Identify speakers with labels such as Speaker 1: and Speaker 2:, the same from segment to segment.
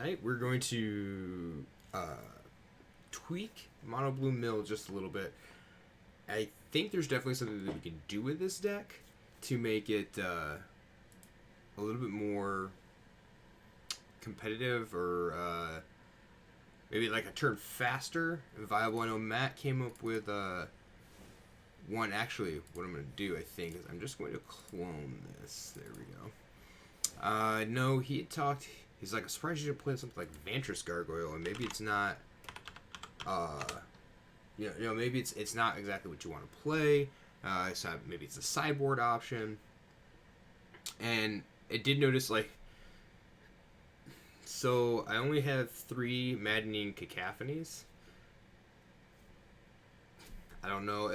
Speaker 1: tonight we're going to tweak Mono Blue Mill just a little bit. I think there's definitely something that we can do with this deck to make it a little bit more competitive, or maybe like a turn faster and viable. I know Matt came up with one. Actually, what I'm going to do, I think, is I'm just going to clone this. There we go. No, he had talked. He's like, I'm surprised you didn't play something like Vantress Gargoyle, and maybe it's not. Maybe it's not exactly what you want to play. So maybe it's a sideboard option. And I did notice, like, so I only have 3 Maddening Cacophonies. I don't know.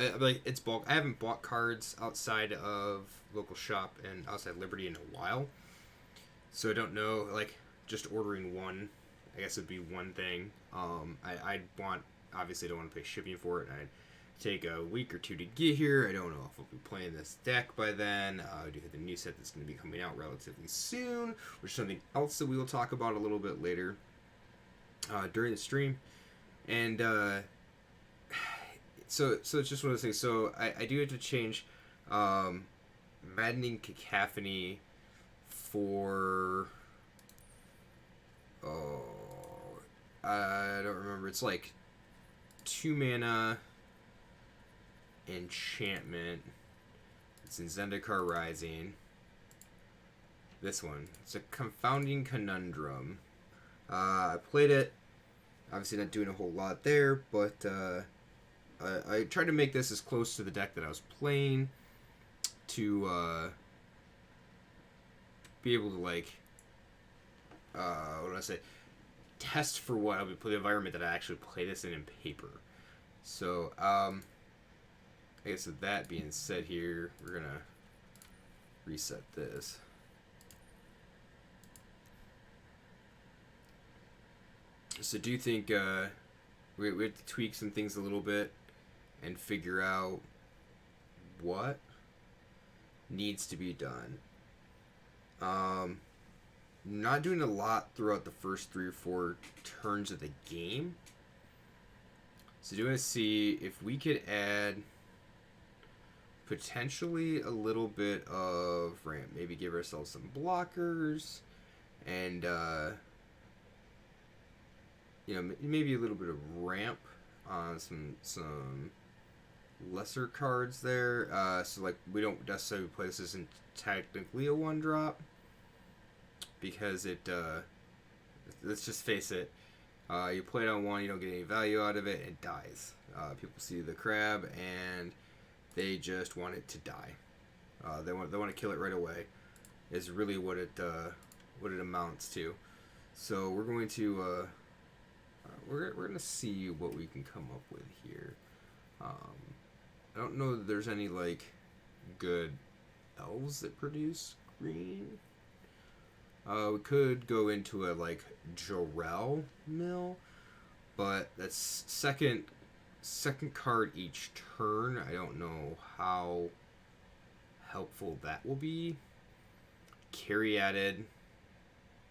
Speaker 1: It's bulk. I haven't bought cards outside of local shop and outside Liberty in a while, so I don't know. Like, just ordering one, I guess, would be one thing. I'd want, obviously don't want to pay shipping for it. I'd take a week or 2 to get here. I don't know if I'll be playing this deck by then. I do have the new set that's going to be coming out relatively soon, which is something else that we will talk about a little bit later during the stream. And so it's just one of those things. So I do have to change Maddening Cacophony for... Oh, I don't remember. It's like 2 mana enchantment. It's in Zendikar Rising. This one. It's a Confounding Conundrum. I played it. Obviously not doing a whole lot there, but I tried to make this as close to the deck that I was playing to be able to, like, what do I say? Test for what I'll be playing, the environment that I actually play this in paper. So, I guess with that being said here, we're gonna reset this. So do you think we have to tweak some things a little bit and figure out what needs to be done? Not doing a lot throughout the first 3 or 4 turns of the game. So do want to see if we could add potentially a little bit of ramp. Maybe give ourselves some blockers and maybe a little bit of ramp on some lesser cards there. So like we don't necessarily play this isn't technically a 1-drop. Because it, let's just face it, you play it on 1, you don't get any value out of it, it dies. People see the crab and they just want it to die. They want to kill it right away. Is really what it amounts to. So we're going to we're gonna see what we can come up with here. I don't know that there's any like good elves that produce green. We could go into a like Jorel mill, but that's second card each turn. I don't know how helpful that will be. Caryatid,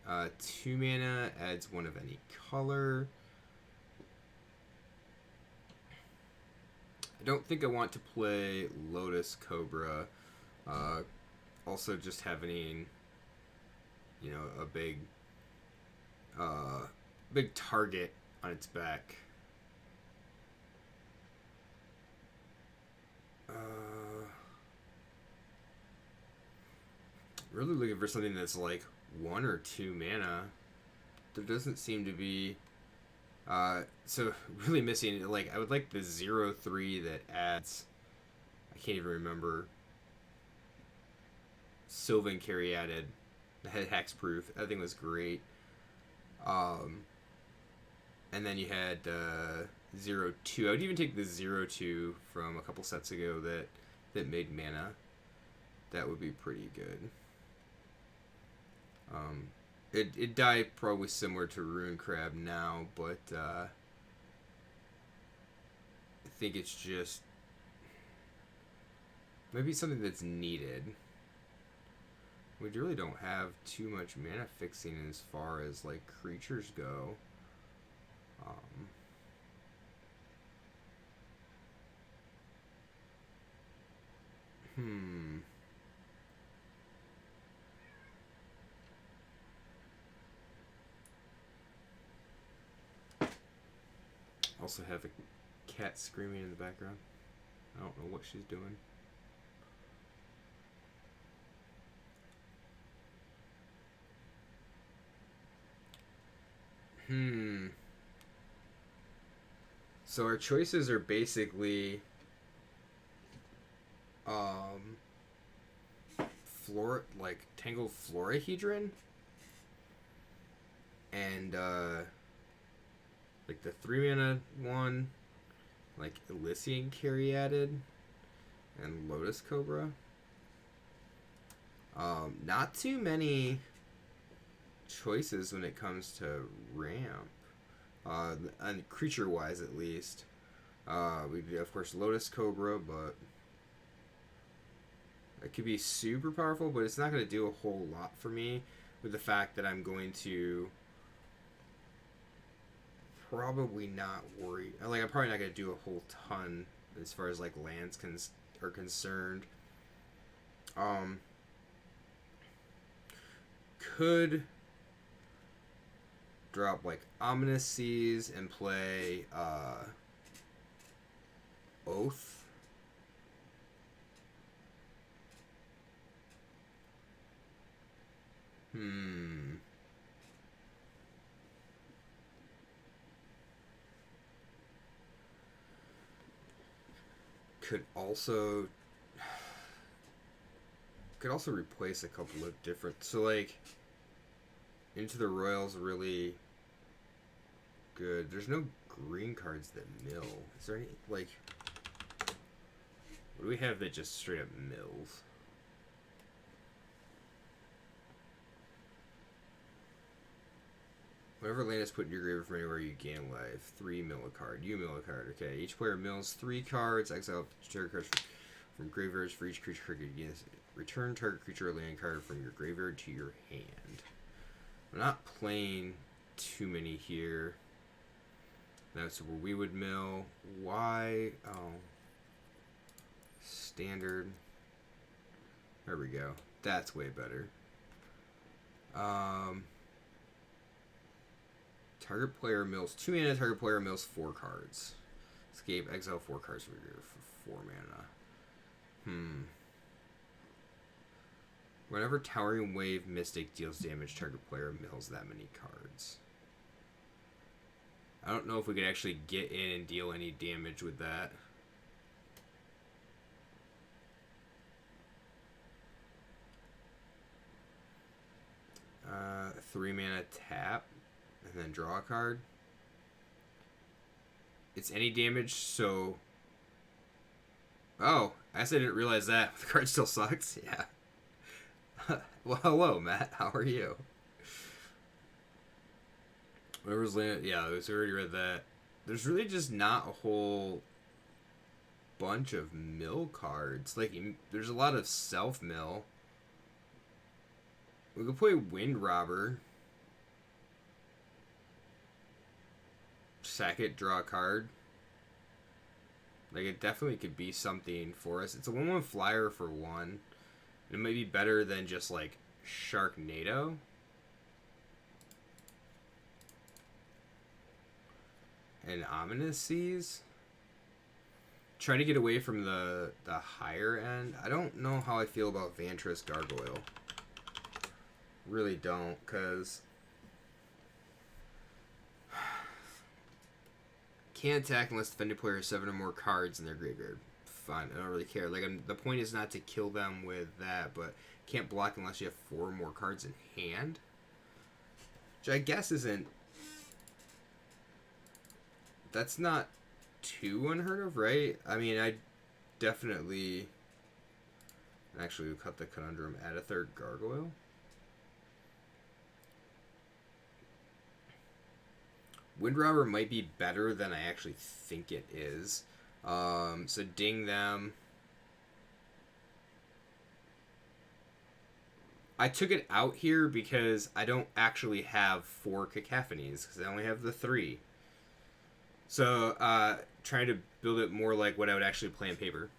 Speaker 1: 2 mana, adds 1 of any color. I don't think I want to play Lotus Cobra. Also just having, a big target on its back. Really looking for something that's like 1 or 2 mana. There doesn't seem to be. So really missing. Like I would like the 0/3 that adds. I can't even remember. Sylvan Caryatid. Had hexproof. That thing was great. And then you had 0/2. I would even take the 0/2 from a couple sets ago that made mana. That would be pretty good. It died probably similar to Rune Crab now, but I think it's just maybe something that's needed. We really don't have too much mana fixing as far as like creatures go. Um, hmm. Also have a cat screaming in the background. I don't know what she's doing. So our choices are basically like Tangled Florahedron and like the 3-mana one, like Elysian Caryatid and Lotus Cobra. Not too many choices when it comes to ramp. And creature wise at least. We do of course Lotus Cobra, but it could be super powerful, but it's not going to do a whole lot for me with the fact that I'm going to probably not worry. Like, I'm probably not going to do a whole ton as far as like lands are concerned. Could drop like Ominous Seas and play Oath. Could also replace a couple of different. So like Into the Royal's really good. There's no green cards that mill. Is there any like what do we have that just straight up mills? Whenever land is put in your graveyard from anywhere, you gain life. 3 mill a card. You mill a card. Okay. Each player mills 3 cards. Exile target cards from graveyards for each creature card. Yes. Return target creature or land card from your graveyard to your hand. I'm not playing too many here. That's where we would mill. Why? Oh. Standard. There we go. That's way better. Target player mills 2 mana. Target player mills 4 cards. Escape, exile 4 cards for 4 mana. Whenever Towering Wave Mystic deals damage, target player mills that many cards. I don't know if we could actually get in and deal any damage with that. 3 mana tap and then draw a card. It's any damage, so... Oh, I guess I didn't realize that. The card still sucks? Yeah. Well, hello, Matt. How are you? Whatever's landed... Yeah, I already read that. There's really just not a whole bunch of mill cards. Like, there's a lot of self-mill. We could play Wind Robber. Sack it, draw a card. Like, it definitely could be something for us. It's a 1/1 flyer for 1. It might be better than just, like, Sharknado. And Ominous Seas. Trying to get away from the higher end. I don't know how I feel about Vantress Gargoyle. Really don't, because... Can't attack unless defending player has 7 or more cards in their graveyard. Fine, I don't really care. Like, the point is not to kill them with that, but can't block unless you have 4 or more cards in hand. Which I guess isn't... That's not too unheard of, right? I mean, I definitely... Actually, we cut the conundrum. Add a 3rd Gargoyle. Wind Robber might be better than I actually think it is. So ding them. I took it out here because I don't actually have 4 cacophonies because I only have the 3. So, trying to build it more like what I would actually play on paper.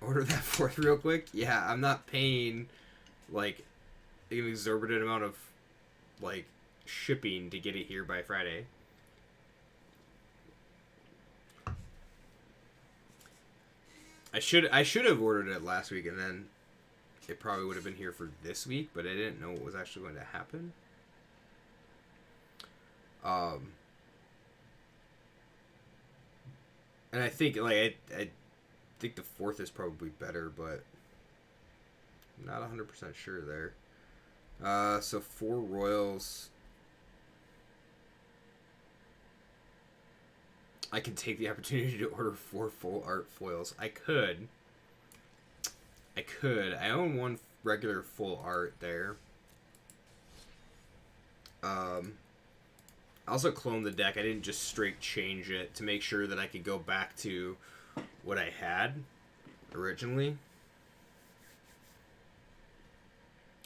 Speaker 1: Order that 4th real quick. Yeah, I'm not paying like an exorbitant amount of like shipping to get it here by Friday. I should have ordered it last week, and then it probably would have been here for this week, but I didn't know what was actually going to happen. And I think like I think the 4th is probably better, but I'm not 100% sure there. So 4 royals. I can take the opportunity to order 4 full art foils. I could. I own 1 regular full art there. I also cloned the deck. I didn't just straight change it to make sure that I could go back to what I had originally.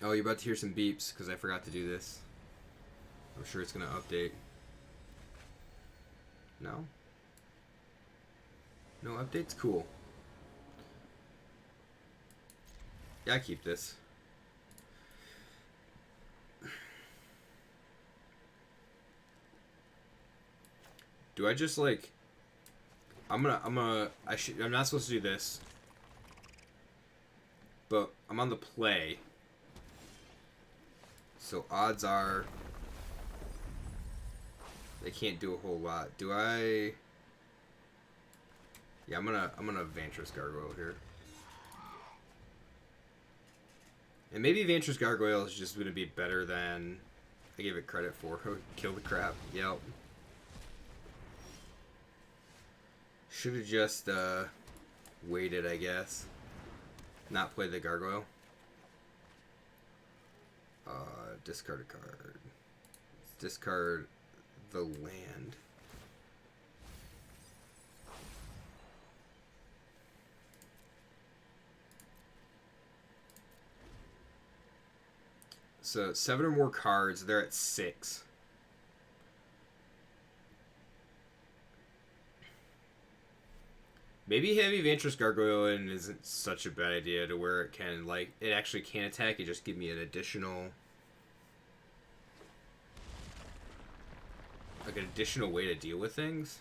Speaker 1: Oh, you're about to hear some beeps because I forgot to do this. I'm sure it's going to update. No? No updates? Cool. Yeah, I keep this. Do I just like... I'm not supposed to do this. But I'm on the play. So odds are... they can't do a whole lot. Do I... yeah, I'm gonna Vantress Gargoyle here. And maybe Vantress Gargoyle is just gonna be better than I gave it credit for. Kill the crap. Yep. Should have just waited, I guess. Not play the Gargoyle. Discard a card. Discard the land. So 7 or more cards. They're at 6. Maybe having Vantress Gargoyle in isn't such a bad idea to where it can, like, it actually can attack. It just give me an additional, like, an additional way to deal with things.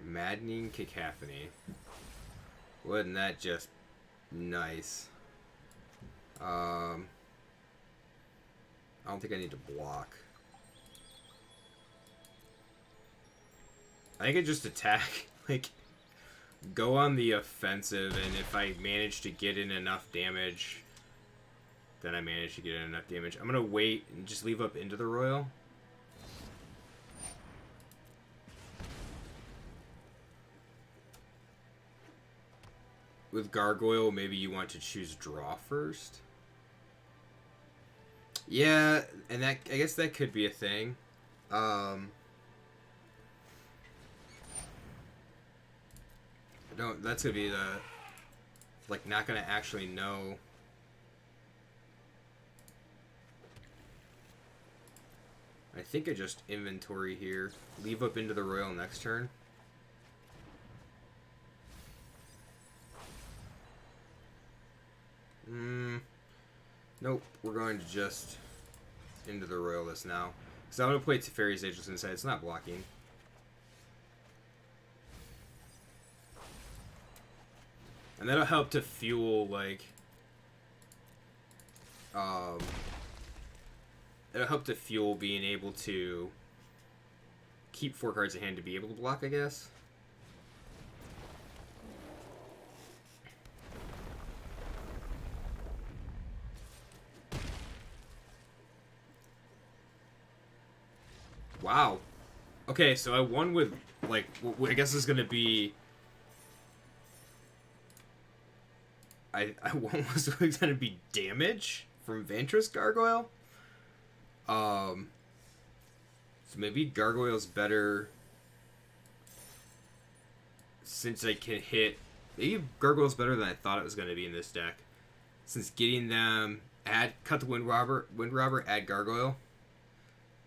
Speaker 1: Maddening Cacophony. Wasn't that just nice? I don't think I need to block. I think I just attack, like, go on the offensive, and if I manage to get in enough damage, then I manage to get in enough damage. I'm gonna wait and just leave up into the Royal. With Gargoyle, maybe you want to choose draw first. Yeah, and that, I guess that could be a thing. That's gonna be the, like, not gonna actually know. I think I just inventory here. Leave up into the Royal next turn. Nope, we're going to just into the Royal this now. Because I'm going to play Teferi's Ageless Insight. It's not blocking. And that'll help to fuel, like... it'll help to fuel being able to keep 4 cards in hand to be able to block, I guess. Wow. Okay, so I won with, like, what I guess is going to be one was going to be damage from Vantress Gargoyle. So maybe Gargoyle's better since I can hit. Maybe Gargoyle's better than I thought it was going to be in this deck. Since getting them, cut the Wind Robber, add Gargoyle.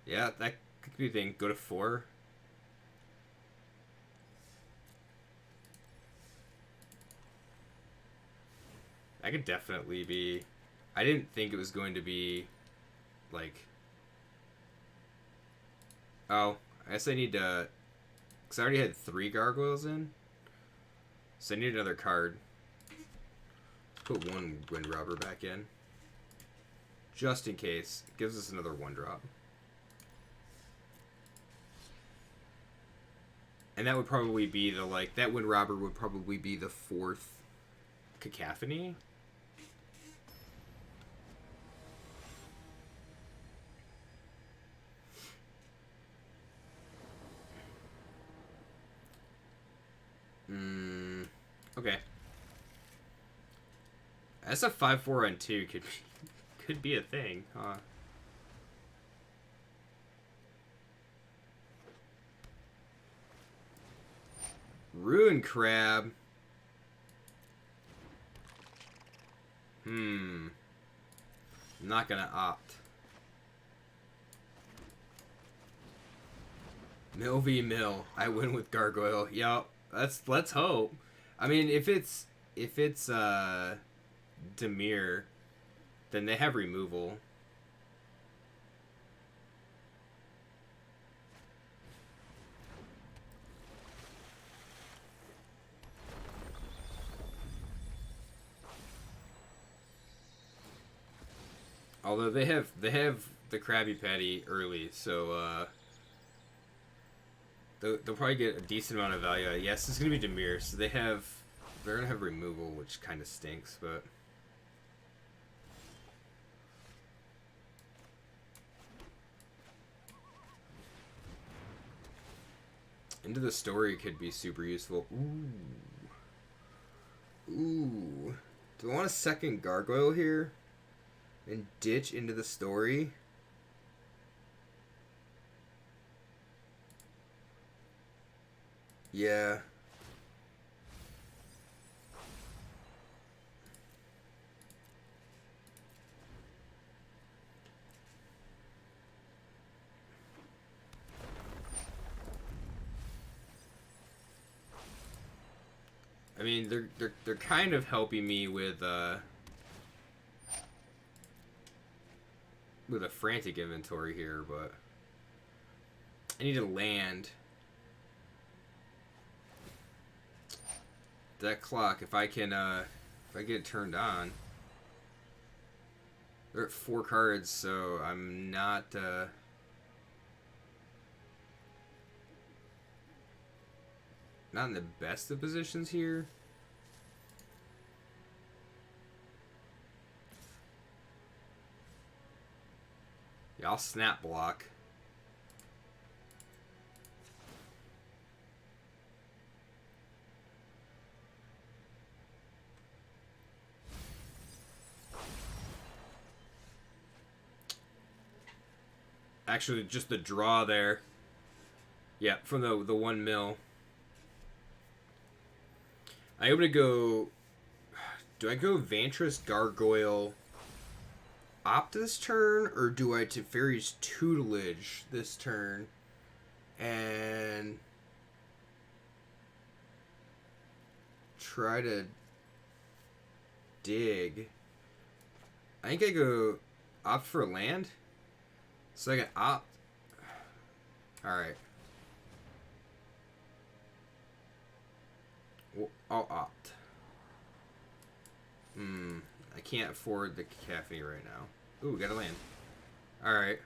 Speaker 1: Yeah, that could be a thing. Go to 4. That could definitely be. I didn't think it was going to be like. Oh, I guess I need to. Because I already had 3 Gargoyles in. So I need another card. Let's put 1 Wind Robber back in. Just in case. It gives us another 1-drop. And that would probably be the, like, that Wind Robber would probably be the 4th Cacophony. Okay. That's a 5/4 on 2 could be a thing, huh? Ruin Crab. I'm not gonna opt. Mill v. Mill. I win with Gargoyle. Yup. Let's hope. I mean, if it's Dimir, then they have removal. Although they have the Krabby Patty early, so they'll probably get a decent amount of value. Yes, it's gonna be Dimir, so they're gonna have removal, which kind of stinks, but. Into the Story could be super useful. Ooh. Do I want a second Gargoyle here? And ditch Into the Story? Yeah. I mean, they're kind of helping me with a frantic inventory here, but I need to land. That clock, if I get it turned on. They're at 4 cards, so I'm not in the best of positions here. Yeah, I'll snap block. Actually, just the draw there. Yeah, from the 1 mil. I'm gonna go. Do I go Vantress Gargoyle opt this turn, or do I Teferi's Tutelage this turn and try to dig? I think I go opt for land, so I can opt. All right. Well, I'll opt. I can't afford the caffeine right now. Ooh, got a land. Alright.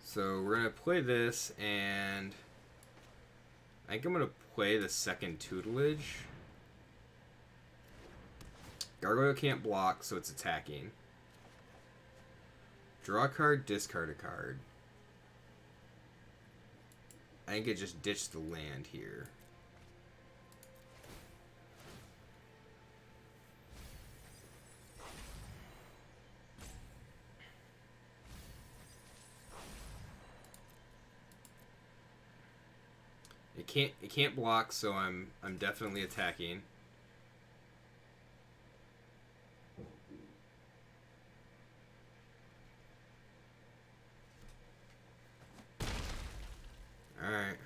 Speaker 1: So we're going to play this, and I think I'm going to play the second Tutelage. Gargoyle can't block, so it's attacking. Draw a card, discard a card. I think I just ditched the land here. It can't block, so I'm definitely attacking. Alright.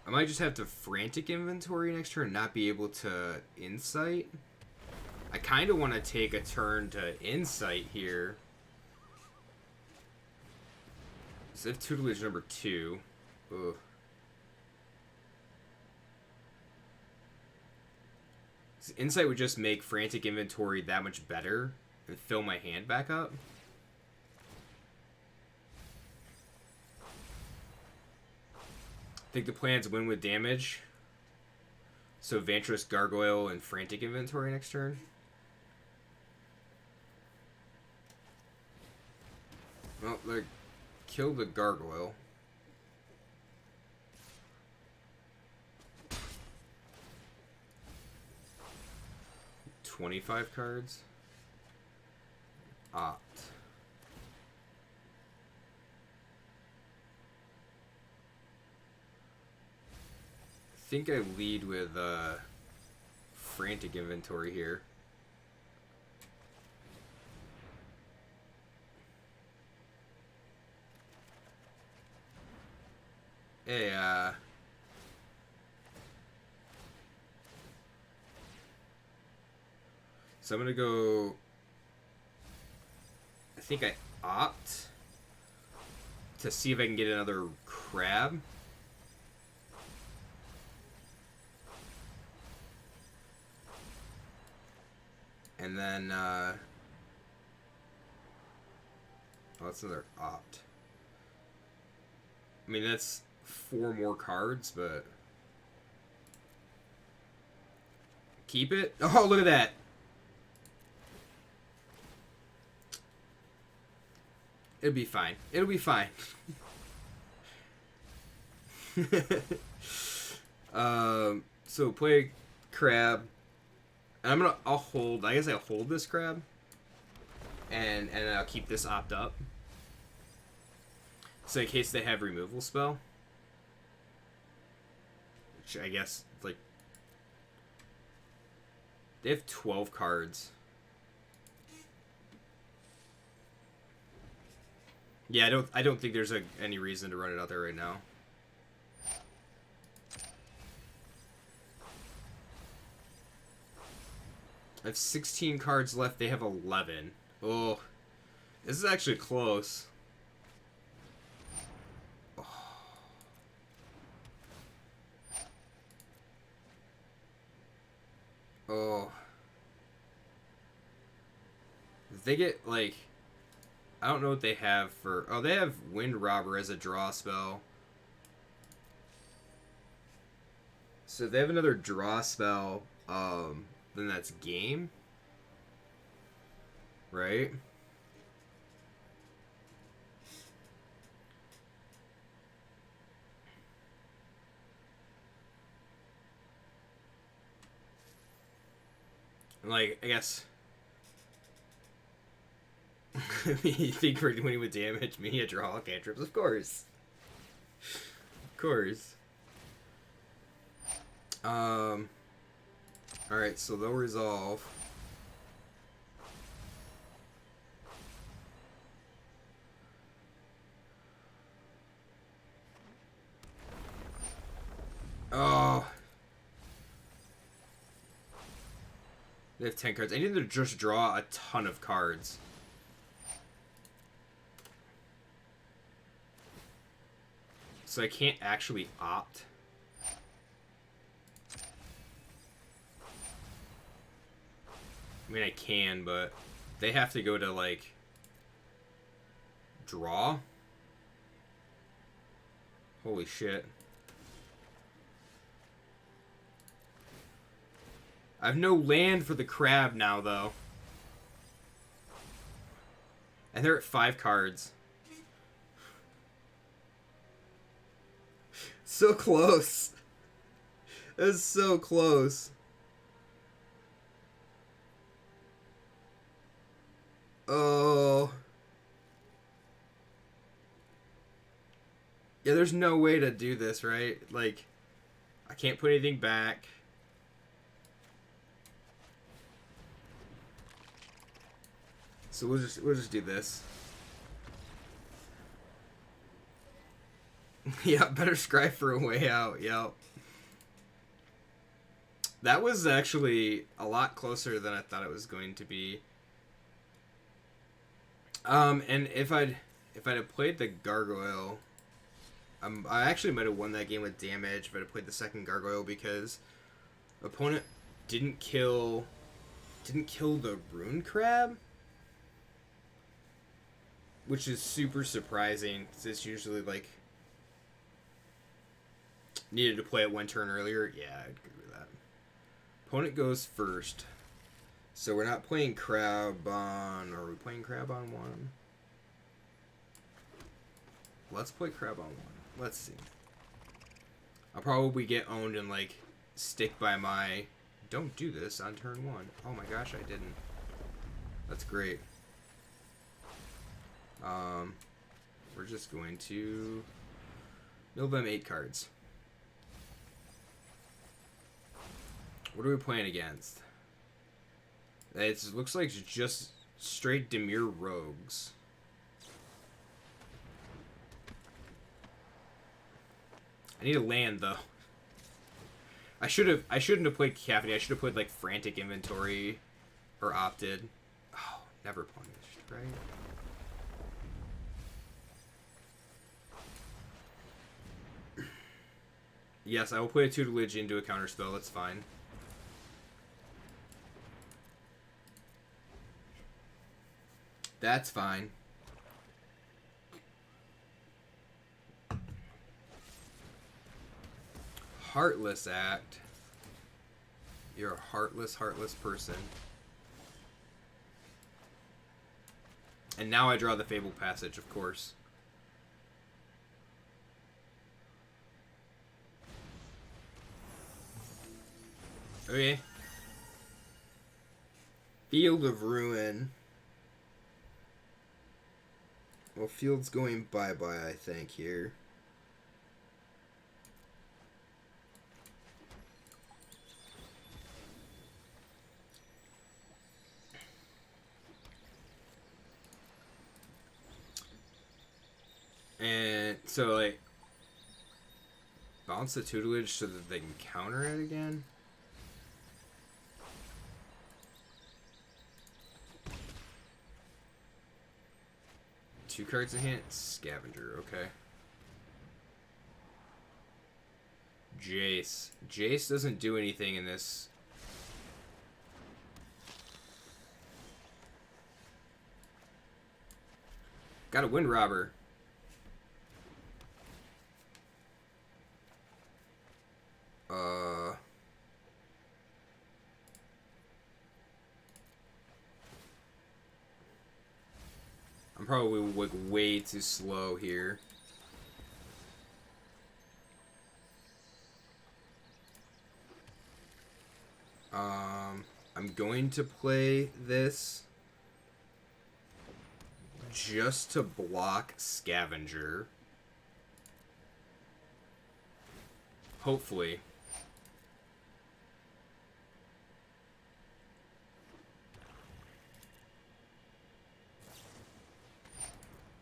Speaker 1: I might just have to frantic inventory next turn and not be able to insight. I kind of want to take a turn to insight here. So if tutelage number 2. Ugh. So insight would just make frantic inventory that much better and fill my hand back up. I think the plan's win with damage. So Vantress, Gargoyle, and frantic inventory next turn. Well, they kill the Gargoyle. $25 cards. Opt. I think I lead with frantic inventory here. Hey, so I'm gonna go. I think I opt to see if I can get another crab. And then, oh, that's another opt. I mean, that's 4 more cards, but keep it. Oh, look at that. It'll be fine. It'll be fine. So play crab. And I'll hold. I guess I'll hold this crab, and I'll keep this opt up. So in case they have removal spell, which I guess like they have 12 cards. Yeah, I don't think there's any reason to run it out there right now. I have 16 cards left. They have 11. Oh, this is actually close. Oh. Oh. They get, like... I don't know what they have for... Oh, they have Wind Robber as a draw spell. So they have another draw spell, then that's game. Right? Like, I guess... You think we're winning with damage? Me, a draw cantrips? Of course. Of course. Alright, so they'll resolve. Oh. They have 10 cards. I need them to just draw a ton of cards. So I can't actually opt. I mean, I can, but they have to go to, like, draw? Holy shit. I have no land for the crab now, though. And they're at 5 cards. So close. That's so close. Oh. Yeah, there's no way to do this, right? Like, I can't put anything back. So we'll just do this. Yeah, better scry for a way out. Yep. That was actually a lot closer than I thought it was going to be. And if I'd have played the gargoyle, I actually might have won that game with damage if I'd have played the second gargoyle, because opponent didn't kill the rune crab, which is super surprising. It's usually like needed to play it one turn earlier. Yeah, I'd agree with that. Opponent goes first. So we're not playing crab on... Are we playing crab on one? Let's play crab on one. Let's see. I'll probably get owned and, like, stick by my... Don't do this on turn one. Oh my gosh, I didn't. That's great. We're just going to mill them 8 cards. What are we playing against? It looks like it's just straight Dimir rogues. I need a land though. I shouldn't have played Caffeine. I should have played like Frantic Inventory or Opted. Oh, never punished, right? Yes, I will play a Tutelage into a counterspell. That's fine. That's fine. Heartless act. You're a heartless person. And now I draw the Fable Passage, of course. Okay. Field of Ruin. Well, Field's going bye-bye, I think, here. And so, like, bounce the Tutelage so that they can counter it again? Two cards in hand? Scavenger, okay. Jace. Jace doesn't do anything in this. Got a Wind Robber. I'm probably like way too slow here. I'm going to play this just to block Scavenger. Hopefully.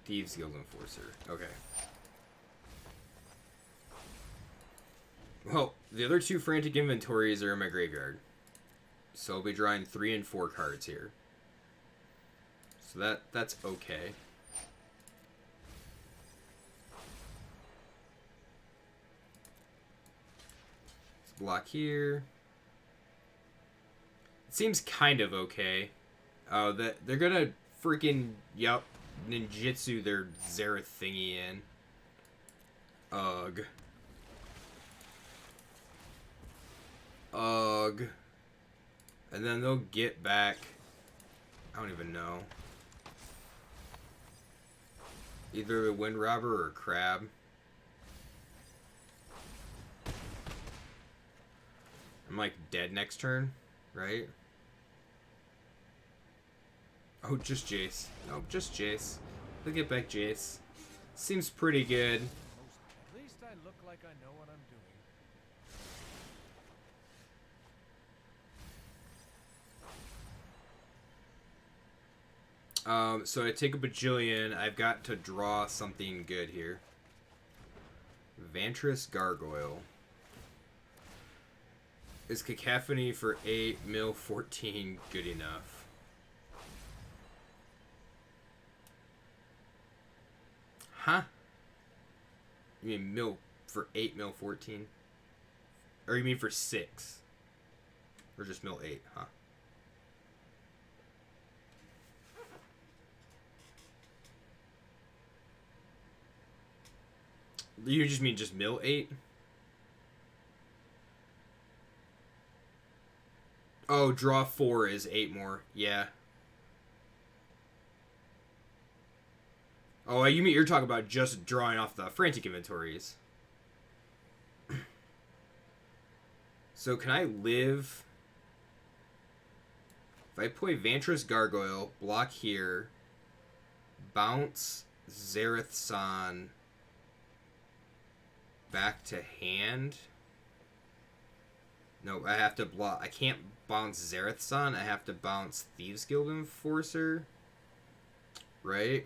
Speaker 1: Thieves Guild Enforcer. Okay. Well, the other two Frantic Inventories are in my graveyard. So I'll be drawing 3 and 4 cards here. So that's okay. Let's block here. It seems kind of okay. Oh, they're gonna freaking ninjutsu their Zereth thingy in. Ugh. Ugh. And then they'll get back. I don't even know. Either a Wind Robber or a Crab. I'm like dead next turn, right? Oh, just Jace. Nope, just Jace. They'll get back Jace. Seems pretty good.
Speaker 2: like I know what I'm doing.
Speaker 1: So I take a bajillion. I've got to draw something good here. Vantress Gargoyle. Is Cacophony for 8, mill 14 good enough? Huh? You mean mill for 8, mill 14? Or you mean for 6? Or just mill 8, huh? You just mean just mill 8? Oh, draw 4 is 8 more. Yeah. Oh, you mean you're talking about just drawing off the frantic inventories. So can I live... If I play Vantress Gargoyle, block here, bounce Zareth San back to hand... No, I have to block... I can't bounce Zareth San, I have to bounce Thieves Guild Enforcer. Right?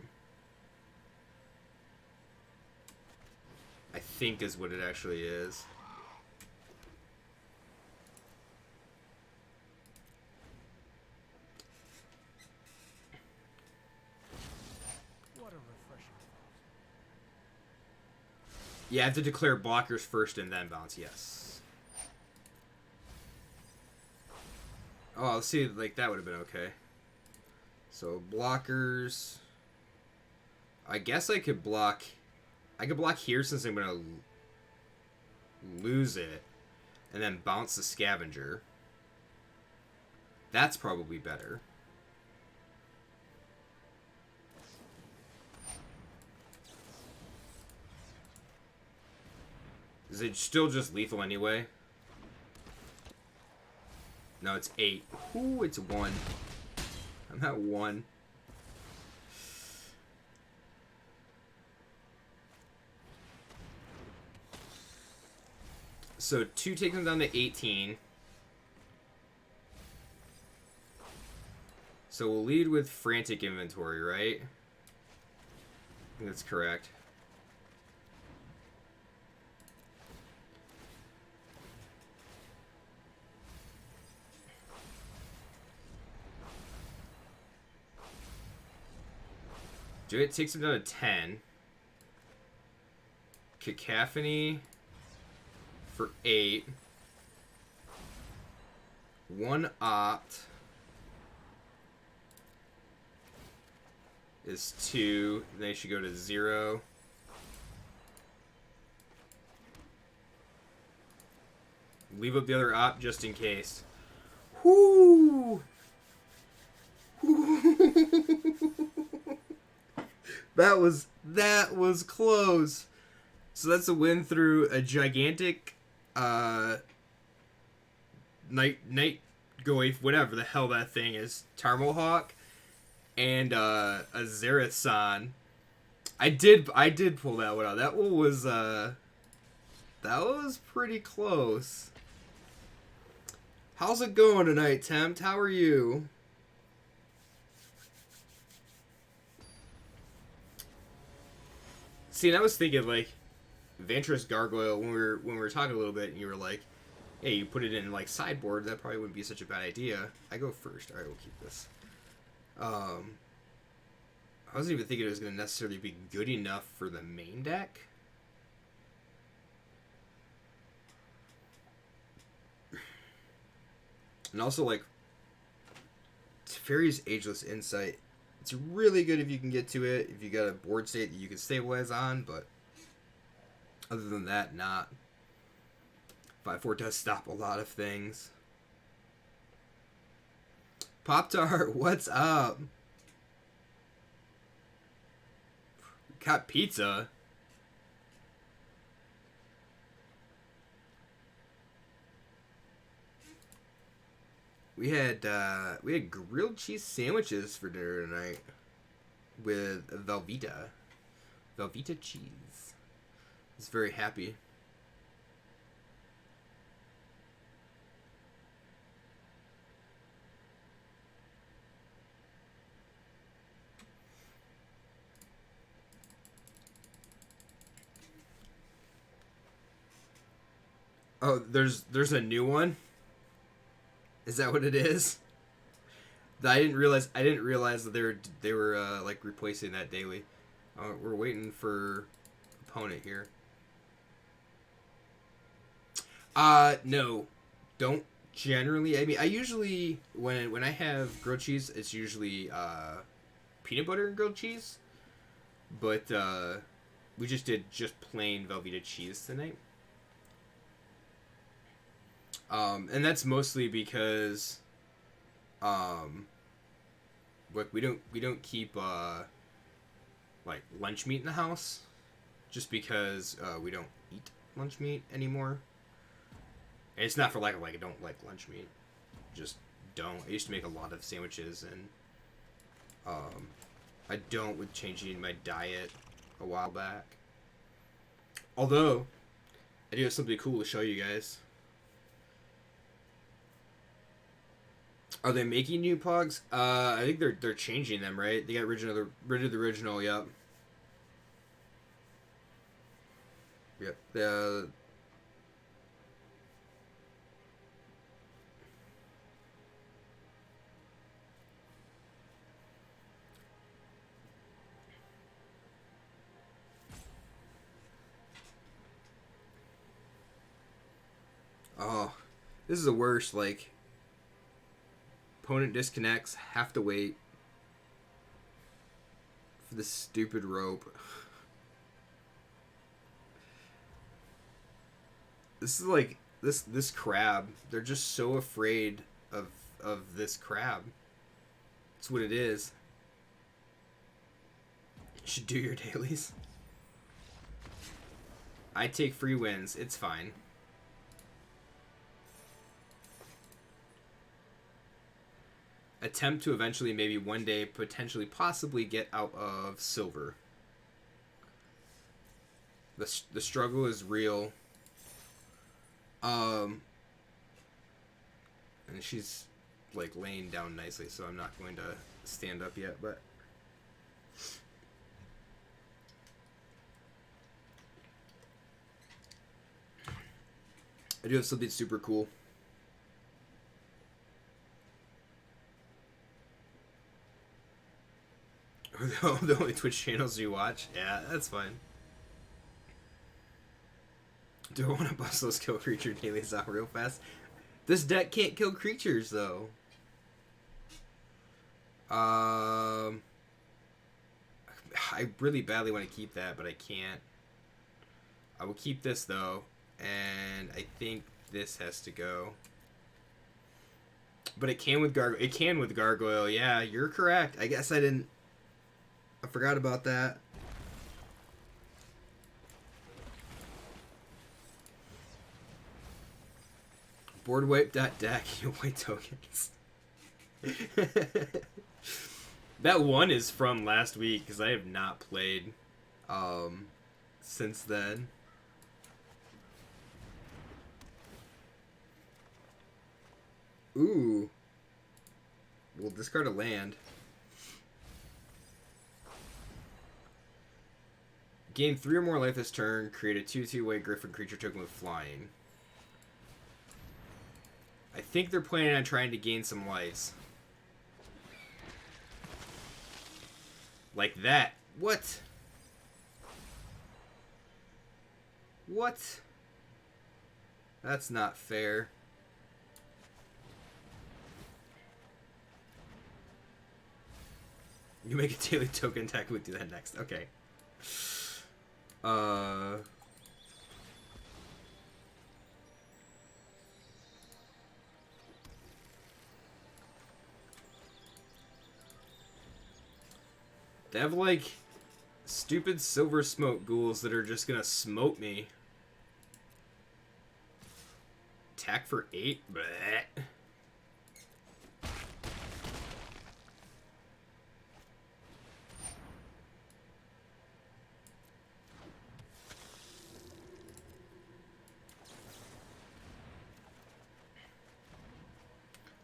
Speaker 1: I think is what it actually is.
Speaker 2: What a refreshing thought.
Speaker 1: Yeah, I have to declare blockers first and then bounce, yes. Oh, let's see, like, that would have been okay. So, blockers... I guess I could block... I could block here since I'm going to lose it. And then bounce the Scavenger. That's probably better. Is it still just lethal anyway? No, it's 8. Ooh, it's 1. I'm at 1. So 2 takes him down to 18. So we'll lead with Frantic Inventory, right? I think that's correct. It takes him down to 10. Cacophony for 8. 1 opt is 2. They should go to 0. Leave up the other opt just in case. Whoo! That was close. So that's a win through a gigantic night goif, whatever the hell that thing is, Tarmohawk, and a Zareth San. I did pull that one out. That one was pretty close. How's it going tonight, Tempt? How are you? See, and I was thinking, like, Vantress Gargoyle, when we were talking a little bit, and you were like, hey, you put it in, like, sideboard, that probably wouldn't be such a bad idea. I go first. Alright, we'll keep this. I wasn't even thinking it was going to necessarily be good enough for the main deck. And also, like, Teferi's Ageless Insight. It's really good if you can get to it, if you got a board state that you can stabilize on, but other than that, not. 5-4 does stop a lot of things. Pop-Tart, what's up? Got pizza. We had grilled cheese sandwiches for dinner tonight with Velveeta cheese. I was very happy. Oh, there's a new one. Is that what it is? I didn't realize. I didn't realize that they were like replacing that daily. We're waiting for opponent here. No, don't generally. I mean, I usually when I have grilled cheese, it's usually peanut butter and grilled cheese. But we just did just plain Velveeta cheese tonight. And that's mostly because like we don't keep like lunch meat in the house, just because we don't eat lunch meat anymore. And it's not for lack of like I don't like lunch meat, just don't. I used to make a lot of sandwiches, and I don't with changing my diet a while back. Although I do have something cool to show you guys. Are they making new pugs? I think they're changing them, right? They got rid of the original. Yep. Yep. Oh, this is the worst. Like, opponent disconnects, have to wait for this stupid rope. This is like this crab. They're just so afraid of this crab. That's what it is. You should do your dailies. I take free wins. It's fine. Attempt to eventually, maybe one day, potentially, possibly get out of silver. The struggle is real. And she's like laying down nicely, so I'm not going to stand up yet, but I do have something super cool. The only Twitch channels you watch? Yeah, that's fine. Do I want to bust those kill creature dailies out real fast? This deck can't kill creatures, though. I really badly want to keep that, but I can't. I will keep this, though, and I think this has to go. But it can with Gargoyle. It can with Gargoyle. Yeah, you're correct. I guess I didn't... I forgot about that. Board wipe that deck. You white tokens. That one is from last week because I have not played since then. Ooh. We'll discard a land. Gain 3 or more life this turn. Create a 2/2 white griffin creature token with flying. I think they're planning on trying to gain some lives. Like that. What? What? That's not fair. You make a daily token attack, we'll do that next. Okay. They have, like, stupid silver smoke ghouls that are just gonna smote me. Attack for 8? Bleh.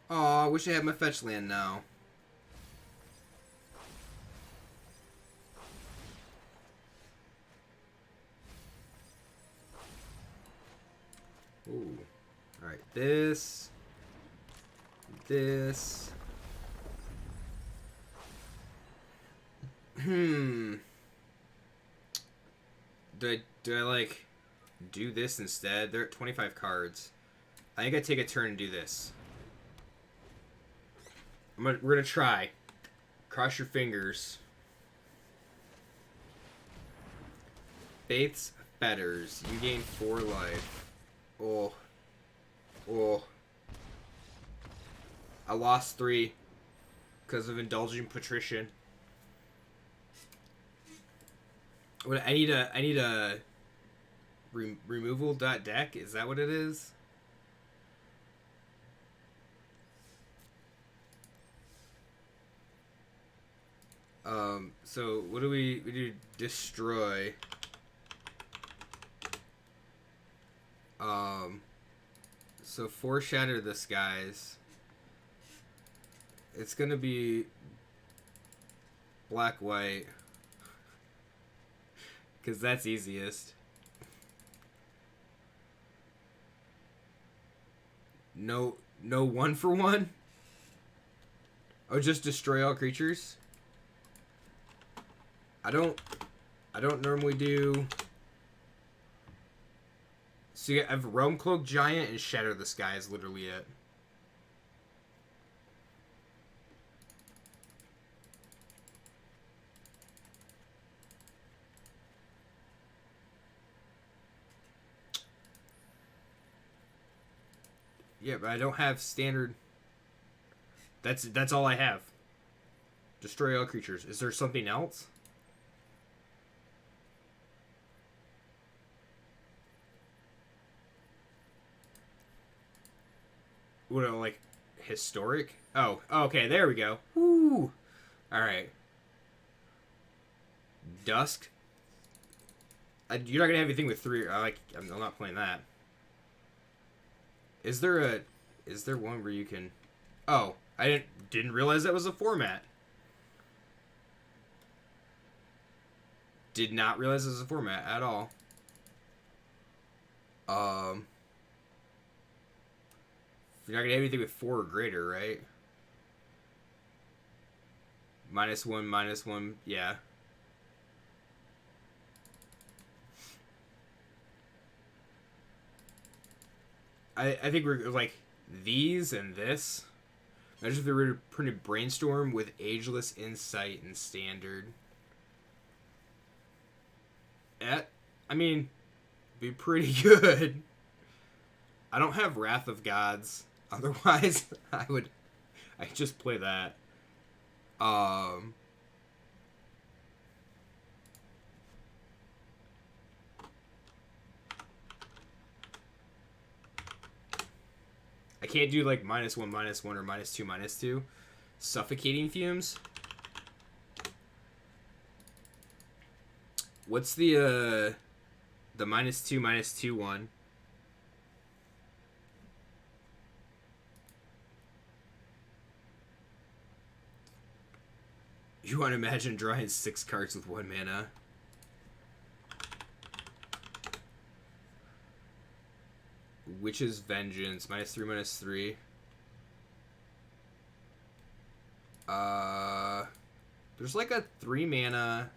Speaker 1: Aw, I wish I had my fetch land now. Ooh. this. This. Do I like do this instead? They're at 25 cards. I think I take a turn and do this. We're gonna try. Cross your fingers. Faith's Fetters. You gain 4 life. Oh. Oh. I lost 3 because of indulging patrician. What I need a removal deck. Is that what it is? So what do we do? Destroy. So foreshadow the skies. It's gonna be black white. Cause that's easiest. No 1-for-1? Oh, just destroy all creatures? I don't normally do. So you have Realm Cloak Giant and Shatter the Sky is literally it. Yeah, but I don't have standard. That's all I have. Destroy all creatures. Is there something else? What, like, historic? Oh, okay, there we go. Woo! Alright. Dusk? You're not gonna have anything with 3. I'm not playing that. Is there one where you can... Oh, I didn't realize that was a format. Did not realize it was a format at all. You're not gonna have anything with 4 or greater, right? -1, yeah. I think we're like these and this. Imagine if they were to print a Brainstorm with Ageless Insight and Standard. I mean, be pretty good. I don't have Wrath of Gods. Otherwise, I just play that. I can't do like -1, -1, or -2, -2. Suffocating Fumes. What's the -2, -2 one? You want to imagine drawing 6 cards with 1 mana? Witch's Vengeance, -3, -3. There's like a 3 mana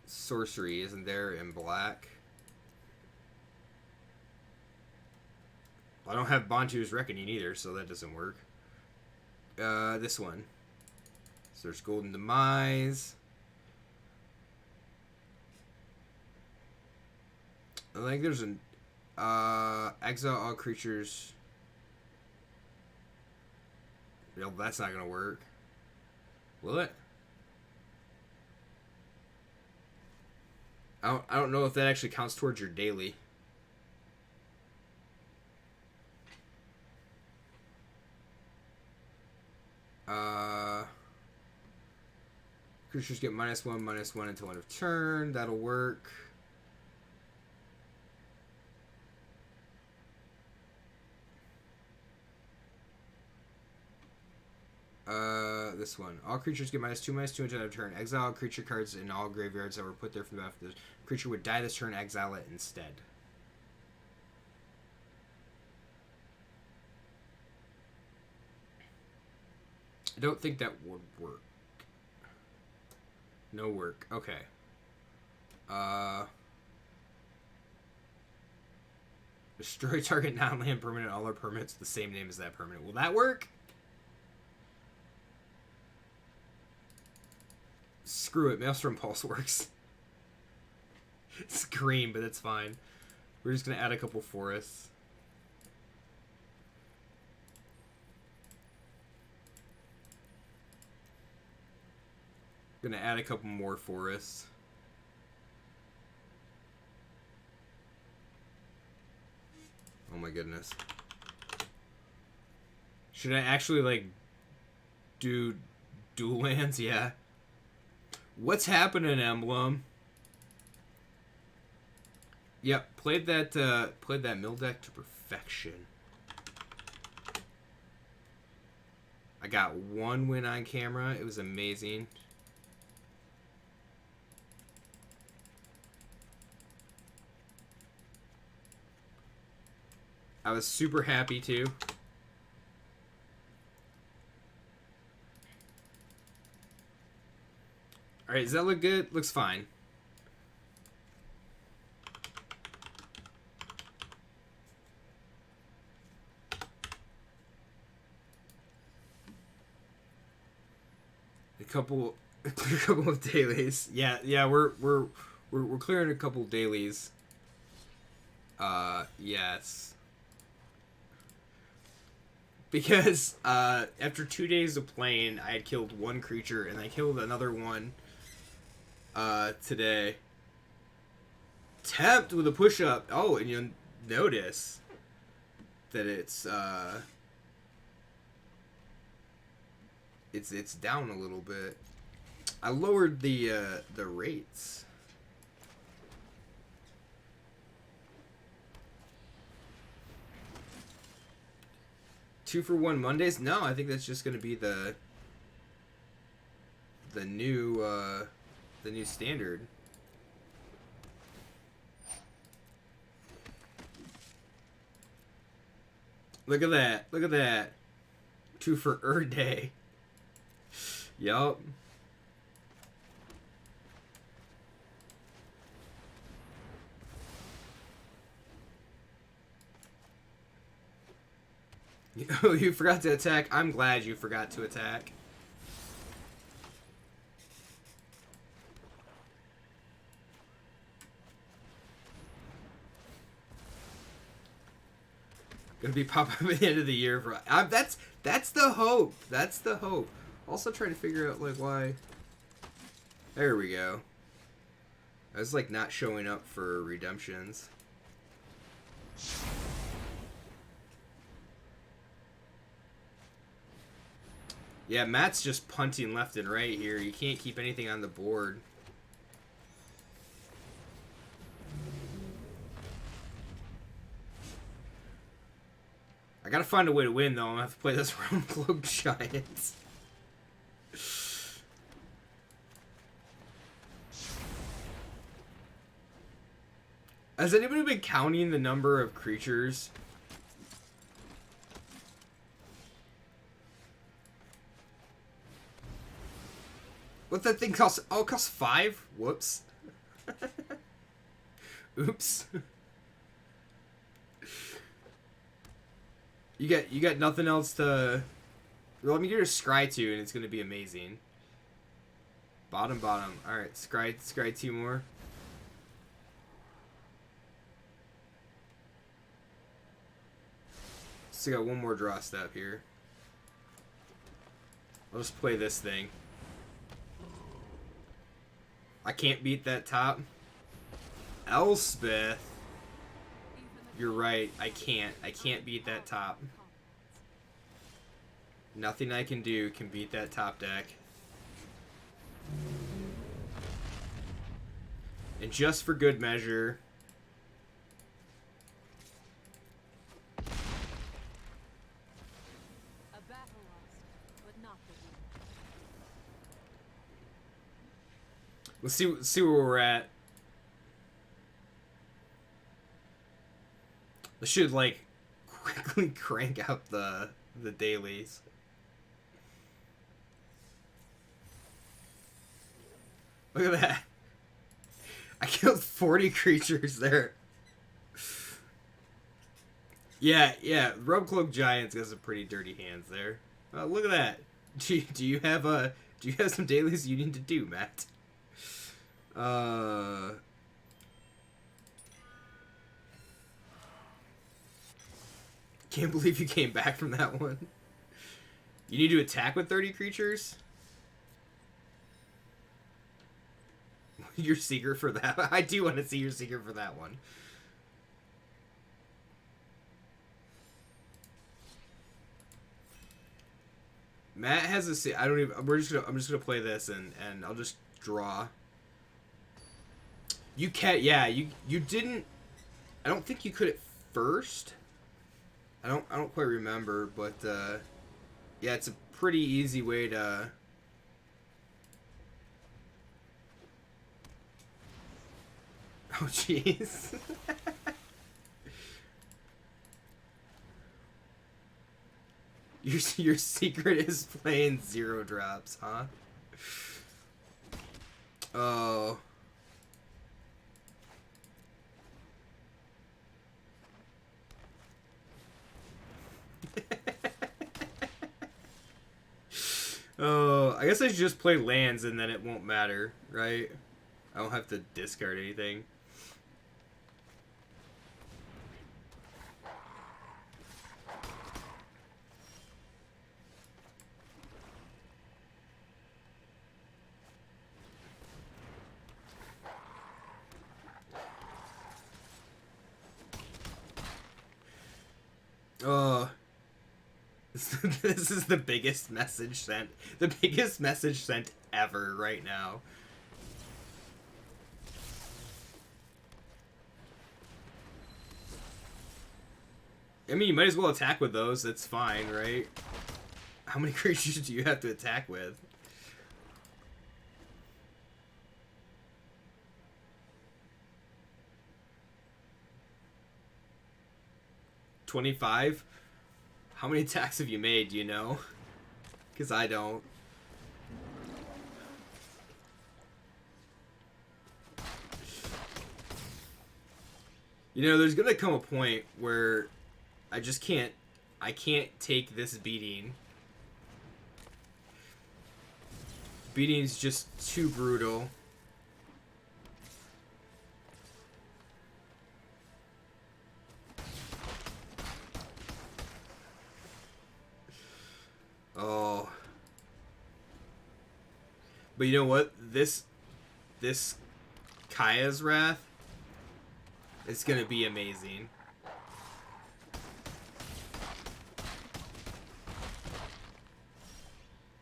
Speaker 1: sorcery, isn't there, in black? I don't have Bantu's Reckoning either, so that doesn't work. This one. So there's Golden Demise. I think there's an exile all creatures. No, that's not gonna work. Will it? I don't know if that actually counts towards your daily. Creatures get -1, -1 until end of turn. That'll work. This one. All creatures get -2, -2 until end of turn. Exile creature cards in all graveyards that were put there from the battlefield. The creature would die this turn. Exile it instead. I don't think that would work. No work. Okay. Destroy target non-land permanent. All our permanents the same name as that permanent. Will that work? Screw it. Maelstrom Pulse works. It's green, but that's fine. We're just going to add a couple forests. Gonna add a couple more forests. Oh my goodness. Should I actually, like, do dual lands? Yeah. What's happening, Emblem? Yep, played that mill deck to perfection. I got one win on camera. It was amazing. I was super happy too. Alright, does that look good? Looks fine. A couple of dailies. Yeah, we're clearing a couple dailies. Yes. Because after 2 days of playing, I had killed one creature, and I killed another one today. Tapped with a push-up. Oh, and you'll notice that it's down a little bit. I lowered the rates. Two for one Mondays? No, I think that's just gonna be the new standard. Look at that! Look at that! 2 for day. Yup. Oh, you forgot to attack? I'm glad you forgot to attack. Gonna be popping up at the end of the year for that's the hope. That's the hope. Also trying to figure out like why. There we go. I was like not showing up for redemptions. Yeah, Matt's just punting left and right here. You can't keep anything on the board. I gotta find a way to win, though. I'm gonna have to play this Realm Cloak Giants. Has anybody been counting the number of creatures? What that thing costs? Oh, it costs 5? Whoops. Oops. You got nothing else to... Well, let me get a Scry 2 and it's gonna be amazing. Bottom. Alright, Scry 2 more. Still got one more draw step here. I'll just play this thing. I can't beat that top. Elspeth. You're right. I can't. I can't beat that top. Nothing I can do can beat that top deck. And just for good measure... Let's see where we're at. I should like quickly crank out the dailies. Look at that. I killed 40 creatures there. Yeah. Rub Cloak Giants got some pretty dirty hands there. Look at that. Do you have some dailies you need to do, Matt? Can't believe you came back from that one. You need to attack with 30 creatures? Your secret for that? I do want to see your secret for that one. Matt has a. I don't even. I'm just gonna play this and I'll just draw. You can't. Yeah, you didn't. I don't think you could at first. I don't quite remember, but yeah, it's a pretty easy way to. Oh jeez. Your secret is playing 0 drops, huh? Oh. Oh, I guess I should just play lands and then it won't matter, right? I don't have to discard anything. Oh. This is the biggest message sent. The biggest message sent ever right now. I mean, you might as well attack with those. That's fine, right? How many creatures do you have to attack with? $25? How many attacks have you made, do you know? Because I don't. You know, there's gonna come a point where I just can't... I can't take this beating. Beating's just too brutal. Oh. But you know what? This Kaya's Wrath is gonna be amazing.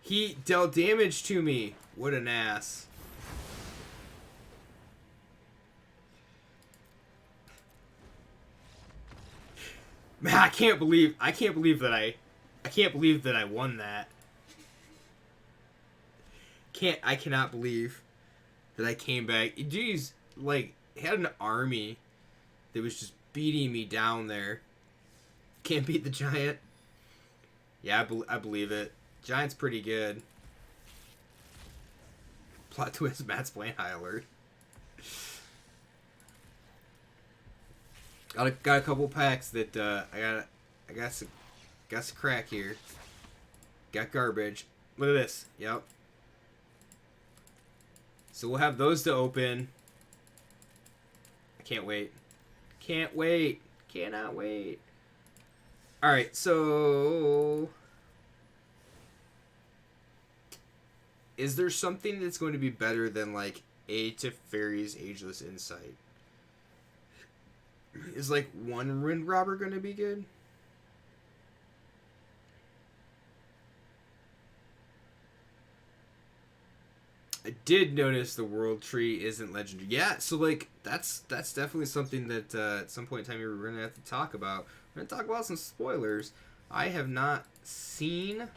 Speaker 1: He dealt damage to me. What an ass. Man, I can't believe that I won that. I cannot believe that I came back. Dude's like had an army that was just beating me down there. Can't beat the giant. Yeah, I believe it. Giant's pretty good. Plot twist: Matt's playing High Alert. Got a couple packs that I got some crack here. Got garbage. Look at this. Yep. So we'll have those to open. I can't wait. Can't wait. Cannot wait. Alright, so... Is there something that's going to be better than, like, A Teferi's Ageless Insight? Is, like, one Wind Robber going to be good? I did notice the World Tree isn't legendary. Yeah, so, like, that's definitely something that at some point in time we're going to have to talk about. We're going to talk about some spoilers. I have not seen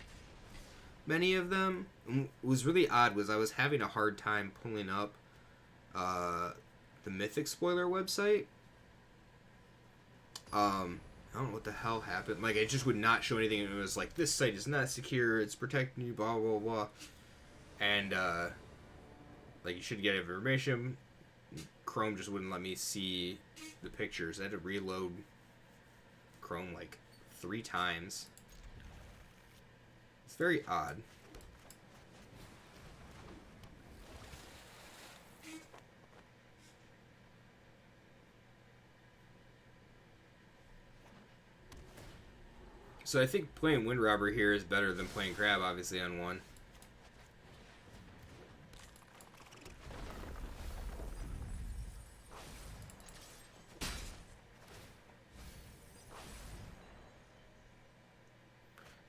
Speaker 1: many of them. What was really odd was I was having a hard time pulling up the Mythic spoiler website. I don't know what the hell happened. Like, it just would not show anything. It was like, this site is not secure. It's protecting you, blah, blah, blah. And, Like, you should get information. Chrome just wouldn't let me see the pictures. I had to reload Chrome like 3 times. It's very odd. So I think playing Wind Robber here is better than playing Crab, obviously, on 1.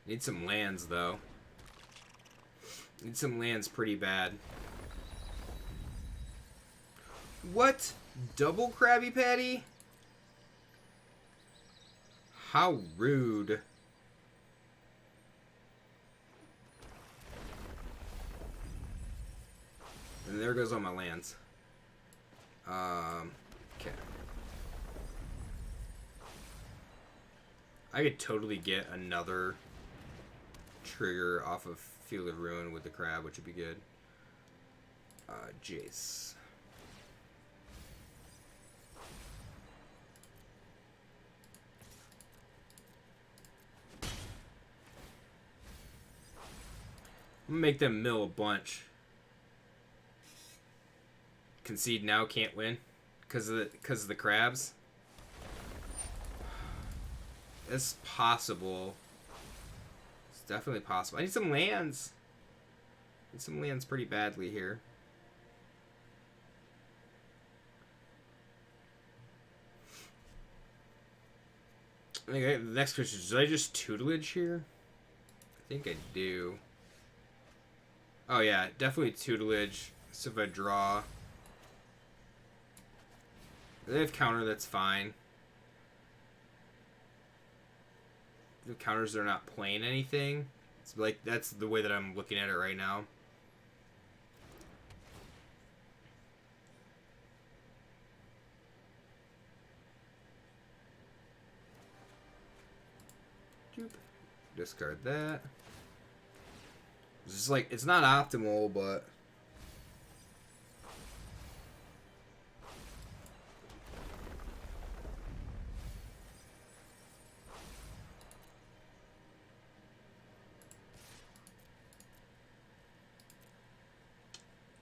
Speaker 1: Need some lands, though. Need some lands pretty bad. What? Double Krabby Patty? How rude. And there goes all my lands. Okay. I could totally get another trigger off of Field of Ruin with the crab, which would be good. Jace. I'm gonna make them mill a bunch. Concede now, can't win because of the crabs. It's possible. It's definitely possible. I need some lands. Need some lands pretty badly here. Okay, the next question is, did I just tutelage here? I think I do. Oh yeah, definitely tutelage. So if I draw, they have counter, that's fine. The counters, they're not playing anything. It's like, that's the way that I'm looking at it right now. Discard that. It's just like, it's not optimal, but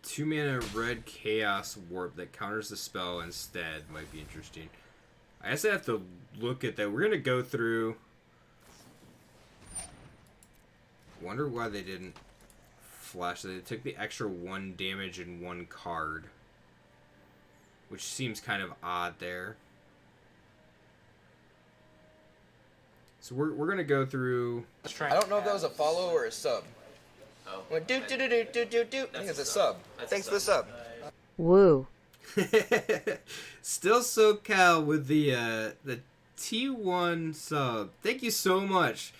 Speaker 1: two mana red Chaos Warp that counters the spell instead might be interesting. I guess I have to look at that. We're gonna go through. Wonder why they didn't flash. They took the extra 1 damage in 1 card, which seems kind of odd there. So we're gonna go through.
Speaker 3: I don't know if that was a follow or a sub.
Speaker 4: Oh.
Speaker 3: Went do do do do do do do. I think it's a sub. Thanks for the sub.
Speaker 5: Woo.
Speaker 1: Still SoCal with the T1 sub. Thank you so much.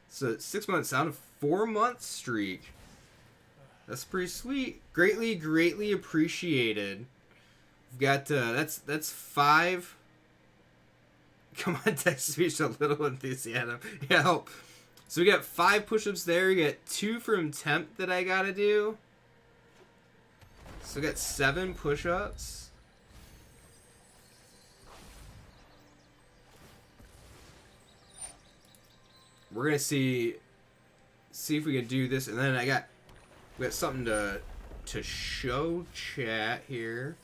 Speaker 1: So 6 months out of 4-month streak. That's pretty sweet. Greatly appreciated. We've got that's 5. Come on, text speech, a little enthusiasm. Yeah, help. So we got 5 push-ups there. We got 2 from temp that I gotta do. So we got 7 push-ups. We're gonna see if we can do this, and then we got something to show chat here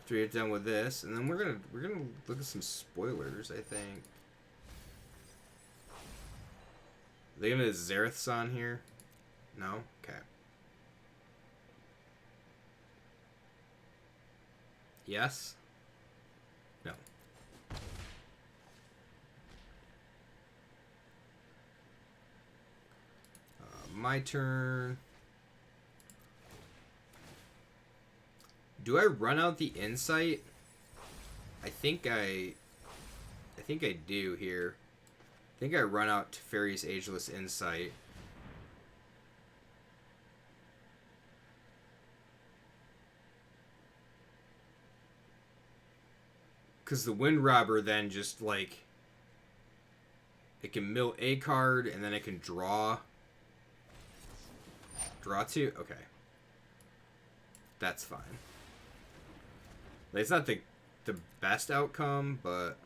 Speaker 1: after we get done with this, and then we're gonna look at some spoilers. I think. Are they gonna Zareth's on here? No? Okay. Yes? No. My turn. Do I run out the insight? I think I do here. I think I run out Teferi's Ageless Insight. Because the Wind Robber then just, like, it can mill a card, and then it can draw 2? Okay. that's fine. Like, it's not the best outcome, but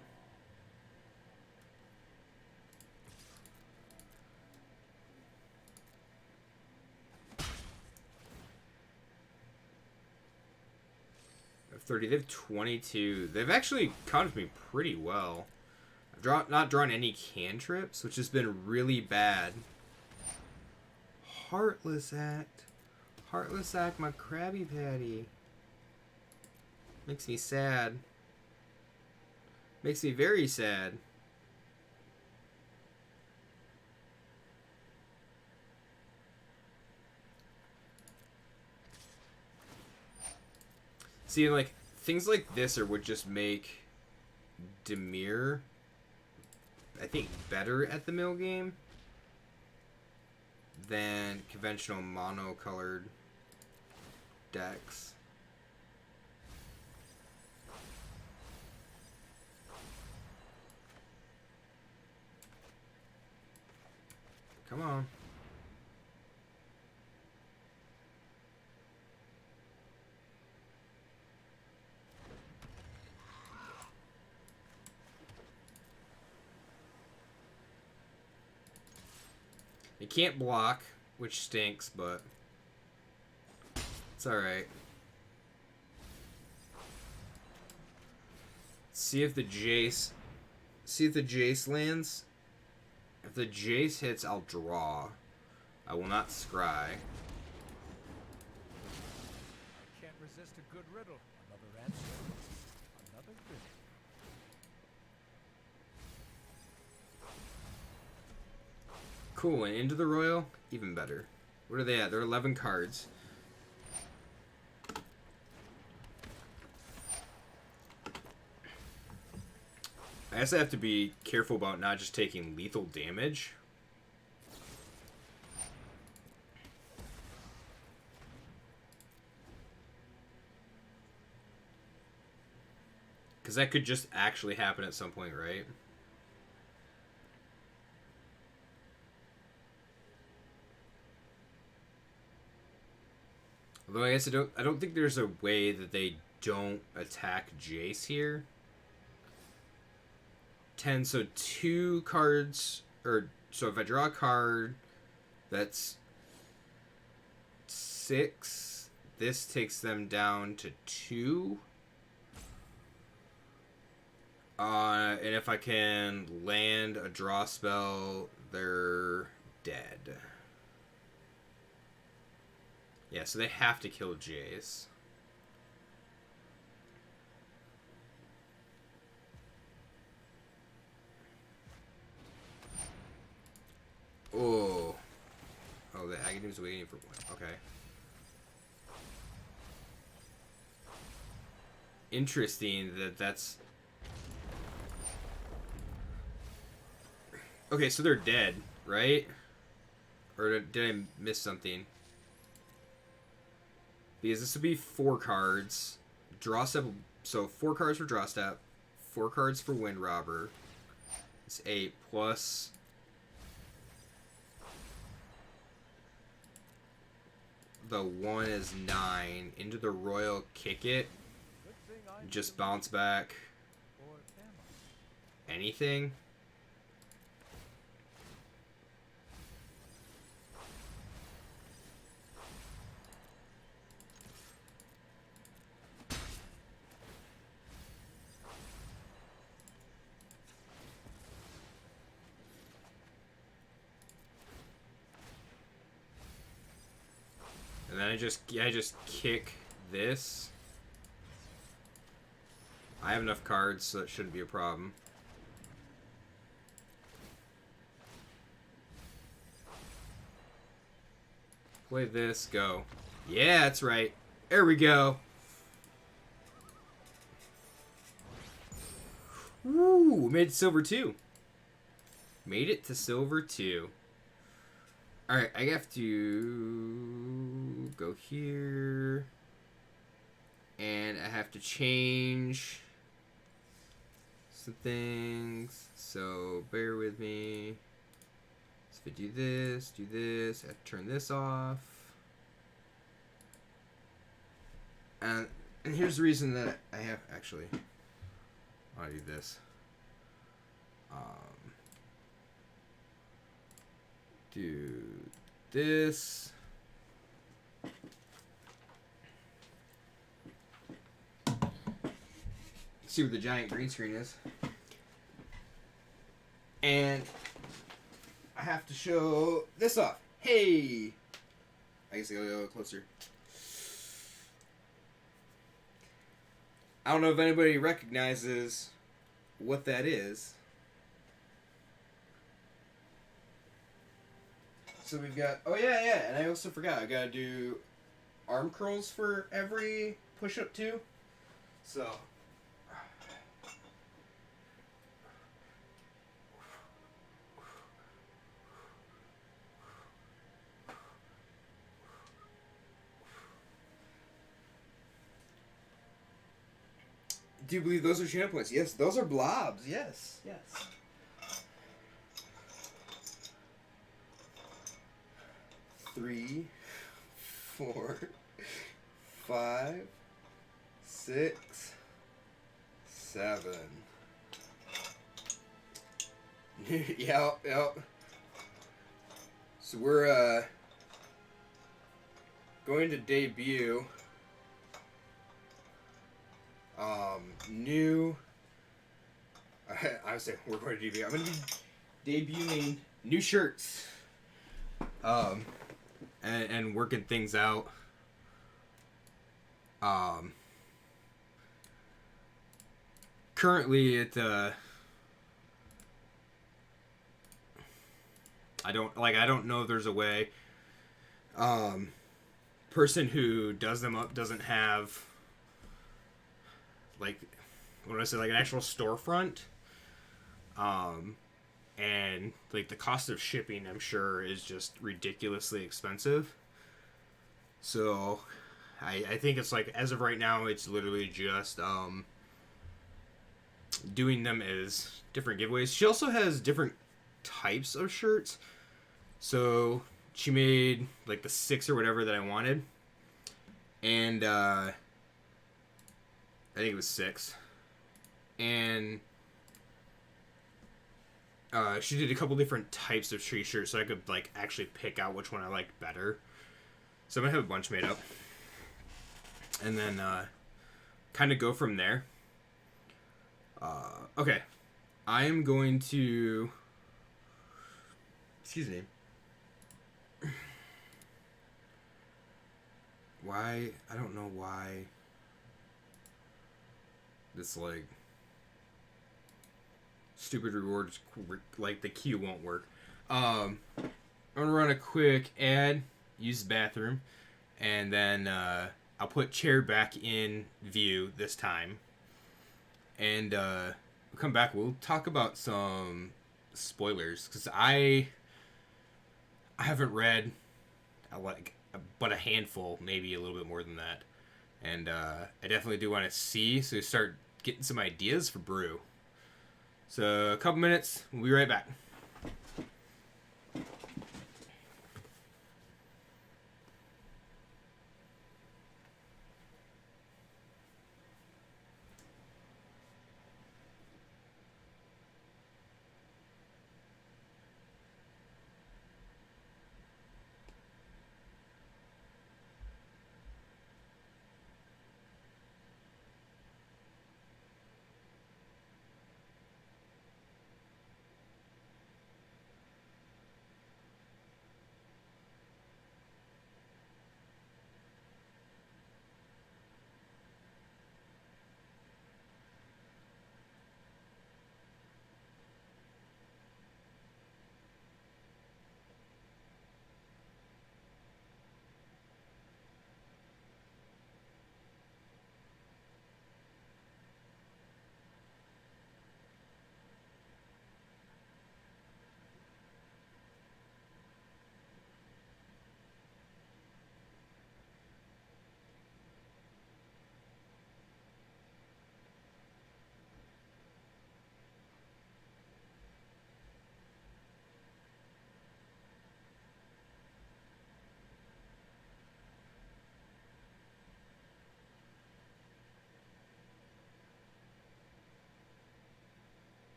Speaker 1: they have 30. They have 22. They've actually countered me pretty well. I've not drawn any cantrips, which has been really bad. Heartless Act. Heartless Act, my Krabby Patty. Makes me sad. Makes me very sad. See, like, things like this are what just make Demir, I think, better at the mill game than conventional mono-colored decks. Come on. It can't block, which stinks, but it's alright. See if the Jace lands. If the Jace hits, I'll draw. I will not scry.
Speaker 2: Can't resist a good riddle. Another answer. Another riddle.
Speaker 1: Cool, and into the Royal, even better. What are they at? They're 11 cards. I guess I have to be careful about not just taking lethal damage. Because that could just actually happen at some point, right? Although I guess I don't think there's a way that they don't attack Jace here. 10, so 2 cards, or so if I draw a card, that's 6. This takes them down to 2. And if I can land a draw spell, they're dead. Yeah, so they have to kill Jace. Oh. Oh, the Aghanim's waiting for one. Okay. Interesting that's... Okay, so they're dead, right? Or did I miss something? Because this would be 4 cards. Draw step, so 4 cards for draw step, 4 cards for Wind Robber. It's 8 plus... The 1 is 9. Into the Royal, kick it. Just bounce back. Anything? And then I just kick this. I have enough cards, so it shouldn't be a problem. Play this, go. Yeah, that's right. There we go. Woo! Made it silver 2. Made it to silver 2. Alright, I have to go here. And I have to change some things. So bear with me. So if I do this, I have to turn this off. And here's the reason that I have actually. I'll do this. Do this. See where the giant green screen is. And I have to show this off. Hey! I guess I gotta go a little closer. I don't know if anybody recognizes what that is. So we've got, oh yeah, and I also forgot, I gotta do arm curls for every push-up too. So, do you believe those are channel points? Yes, those are blobs. Yes. 3, 4, 5, 6, 7. Yep. So we're going to debut new. I would say we're going to debut. I'm going to be debuting new shirts. And working things out. Currently I don't know if there's a way. Person who does them up doesn't have like what do I say, like an actual storefront. And like the cost of shipping, I'm sure, is just ridiculously expensive. So I think it's like, as of right now, it's literally just doing them as different giveaways. She also has different types of shirts. So she made like the 6 or whatever that I wanted. And I think it was 6. And she did a couple different types of tree shirts, so I could like actually pick out which one I liked better. So I'm gonna have a bunch made up, and then kind of go from there. Okay, I am going to. Excuse me. Why? I don't know why. This like. Stupid rewards, like the queue won't work. I'm gonna run a quick ad, use the bathroom, and then I'll put chair back in view this time. And we'll come back. We'll talk about some spoilers, because I haven't read but a handful, maybe a little bit more than that. And I definitely do want to see, so start getting some ideas for brew. So, a couple minutes, we'll be right back.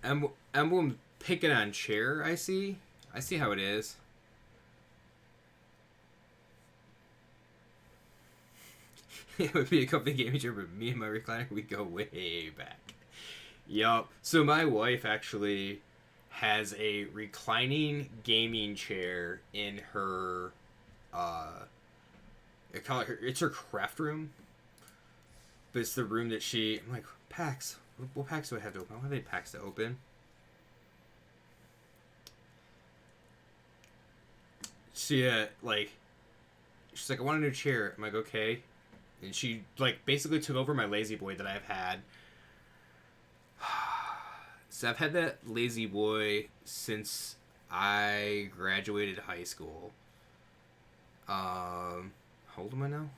Speaker 1: Emblem picking on chair. I see how it is. It would be a company gaming chair, but me and my recliner, we go way back. Yup. So my wife actually has a reclining gaming chair in her, I call it it's her craft room. But it's the room that I'm like, packs. What packs do I have to open? I don't have any packs to open. She's like, I want a new chair. I'm like, okay. And she, like, basically took over my Lazy Boy that I've had. So I've had that Lazy Boy since I graduated high school. How old am I now?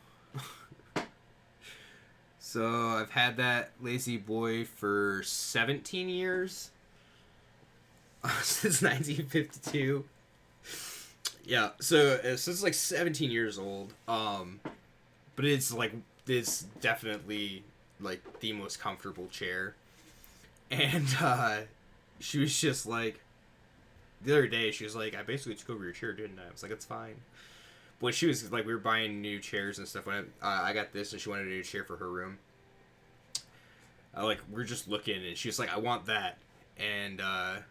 Speaker 1: So I've had that Lazy Boy for 17 years. Since 1952. Yeah, so it's like 17 years old. But it's definitely like the most comfortable chair. And she was just like, the other day she was like, I basically took over your chair, didn't I? I was like, it's fine. But she was like, we were buying new chairs and stuff when I got this, and she wanted a new chair for her room. We're just looking, and she was like, I want that, and I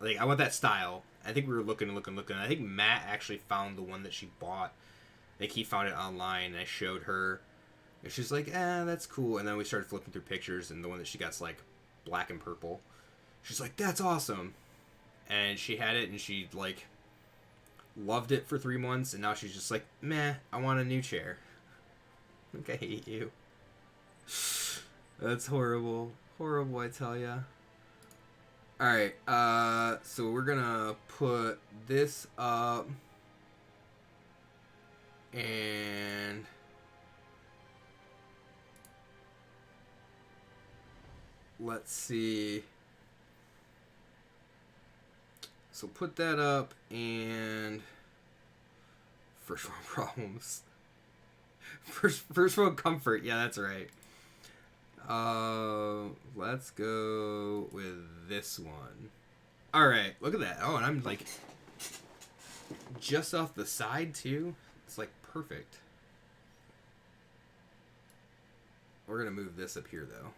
Speaker 1: want that style. I think we were looking. I think Matt actually found the one that she bought. I think he found it online, and I showed her, and she's like, that's cool. And then we started flipping through pictures, and the one that she got's like black and purple. She's like, that's awesome. And she had it, and she like loved it for 3 months, and now she's just like, meh, I want a new chair. Like, I hate you. That's horrible. Horrible, I tell ya. Alright, so we're gonna put this up. And let's see. So put that up, and first world problems. First world comfort. Yeah, that's right. Let's go with this one. All right, look at that. Oh, and I'm like just off the side too. It's like perfect. We're gonna move this up here though.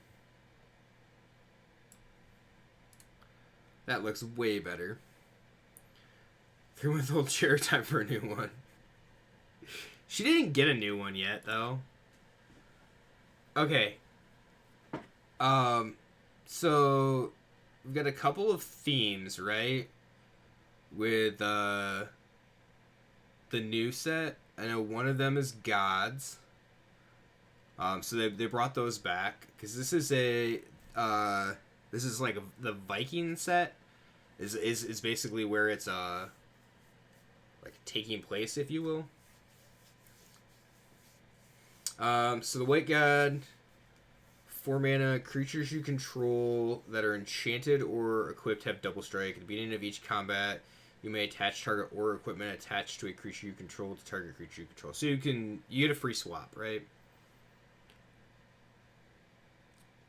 Speaker 1: That looks way better. 3-month old chair, time for a new one. She didn't get a new one yet though. Okay. So we've got a couple of themes, right? With the new set. I know one of them is gods. So they brought those back because this is like the Viking set is basically where it's like taking place, if you will. So the white god, 4 mana, creatures you control that are enchanted or equipped have double strike. At the beginning of each combat, you may attach target or equipment attached to a creature you control to target creature you control. So you get a free swap, right?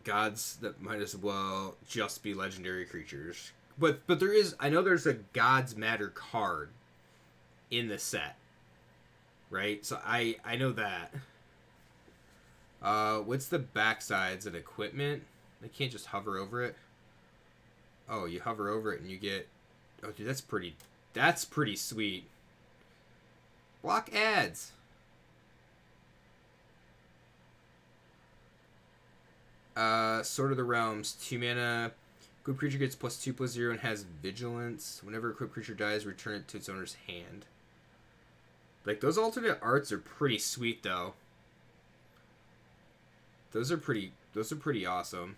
Speaker 1: Gods that might as well just be legendary creatures. But I know there's a Gods Matter card in the set. Right? So I know that. What's the backsides of equipment? They can't just hover over it. Oh, you hover over it and you get... Oh, dude, that's pretty sweet. Block ads. Sword of the Realms, 2 mana. Equipped creature gets +2/+0 and has vigilance. Whenever a equipped creature dies, return it to its owner's hand. Like, those alternate arts are pretty sweet, though. Those are pretty awesome.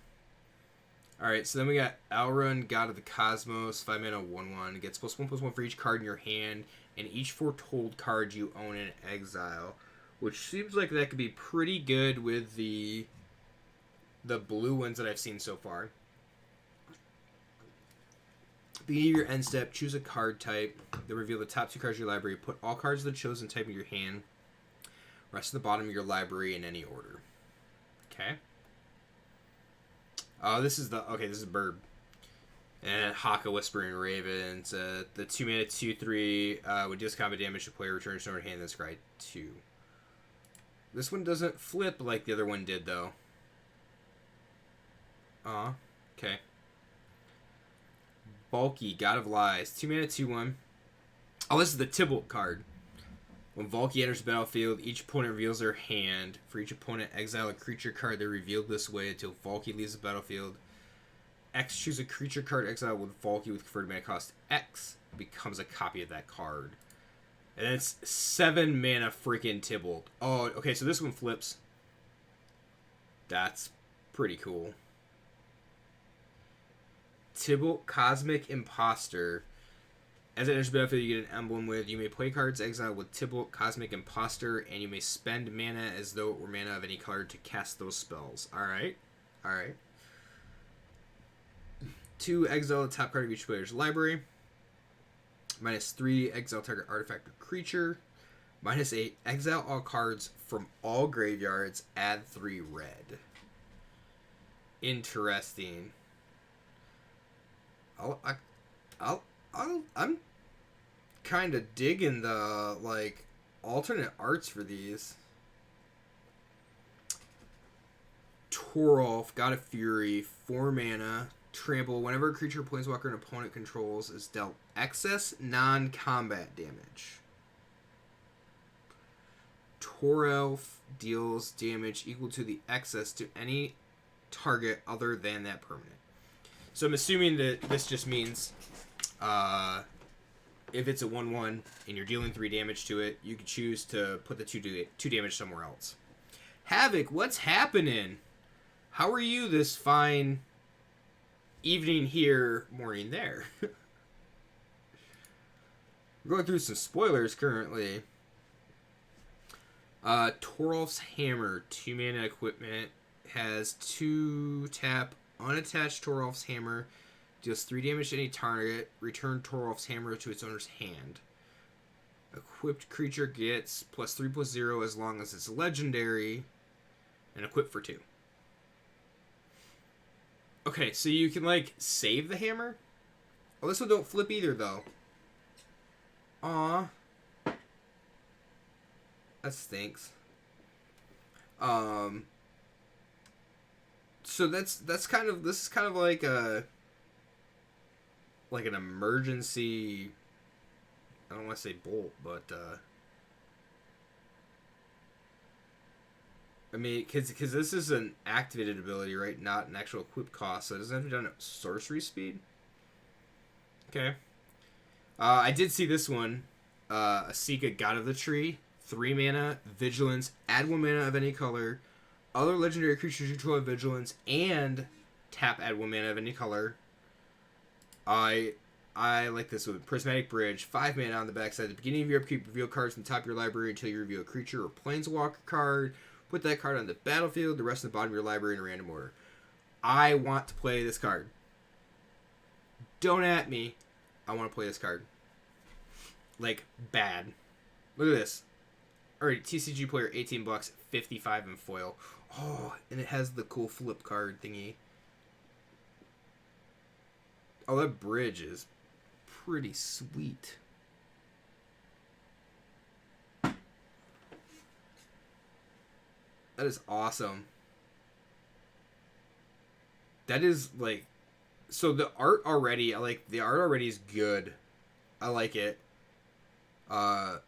Speaker 1: Alright, so then we got Alrun, God of the Cosmos, 5 mana, 1/1. It gets +1/+1 for each card in your hand, and each foretold card you own in exile. Which seems like that could be pretty good with the blue ones that I've seen so far. Beginning of your end step, choose a card type. Then reveal the top 2 cards of your library. Put all cards of the chosen type in your hand. Rest of the bottom of your library in any order. Okay. This is Bird. And Haka Whispering Ravens. The 2-mana 2/3 would deal combat damage to player returns to hand and scry 2. This one doesn't flip like the other one did, though. Okay. Bulky, God of Lies. 2-mana 2/1. Oh, this is the Tybalt card. When Valky enters the battlefield, each opponent reveals their hand. For each opponent, exile a creature card they revealed this way until Valky leaves the battlefield. X, choose a creature card exile with Valky with converted mana cost X. It becomes a copy of that card. And then it's 7 mana freaking Tybalt. Oh, okay, so this one flips. That's pretty cool. Tybalt Cosmic Imposter. As it enters the battlefield, you get an emblem with, you may play cards exiled with Tybalt Cosmic Imposter, and you may spend mana as though it were mana of any card to cast those spells. Alright. 2, exile the top card of each player's library. -3, exile target artifact or creature. -8, exile all cards from all graveyards, add 3 red. Interesting. I'm kind of digging the, like, alternate arts for these. Torolf, God of Fury, 4 mana, trample. Whenever a creature, planeswalker, an opponent controls is dealt excess non-combat damage. Torolf deals damage equal to the excess to any target other than that permanent. So I'm assuming that this just means if it's a 1/1 and you're dealing 3 damage to it, you can choose to put the 2 damage somewhere else. Havoc, what's happening? How are you this fine evening here, morning there? We're going through some spoilers currently. Torolf's Hammer, 2 mana equipment, has 2 tap, unattached Torolf's Hammer, deals 3 damage to any target, return Torolf's Hammer to its owner's hand. Equipped creature gets +3/+0 as long as it's legendary, and equipped for 2. Okay, so you can, like, save the hammer? Oh, this one don't flip either, though. Aw. That stinks. So that's kind of, this is kind of like a, like an emergency, I don't want to say bolt, but, I mean, because this is an activated ability, right? Not an actual equip cost, so it doesn't have to be done at sorcery speed. Okay. I did see this one. Asika, God of the Tree. 3 mana, Vigilance, add 1 mana of any color. Other legendary creatures you control have Vigilance, and tap add 1 mana of any color. I like this one. Prismatic Bridge, 5 mana on the backside. At the beginning of your upkeep, reveal cards from the top of your library until you reveal a creature or planeswalker card. Put that card on the battlefield, the rest on the bottom of your library in a random order. I want to play this card. Don't at me. I want to play this card. Like, bad. Look at this. Alright, TCG player, 18 bucks, 55 in foil. Oh, and it has the cool flip card thingy. Oh, that bridge is pretty sweet. That is awesome. That is, like... So the art already, the art already is good. I like it. So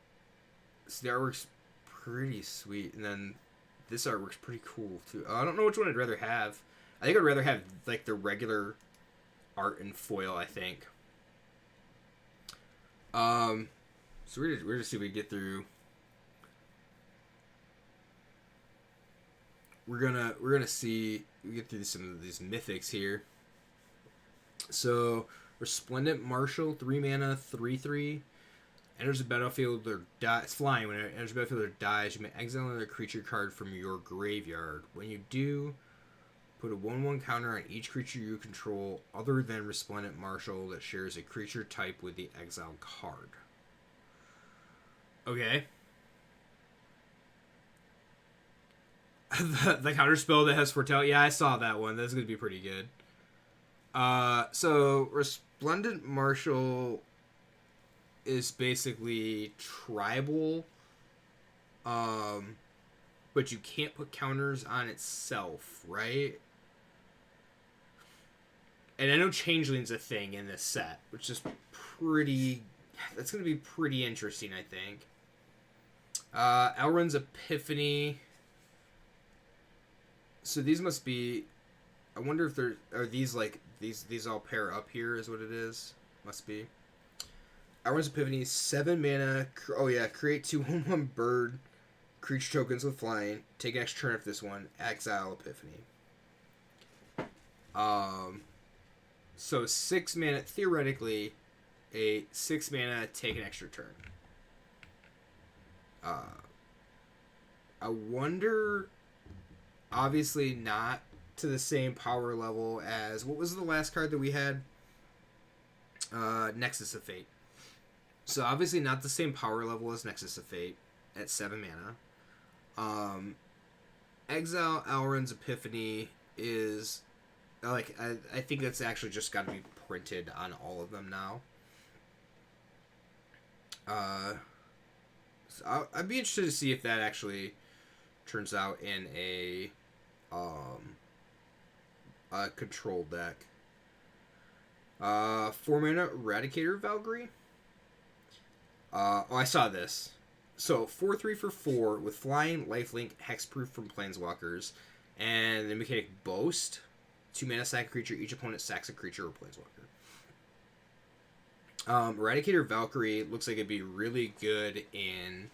Speaker 1: the artwork's pretty sweet. And then this artwork's pretty cool, too. I don't know which one I'd rather have. I think I'd rather have, like, the regular art and foil, I think. So we're gonna see if we get through... We're gonna see we get through some of these mythics here. So Resplendent Marshal, 3 mana, 3/3. Enters the battlefield or dies. It's flying. When it enters the battlefield or dies, you may exile another creature card from your graveyard. When you do, put a 1/1 counter on each creature you control other than Resplendent Marshal that shares a creature type with the exiled card. Okay. the counter spell that has foretell. Yeah, I saw that one. That's gonna be pretty good. So Resplendent Marshal is basically tribal, but you can't put counters on itself, right? And I know Changeling's a thing in this set, which is pretty... That's going to be pretty interesting, I think. Elrond's Epiphany. So these must be... I wonder if they're... Are these, like... These all pair up here is what it is? Must be. Elrond's Epiphany, 7 mana. Oh, yeah. Create 2 1/1 bird creature tokens with flying. Take an extra turn after this one. Exile Epiphany. So 6 mana, theoretically, a 6 mana, take an extra turn. I wonder, obviously not to the same power level as, what was the last card that we had? Nexus of Fate. So obviously not the same power level as Nexus of Fate at 7 mana. Exile Elrond's Epiphany is... Like, I think that's actually just got to be printed on all of them now. So I'd be interested to see if that actually turns out in a control deck. 4 mana Eradicator Valkyrie. I saw this. So 4/3 for 4 with flying, lifelink, hexproof from Planeswalkers, and the mechanic Boast. 2 mana sack a creature. Each opponent sacks a creature or Planeswalker. Eradicator Valkyrie looks like it'd be really good in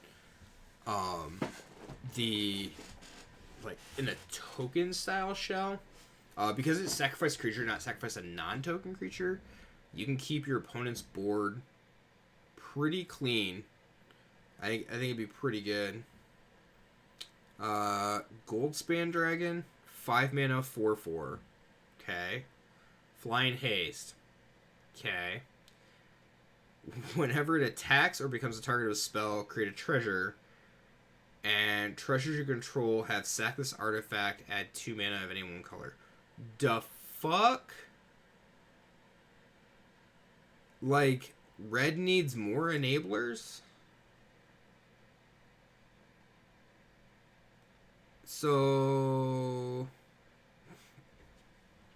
Speaker 1: in a token style shell. Because it's sacrifice creature, not sacrifice a non-token creature, you can keep your opponent's board pretty clean. I think it'd be pretty good. Goldspan Dragon, 5 mana, 4/4. Okay. Flying Haste. Okay. Whenever it attacks or becomes a target of a spell, create a treasure. And treasures you control have sack this artifact, add 2 mana of any one color. The fuck? Like, red needs more enablers? So...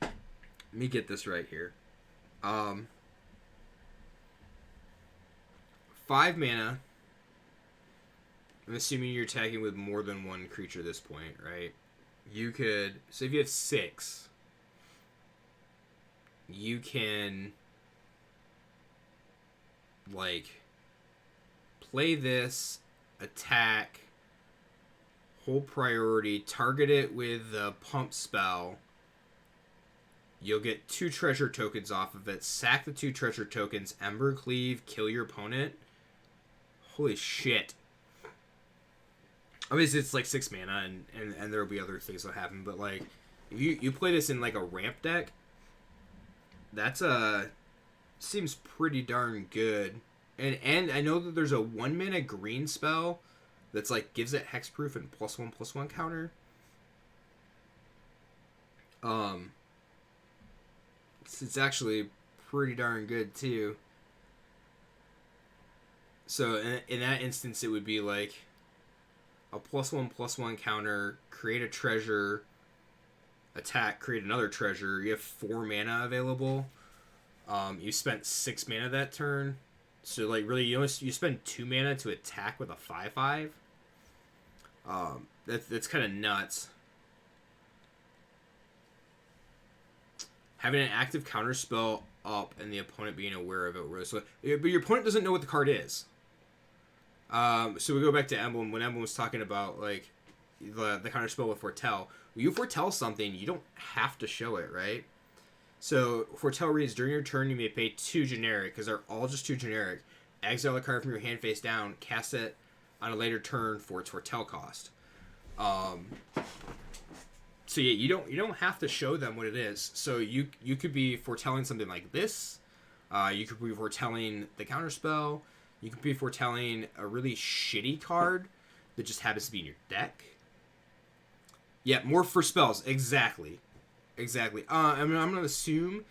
Speaker 1: Let me get this right here. 5 mana. I'm assuming you're attacking with more than one creature at this point, right? You could... So if you have 6, you can... Like... Play this, attack, hold priority, target it with the pump spell. You'll get 2 treasure tokens off of it. Sack the 2 treasure tokens. Ember Cleave. Kill your opponent. Holy shit. Obviously, it's like 6 mana, and there will be other things that happen. But, like, if you play this in, like, a ramp deck, that's seems pretty darn good. And I know that there's a 1 mana green spell that's, like, gives it hexproof and +1/+1 counter. It's actually pretty darn good, too. So, in that instance, it would be, like, a +1/+1 counter, create a treasure, attack, create another treasure. You have 4 mana available. You spent 6 mana that turn. So, like, really, you spend 2 mana to attack with a 5/5. That's kind of nuts. Having an active counter spell up and the opponent being aware of it. So, but your opponent doesn't know what the card is. So we go back to Emblem. When Emblem was talking about, like, the counter spell with Foretell. When you foretell something, you don't have to show it, right? So, Foretell reads, during your turn, you may pay 2 generic, because they're all just 2 generic. Exile a card from your hand face down, cast it on a later turn for its Foretell cost. So yeah, you don't have to show them what it is. So you could be foretelling something like this. You could be foretelling the counterspell. You could be foretelling a really shitty card that just happens to be in your deck. Yeah, more for spells. Exactly. I'm going to assume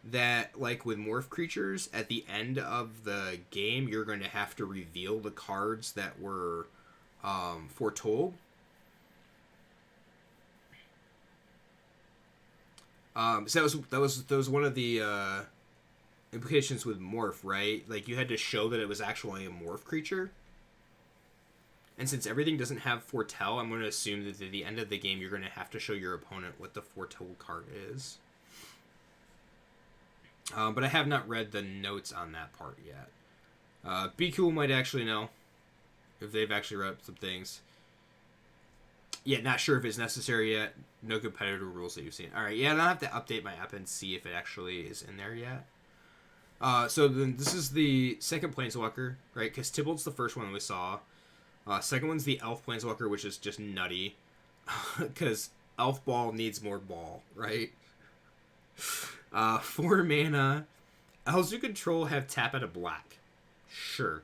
Speaker 1: that, like with morph creatures, at the end of the game, you're going to have to reveal the cards that were foretold. So that was one of the implications with morph, right? Like you had to show that it was actually a morph creature. And since everything doesn't have foretell, I'm going to assume that at the end of the game, you're going to have to show your opponent what the foretold card is. But I have not read the notes on that part yet. Be Cool might actually know if they've actually read some things. Yeah, not sure if it's necessary yet. No competitor rules that you've seen. All right, yeah, I'll have to update my app and see if it actually is in there yet. So then this is the second Planeswalker, right? Because Tybalt's the first one we saw. Second one's the Elf Planeswalker, which is just nutty. Because Elf Ball needs more ball, right? 4 mana. Elves you control have tap out of black. Sure.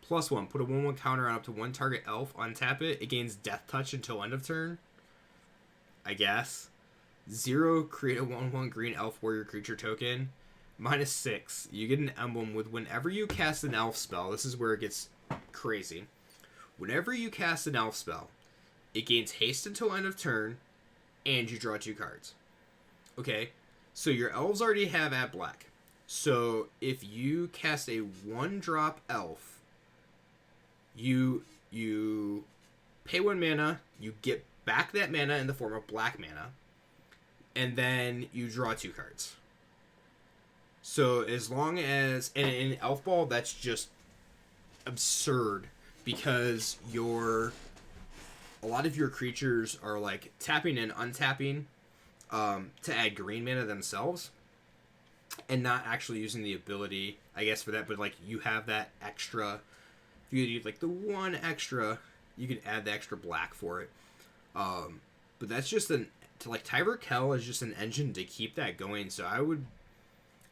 Speaker 1: +1. Put a 1/1 counter on up to one target elf. Untap it. It gains Death Touch until end of turn. I guess. 0. Create a 1/1 green elf warrior creature token. -6. You get an emblem with whenever you cast an elf spell. This is where it gets crazy. Whenever you cast an elf spell, it gains haste until end of turn, and you draw 2 cards. Okay, so your elves already have at black. So if you cast a 1-drop elf, you pay 1 mana, you get back that mana in the form of black mana, and then you draw 2 cards. So as long as... And in Elf Ball, that's just absurd. Because a lot of your creatures are like tapping and untapping to add green mana themselves, and not actually using the ability, I guess, for that. But like you have that extra. If you need like the 1 extra, you can add the extra black for it. But that's just Tyver Kell is just an engine to keep that going. So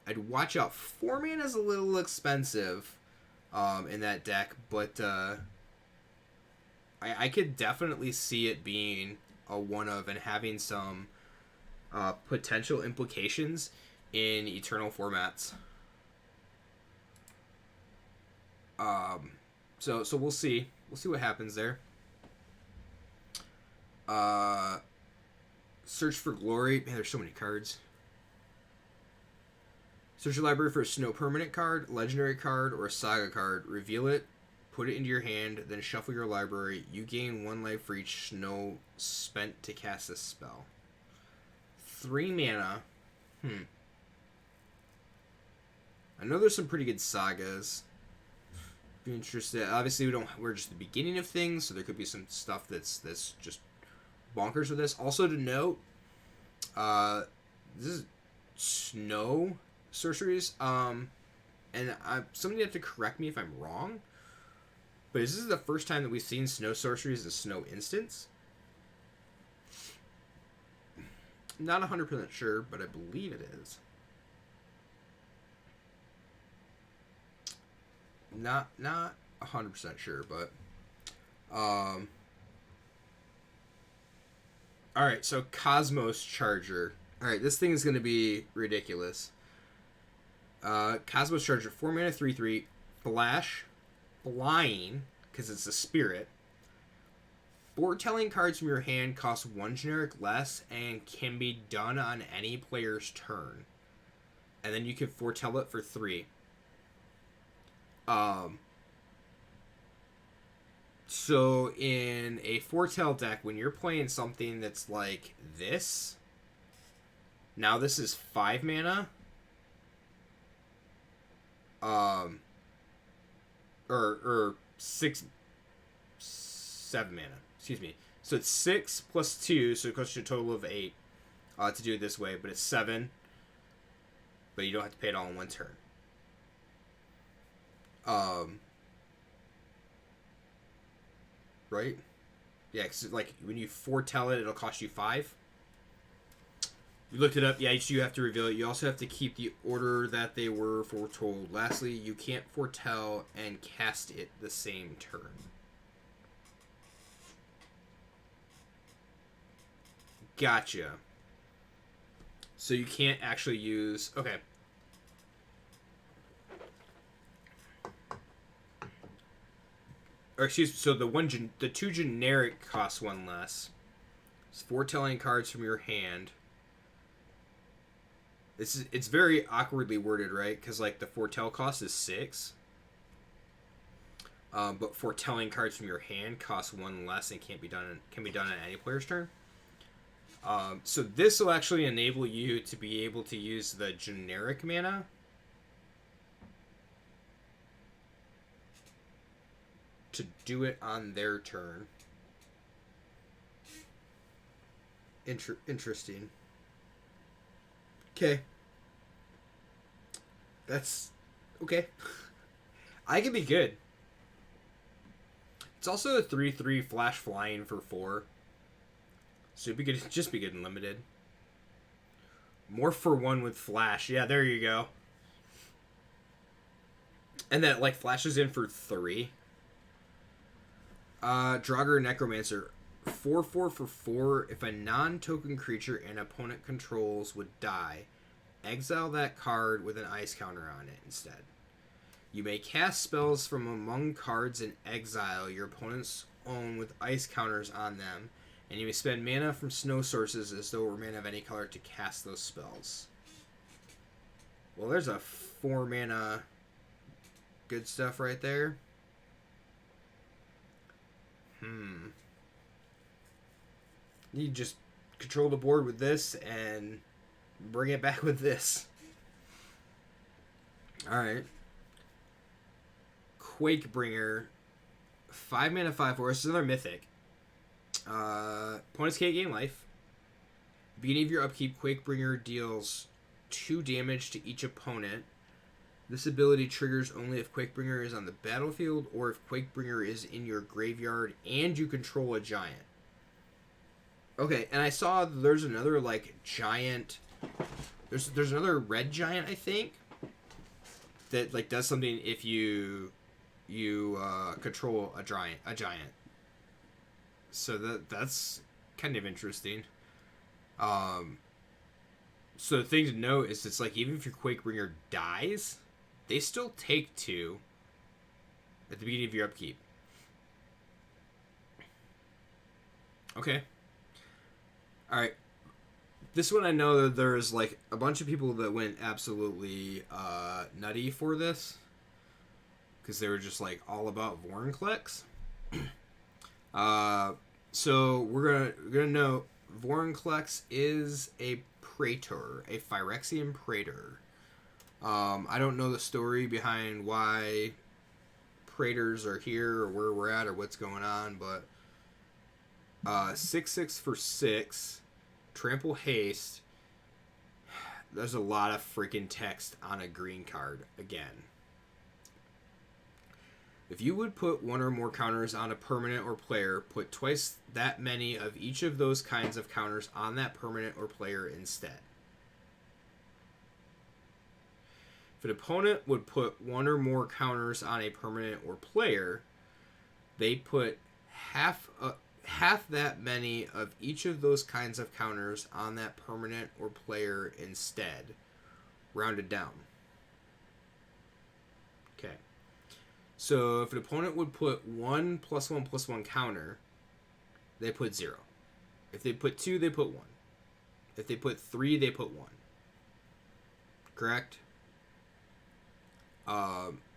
Speaker 1: I'd watch out. 4 mana is a little expensive. In that deck, but I could definitely see it being a one-of and having some potential implications in Eternal formats. So we'll see. We'll see what happens there. Search for Glory. Man, there's so many cards. Search your library for a Snow permanent card, legendary card, or a Saga card. Reveal it, put it into your hand, then shuffle your library. You gain 1 life for each Snow spent to cast this spell. 3 mana. I know there's some pretty good Sagas. Be interested. Obviously, we're just the beginning of things, so there could be some stuff that's just bonkers with this. Also to note, this is Snow sorceries, and somebody have to correct me if I'm wrong, but this is the first time that we've seen Snow sorceries as Snow instants. Not 100% sure, but I believe it is. Not 100% sure, but alright, so Cosmos Charger. Alright, this thing is going to be ridiculous. Cosmos Charger, 4 mana, 3/3, flash, flying, because it's a spirit. Foretelling cards from your hand cost 1 generic less and can be done on any player's turn. And then you can foretell it for 3. So in a foretell deck, when you're playing something that's like this, now this is 5 mana. Or 7 mana. Excuse me. So it's 6 plus 2, so it costs you a total of 8 to do it this way, but it's 7. But you don't have to pay it all in one turn. Right? Yeah, because like when you foretell it, it'll cost you 5. You looked it up. Yeah, you have to reveal it. You also have to keep the order that they were foretold. Lastly, you can't foretell and cast it the same turn. Gotcha. So you can't actually use... Okay. Or excuse me, so the 2 generic cost 1 less. It's foretelling cards from your hand. It's very awkwardly worded, right? Because like the foretell cost is 6. But foretelling cards from your hand costs 1 less and can be done on any player's turn. So this will actually enable you to be able to use the generic mana to do it on their turn. Interesting. Okay. That's okay. I can be good. It's also a 3/3 flash flying for 4. So it'd be good, just be good and limited. More for 1 with flash. Yeah, there you go. And that like flashes in for 3. Draugr Necromancer. 4/4 for 4. If a non-token creature an opponent controls would die, exile that card with an ice counter on it instead. You may cast spells from among cards in exile your opponents own with ice counters on them, and you may spend mana from snow sources as though it were mana of any color to cast those spells. Well, there's a 4 mana good stuff right there. You just control the board with this and bring it back with this. Alright. Quakebringer. 5 mana, 5/4. This is another mythic. Opponents can't gain life. Beginning of your upkeep, Quakebringer deals 2 damage to each opponent. This ability triggers only if Quakebringer is on the battlefield or if Quakebringer is in your graveyard and you control a giant. Okay, and I saw there's another like giant. There's another red giant, I think, that like does something if you control a giant. So that's kind of interesting. So the thing to note is it's like even if your Quakebringer dies, they still take 2 at the beginning of your upkeep. Okay. Alright. This one I know that there's like a bunch of people that went absolutely nutty for this. Because they were just like all about Vorinclex. So we're gonna note Vorinclex is a Praetor, a Phyrexian Praetor. I don't know the story behind why Praetors are here or where we're at or what's going on, but 6/6 for 6, trample haste. There's a lot of freaking text on a green card again. If you would put 1 or more counters on a permanent or player, put twice that many of each of those kinds of counters on that permanent or player instead. If an opponent would put 1 or more counters on a permanent or player, they put half that many of each of those kinds of counters on that permanent or player instead, rounded down. Okay. So if an opponent would put 1 +1 +1 counter, they put 0. If they put 2, they put 1. If they put 3, they put 1. Correct?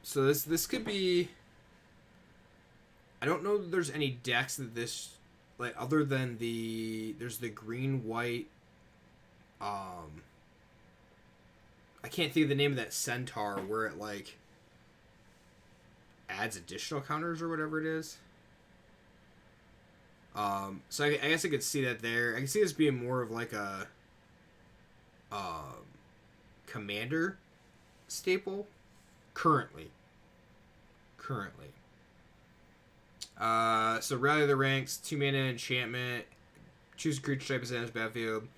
Speaker 1: So this could be... I don't know that there's any decks that this... like other than there's the green-white... I can't think of the name of that centaur where it like... adds additional counters or whatever it is. So I guess I could see that there. I can see this being more of like a commander staple currently. So rally the ranks, 2 mana enchantment, choose a creature type as enters battlefield.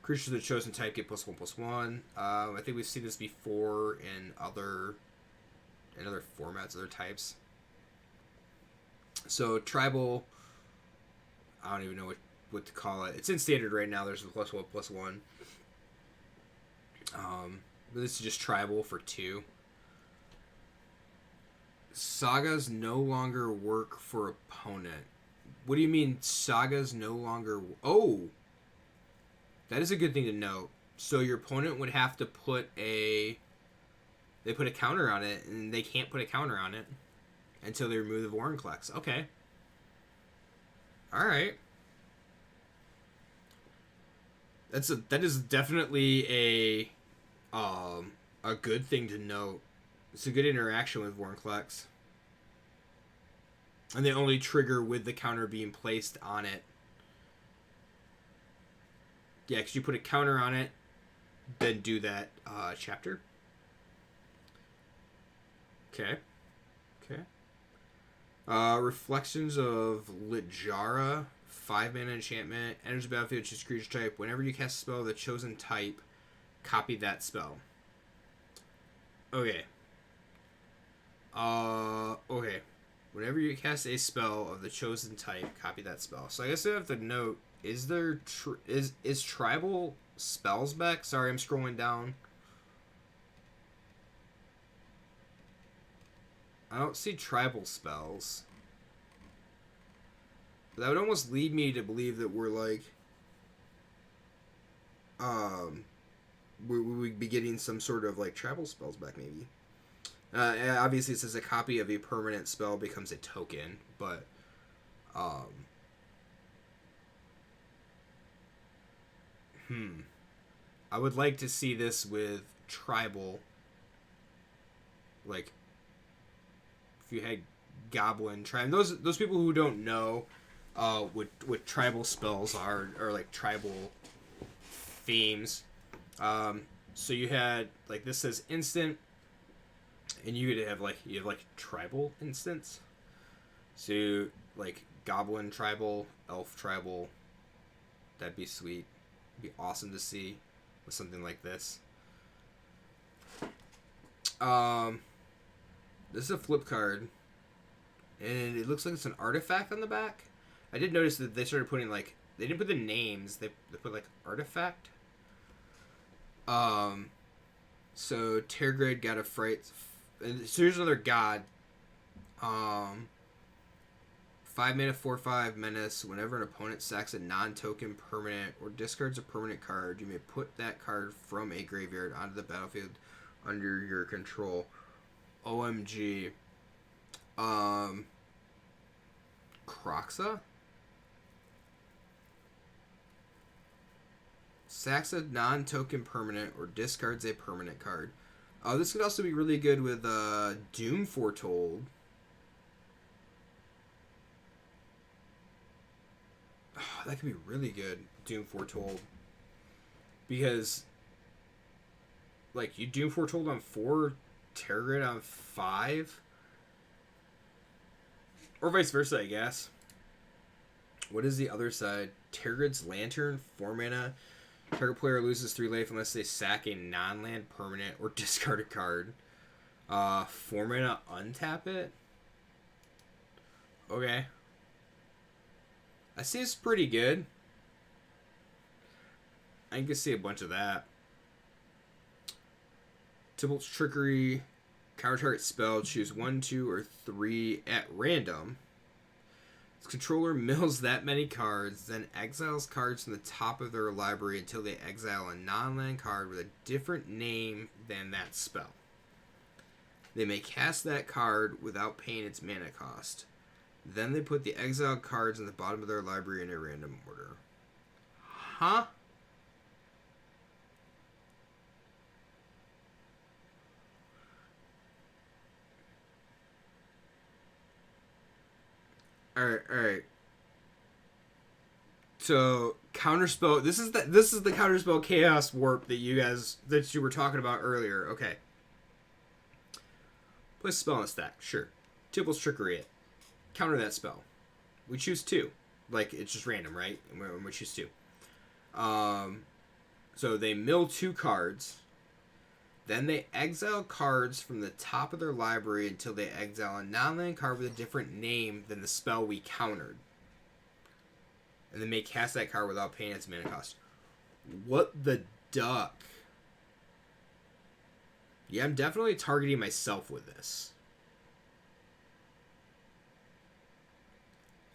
Speaker 1: Creatures of the chosen type get +1/+1. I think we've seen this before in other formats, other types. So tribal, I don't even know what to call it. It's in standard right now. There's a +1/+1. This is just tribal for 2. Sagas no longer work for opponent. What do you mean sagas no longer... Oh! That is a good thing to note. So your opponent would have to put a... They put a counter on it, and they can't put a counter on it until they remove the Vorinclex. Okay. Alright. That is definitely a good thing to note. It's a good interaction with Vorinclex. And they only trigger with the counter being placed on it. Yeah, because you put a counter on it, then do that chapter. Okay. Reflections of Lijara, 5-mana enchantment, enters the battlefield, choose creature type. Whenever you cast a spell of the chosen type, copy that spell. Okay. Okay. Whenever you cast a spell of the chosen type, copy that spell. So I guess I have to note: is there is tribal spells back? Sorry, I'm scrolling down. I don't see tribal spells. That would almost lead me to believe that we're like, we would be getting some sort of like tribal spells back, maybe. Obviously, it says a copy of a permanent spell becomes a token, but I would like to see this with tribal. Like, if you had goblin tribe, those people who don't know what tribal spells are, or like tribal themes. So you had, like, this says instant, and you could have you have tribal instants. So like goblin tribal, elf tribal. That'd be sweet. It'd be awesome to see with something like this. This is a flip card, and it looks like it's an artifact on the back. I did notice that they started putting they didn't put the names. They put artifact. So Tergrid got a fright. So here's another god. 5 mana 4/5 menace. Whenever an opponent sacks a non-token permanent or discards a permanent card, you may put that card from a graveyard onto the battlefield under your control. OMG. Croxa? Sacks a non-token permanent or discards a permanent card. This could also be really good with Doom Foretold. That could be really good, Doom Foretold. Because, you Doom Foretold on 4, Terragrid on 5. Or vice versa, I guess. What is the other side? Terragrid's Lantern, 4 mana. Target player loses 3 life unless they sack a non-land permanent or discard a card. 4 mana, untap it? Okay. That seems pretty good. I can see a bunch of that. Tybalt's Trickery. Counter target spell. Choose 1, 2, or 3 at random. Its controller mills that many cards, then exiles cards from the top of their library until they exile a non-land card with a different name than that spell. They may cast that card without paying its mana cost. Then they put the exiled cards in the bottom of their library in a random order. Huh? Alright. So, counterspell. This is the counterspell chaos warp that you were talking about earlier. Okay. Place a spell on a stack. Sure. Tybalt's Trickery it. Counter that spell. We choose 2. It's just random, right? And we choose 2. So they mill 2 cards. Then they exile cards from the top of their library until they exile a non-land card with a different name than the spell we countered. And they may cast that card without paying its mana cost. What the duck? Yeah, I'm definitely targeting myself with this.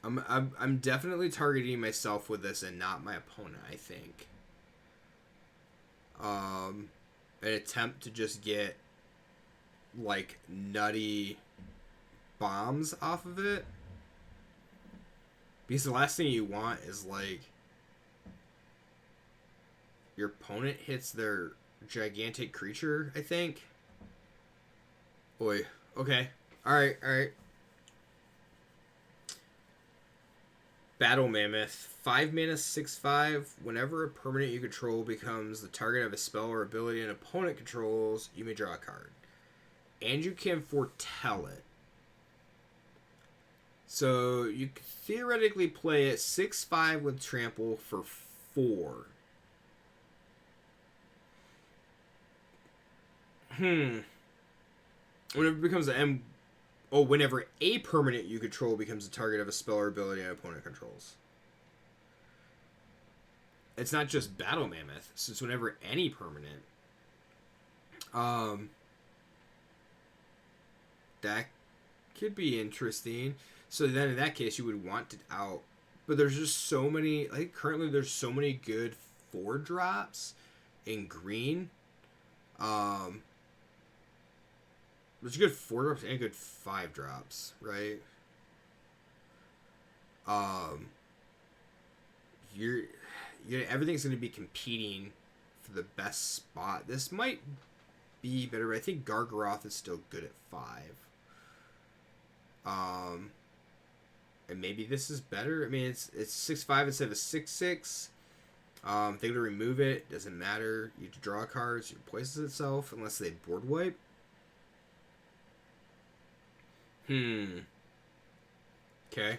Speaker 1: I'm definitely targeting myself with this and not my opponent, I think. An attempt to just get like nutty bombs off of it. Because the last thing you want is like your opponent hits their gigantic creature, I think. Boy. Okay. Alright, alright. Battle Mammoth. 5 mana, 6/5. Whenever a permanent you control becomes the target of a spell or ability an opponent controls, you may draw a card. And you can foretell it. So you could theoretically play it 6/5 with trample for 4. Whenever it becomes whenever a permanent you control becomes the target of a spell or ability an opponent controls. It's not just Battle Mammoth, so it's whenever any permanent. That could be interesting. So then in that case you would want it out. But there's just so many, like currently there's so many good 4 drops in green. There's good 4 drops and good 5 drops, right? Everything's going to be competing for the best spot. This might be better, but I think Gargaroth is still good at 5. And maybe this is better. I mean, it's 6/5 instead of 6/6. If they were to remove it, doesn't matter. You draw cards, it replaces itself unless they board wipe. Okay.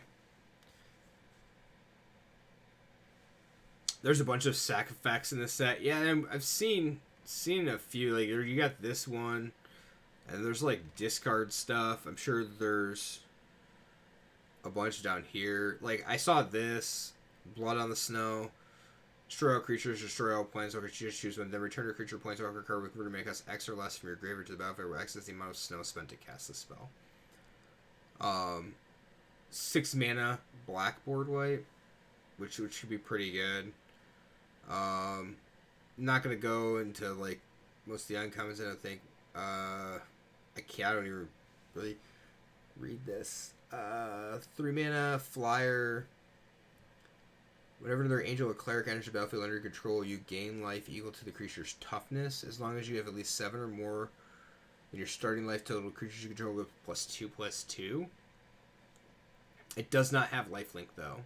Speaker 1: There's a bunch of sack effects in this set. Yeah, I've seen a few. Like you got this one, and there's like discard stuff. I'm sure there's a bunch down here. Like I saw this Blood on the Snow. Destroy all creatures, destroy all planeswalkers, you just choose one, then return your creature planeswalker card with to make us X or less from your graveyard to the battlefield, where X is the amount of snow spent to cast the spell. 6 mana blackboard wipe, which should be pretty good. Not gonna go into like most of the uncommons. I don't think. I don't even really read this. 3 mana flyer. Whenever another angel or cleric enters the battlefield under your control, you gain life equal to the creature's toughness, as long as you have at least 7 or more in your starting life total. Creatures you control with +2/+2. It does not have lifelink though.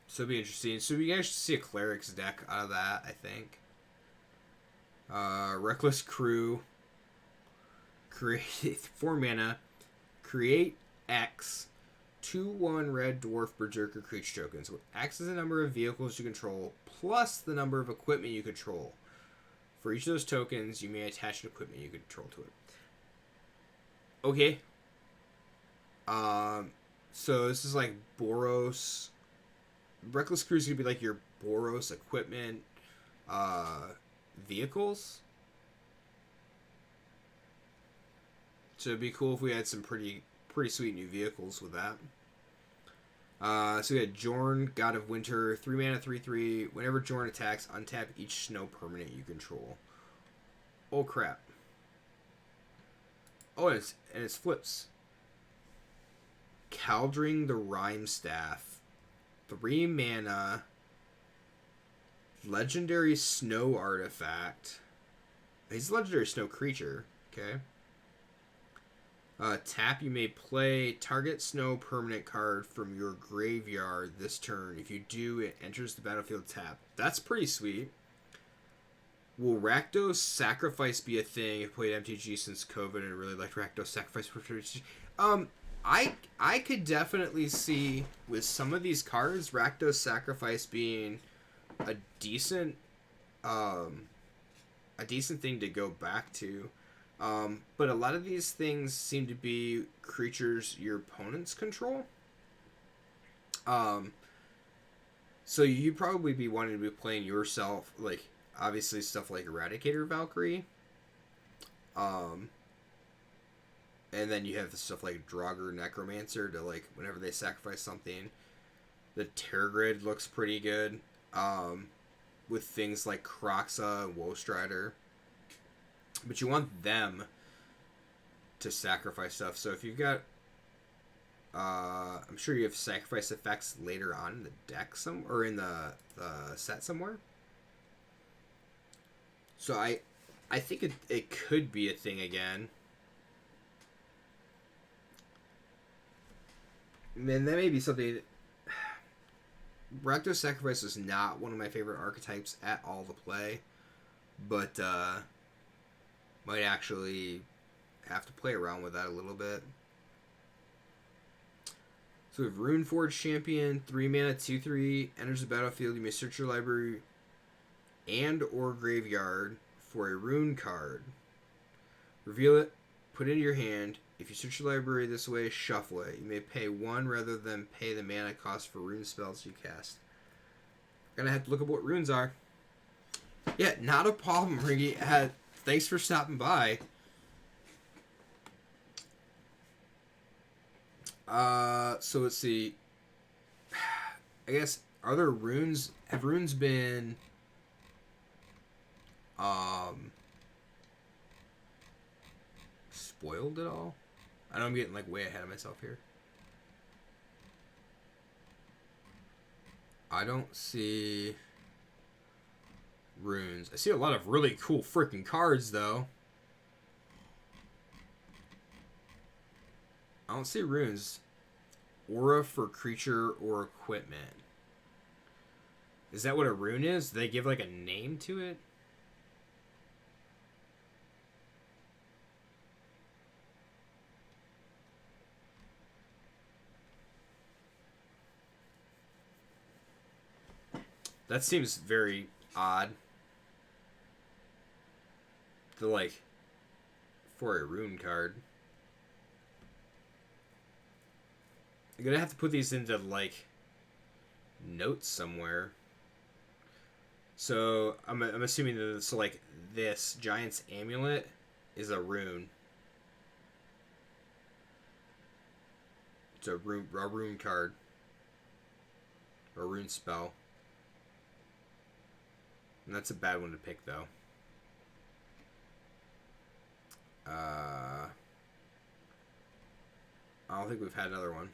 Speaker 1: So it'll be interesting. So we can actually see a cleric's deck out of that, I think. Reckless Crew. Create 4 mana. Create X. 2/1 red dwarf berserker creature tokens. With X is the number of vehicles you control plus the number of equipment you control. For each of those tokens, you may attach an equipment you control to it. Okay. So this is like Boros. Reckless Crew is gonna be like your Boros equipment, vehicles. So it'd be cool if we had some pretty sweet new vehicles with that. So we had Jorn, God of Winter, 3 mana, 3/3. Whenever Jorn attacks, untap each snow permanent you control. Oh crap! Oh, and it's flips. Caldring the Rhyme Staff, 3 mana. Legendary Snow Artifact. He's a legendary snow creature. Okay. Tap, you may play target snow permanent card from your graveyard this turn. If you do, it enters the battlefield tapped. That's pretty sweet. Will Rakdos Sacrifice be a thing? I've played MTG since COVID and I really liked Rakdos Sacrifice. I could definitely see with some of these cards Rakdos Sacrifice being a decent thing to go back to. But a lot of these things seem to be creatures your opponents control. So you'd probably be wanting to be playing yourself, like, obviously stuff like Eradicator Valkyrie. And then you have the stuff like Draugr Necromancer to, like, whenever they sacrifice something. The Terror Grid looks pretty good. With things like Kroxa and Woestrider. But you want them to sacrifice stuff. So if you've got... I'm sure you have sacrifice effects later on in the deck or in the set somewhere. So I think it could be a thing again. And that may be something... Rakdos Sacrifice is not one of my favorite archetypes at all to play. But might actually have to play around with that a little bit. So we have Runeforge Champion, 3 mana, 2/3, enters the battlefield. You may search your library and or graveyard for a rune card. Reveal it, put it in your hand. If you search your library this way, shuffle it. You may pay 1 rather than pay the mana cost for rune spells you cast. Gonna have to look up what runes are. Yeah, not a problem, Riggy. Thanks for stopping by. So let's see. I guess, are there runes? Have runes been spoiled at all? I know I'm getting like way ahead of myself here. I don't see runes. I see a lot of really cool freaking cards though. I don't see runes. Aura for creature or equipment. Is that what a rune is? Do they give like a name to it? That seems very odd. For a rune card. I'm gonna have to put these into, notes somewhere. So, I'm assuming that, this Giant's Amulet is a rune. It's a rune card. Or a rune spell. And that's a bad one to pick, though. I don't think we've had another one.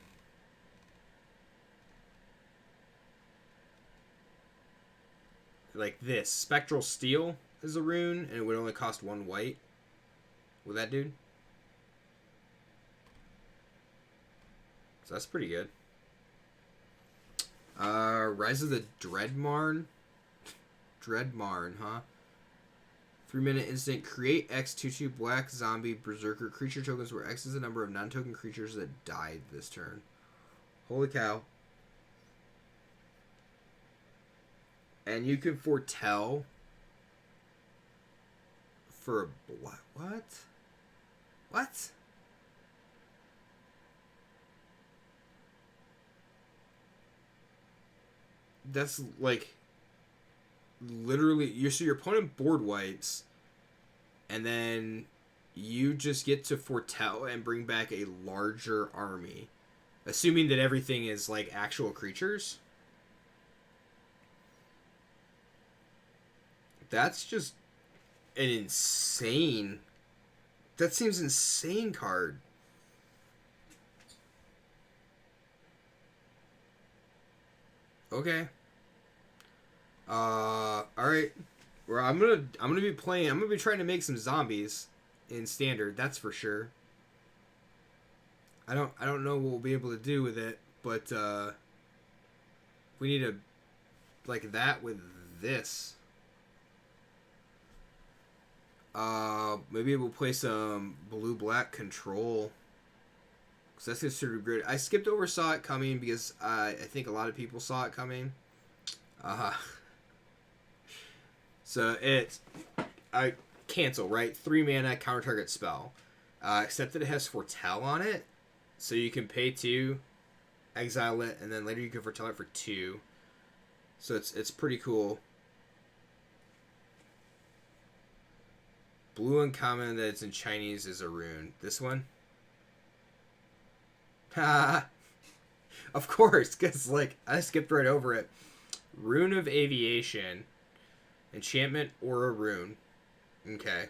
Speaker 1: Like this. Spectral Steel is a rune, and it would only cost 1 white. With that dude. So that's pretty good. Rise of the Dreadmarn. Dreadmarn, huh? 3-minute instant. Create X 2/2 black zombie berserker creature tokens where X is the number of non-token creatures that died this turn. Holy cow. And you can foretell for a black... What? What? That's literally, your opponent board wipes, and then you just get to foretell and bring back a larger army, assuming that everything is actual creatures. That's just an insane. That seems insane card. Okay. Alright. Well, I'm gonna be playing. I'm gonna be trying to make some zombies in standard. That's for sure. I don't know what we'll be able to do with it, but we need to that with this. Maybe we'll play some blue-black control. Because that's considered good. I skipped over Saw It Coming because I think a lot of people saw it coming. So it's... I cancel, right? 3 mana, counter target spell. Except that it has Foretell on it. So you can pay 2, exile it, and then later you can foretell it for 2. So it's pretty cool. Blue uncommon that's in Chinese is a rune. This one? Ha! Of course, because, like, I skipped right over it. Rune of Aviation. Enchantment or a rune. Okay.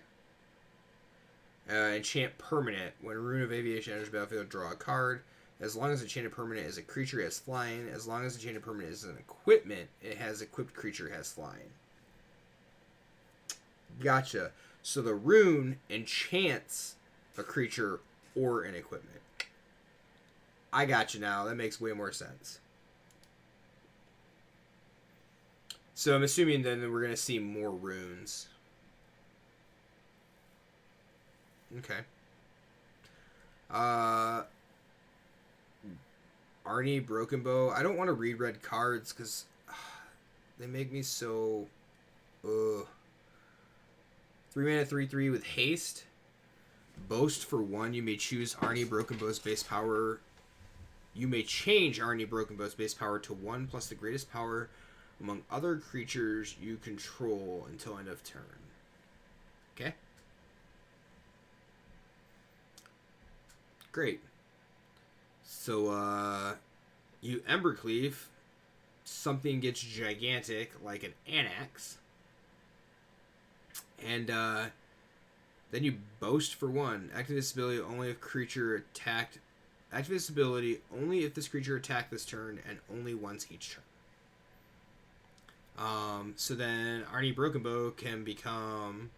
Speaker 1: Enchant permanent. When a Rune of Aviation enters the battlefield, draw a card. As long as enchanted permanent is a creature, it has flying. As long as enchanted permanent is an equipment, it has equipped creature, has flying. Gotcha. So the rune enchants a creature or an equipment. I got you now. That makes way more sense. So I'm assuming then that we're going to see more runes. Okay. Arnie Broken Bow. I don't want to read red cards because they make me so... 3 mana 3/3 with haste. Boast for 1. You may choose Arnie Broken Bow's base power. You may change Arnie Broken Bow's base power to 1 plus the greatest power among other creatures you control until end of turn. Okay. Great. So, you Embercleave. Something gets gigantic, like an Anax. And, then you Boast for 1. Activate this ability only if creature attacked. Activate this ability only if this creature attacked this turn and only once each turn. So then Arnie Broken Bow can become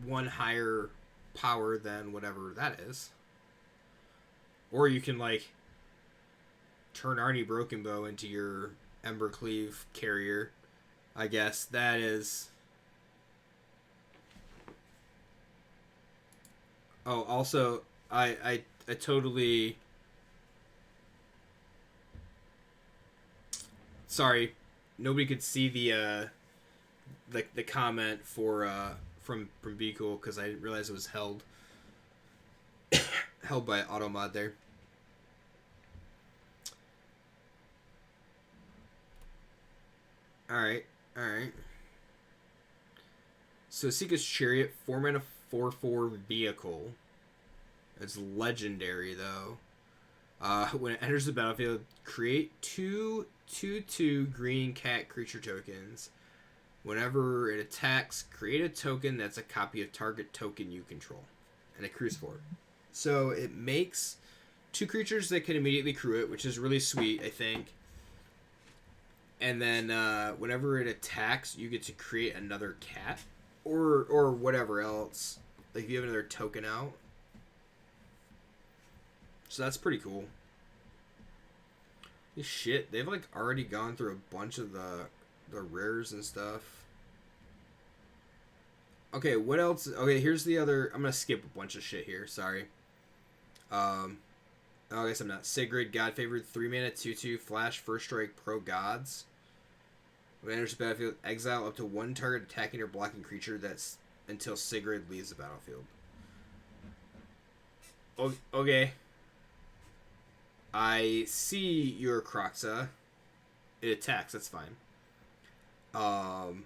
Speaker 1: 1 higher power than whatever that is. Or you can, like, turn Arnie Broken Bow into your Embercleave carrier. I guess that is... Oh, also, I totally... Sorry, nobody could see the comment for from Be Cool because I didn't realize it was held by Automod there. All right. So Seeka's Chariot, 4 mana 4/4 vehicle. It's legendary though. When it enters the battlefield, create 2/2/2 green cat creature tokens. Whenever it attacks, create a token that's a copy of target token you control, and it crews for it. So it makes 2 creatures that can immediately crew it, which is really sweet, I think. And then whenever it attacks, you get to create another cat, or whatever else. Like if you have another token out. So that's pretty cool. Shit, they've like already gone through a bunch of the rares and stuff. Okay, what else? Okay, here's the other. I'm gonna skip a bunch of shit here. Sorry. I guess I'm not. Sigrid, God Favored, 3 mana 2/2 flash first strike pro gods. When it enters the battlefield, exile up to 1 target attacking or blocking creature that's until Sigrid leaves the battlefield. Okay. I see your Croxa. It attacks, that's fine. I'm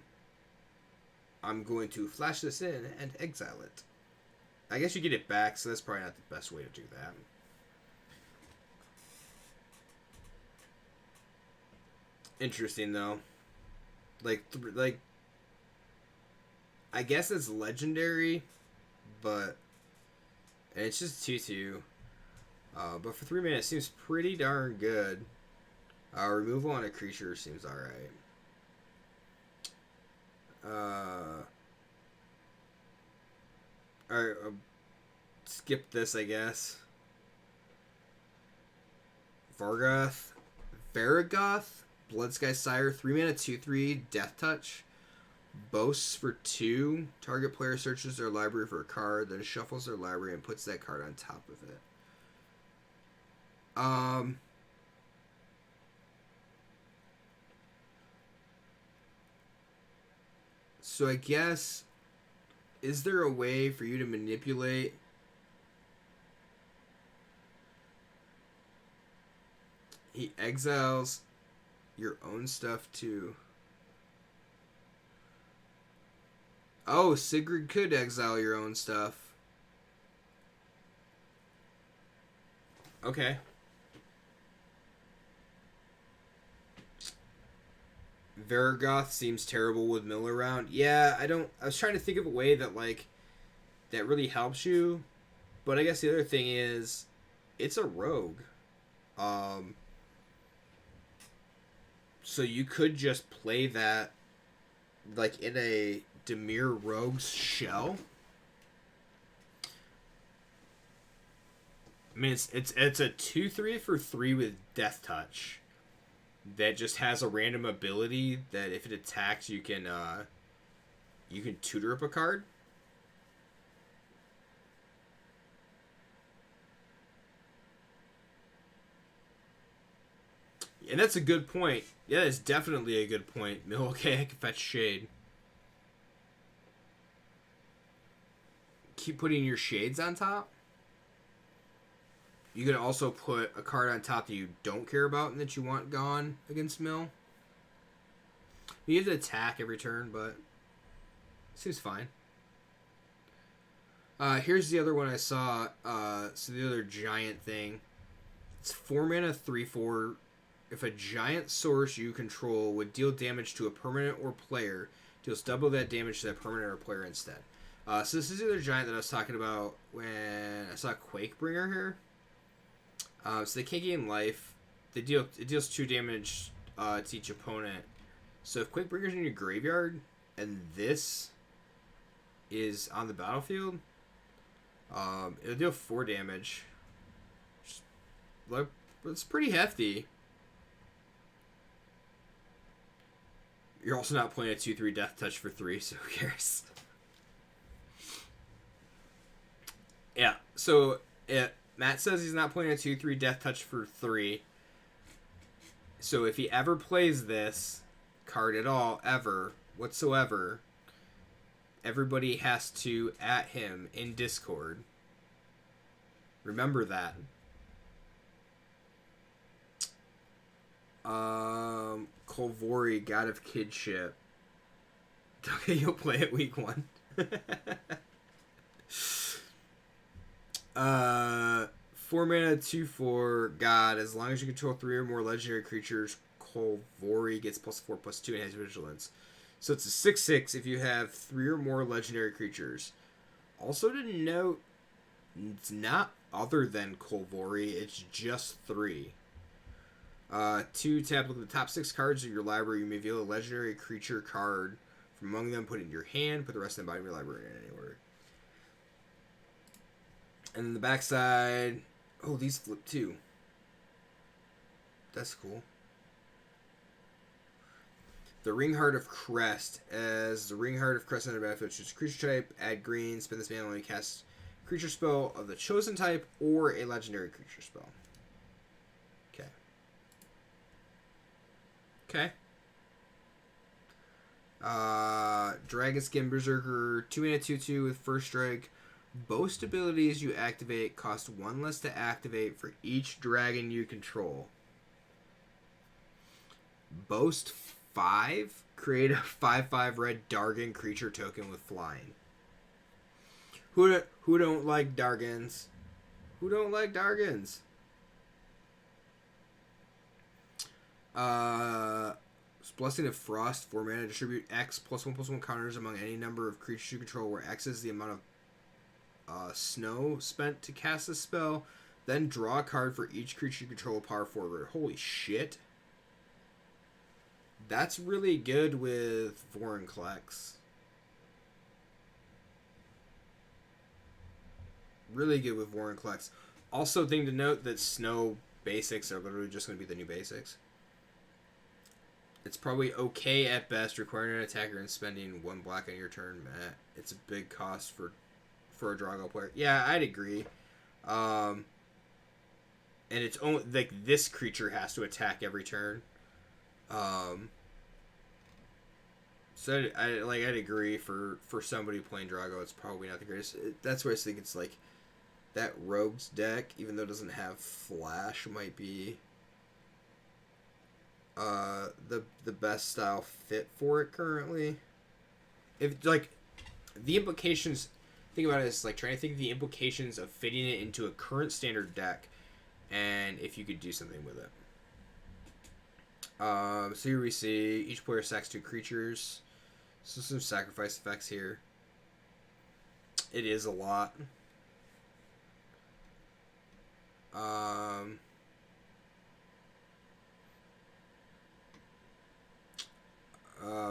Speaker 1: going to flash this in and exile it. I guess you get it back, so that's probably not the best way to do that. Interesting, though. Like, I guess it's legendary, but... And it's just 2/2. But for 3 mana, it seems pretty darn good. Removal on a creature seems alright. Alright, skip this, I guess. Vargoth, Bloodsky Sire, 3 mana 2/3, Death Touch. Boasts for 2. Target player searches their library for a card, then shuffles their library and puts that card on top of it. So I guess, is there a way for you to manipulate he exiles your own stuff too? Oh, Sigrid could exile your own stuff. Okay. Varagoth seems terrible with Mill around. Yeah, I was trying to think of a way that, like, that really helps you. But I guess the other thing is, it's a rogue. Um, so you could just play that, like, in a Dimir Rogue's shell. I mean, it's a 2/3 for 3 with Death Touch. That just has a random ability that if it attacks, you can tutor up a card. And that's a good point. Yeah, that's definitely a good point. Okay, I can fetch Shade. Keep putting your shades on top. You can also put a card on top that you don't care about and that you want gone against Mill. You have to attack every turn, but it seems fine. Here's the other one I saw. So the other giant thing. It's 4 mana, 3/4. If a giant source you control would deal damage to a permanent or player, deals double that damage to that permanent or player instead. So this is the other giant that I was talking about when I saw Quakebringer here. So they can't gain life. It deals 2 damage to each opponent. So if Quakebringer's in your graveyard and this is on the battlefield, it'll deal 4 damage. It's pretty hefty. You're also not playing a 2/3 Death Touch for 3, so who cares? Yeah, so Matt says he's not playing a 2/3 Death Touch for 3. So if he ever plays this card at all, ever, whatsoever, everybody has to at him in Discord. Remember that. Kolvori, God of Kidship. Okay, you'll play it week 1. 4 mana, 2/4, God. As long as you control 3 or more legendary creatures, Kolvori gets +4/+2 and has vigilance. So it's a 6/6 if you have 3 or more legendary creatures. Also to note, it's not other than Kolvori, it's just 3. 2 tap with the top 6 cards of your library. You may reveal a legendary creature card from among them, put it in your hand, put the rest in the bottom of your library in any order. And then the backside, oh, these flip too. That's cool. The Ringheart of Crest. As the Ringheart of Crest under battlefield, choose creature type, add green, spend this mana when you cast creature spell of the chosen type or a legendary creature spell. Okay. Okay. Dragonskin Berserker, 2 mana 2/2 with first strike. Boast abilities you activate cost 1 less to activate for each dragon you control. Boast 5, create a 5/5 red Dargon creature token with flying. Who don't like Dargons? Who don't like Dargons? Blessing of Frost, 4 mana, distribute X +1/+1 counters among any number of creatures you control, where X is the amount of snow spent to cast a spell. Then draw a card for each creature you control, power forward. Holy shit. That's really good with Vorinclex. Really good with Vorinclex. Also, thing to note that snow basics are literally just going to be the new basics. It's probably okay at best, requiring an attacker and spending 1 black on your turn, Matt. It's a big cost for a Drago player. Yeah, I'd agree. And it's only like this creature has to attack every turn. So I'd agree for somebody playing Drago, it's probably not the greatest. That's where I think it's like that Rogues deck, even though it doesn't have Flash, might be the best style fit for it currently. If like the implications. Think about it as like trying to think of the implications of fitting it into a current standard deck, and if you could do something with it. So here we see each player sacks 2 creatures. So some sacrifice effects here. It is a lot.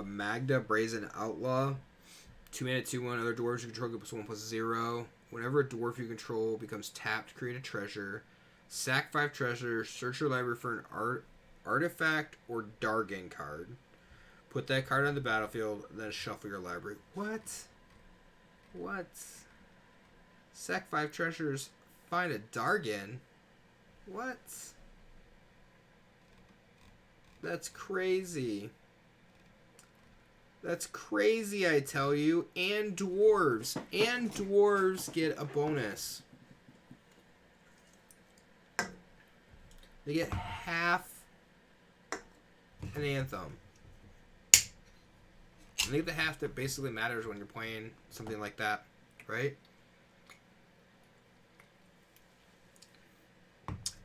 Speaker 1: Magda, Brazen Outlaw. 2 mana, 2/1. Other dwarves you control get +1/+0. Whenever a dwarf you control becomes tapped, create a treasure. Sack 5 treasures. Search your library for an artifact or Dargan card. Put that card on the battlefield, then shuffle your library. What? What? Sack 5 treasures. Find a Dargan. What? That's crazy. That's crazy, I tell you. And dwarves. And dwarves get a bonus. They get half an anthem. I think the half that basically matters when you're playing something like that, right?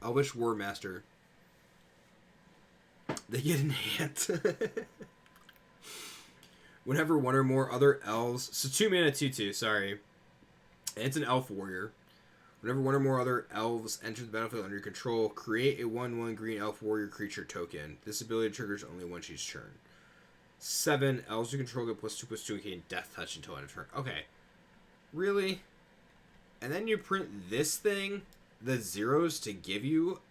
Speaker 1: Elvish War Master. They get enhanced. Whenever one or more other elves... So 2 mana, 2/2, sorry. And it's an elf warrior. Whenever one or more other elves enter the battlefield under your control, create a 1/1 green elf warrior creature token. This ability triggers only once each turn. 7 elves you control get +2/+2 and gain death touch until end of turn. Okay. Really? And then you print this thing, the zeros, to give you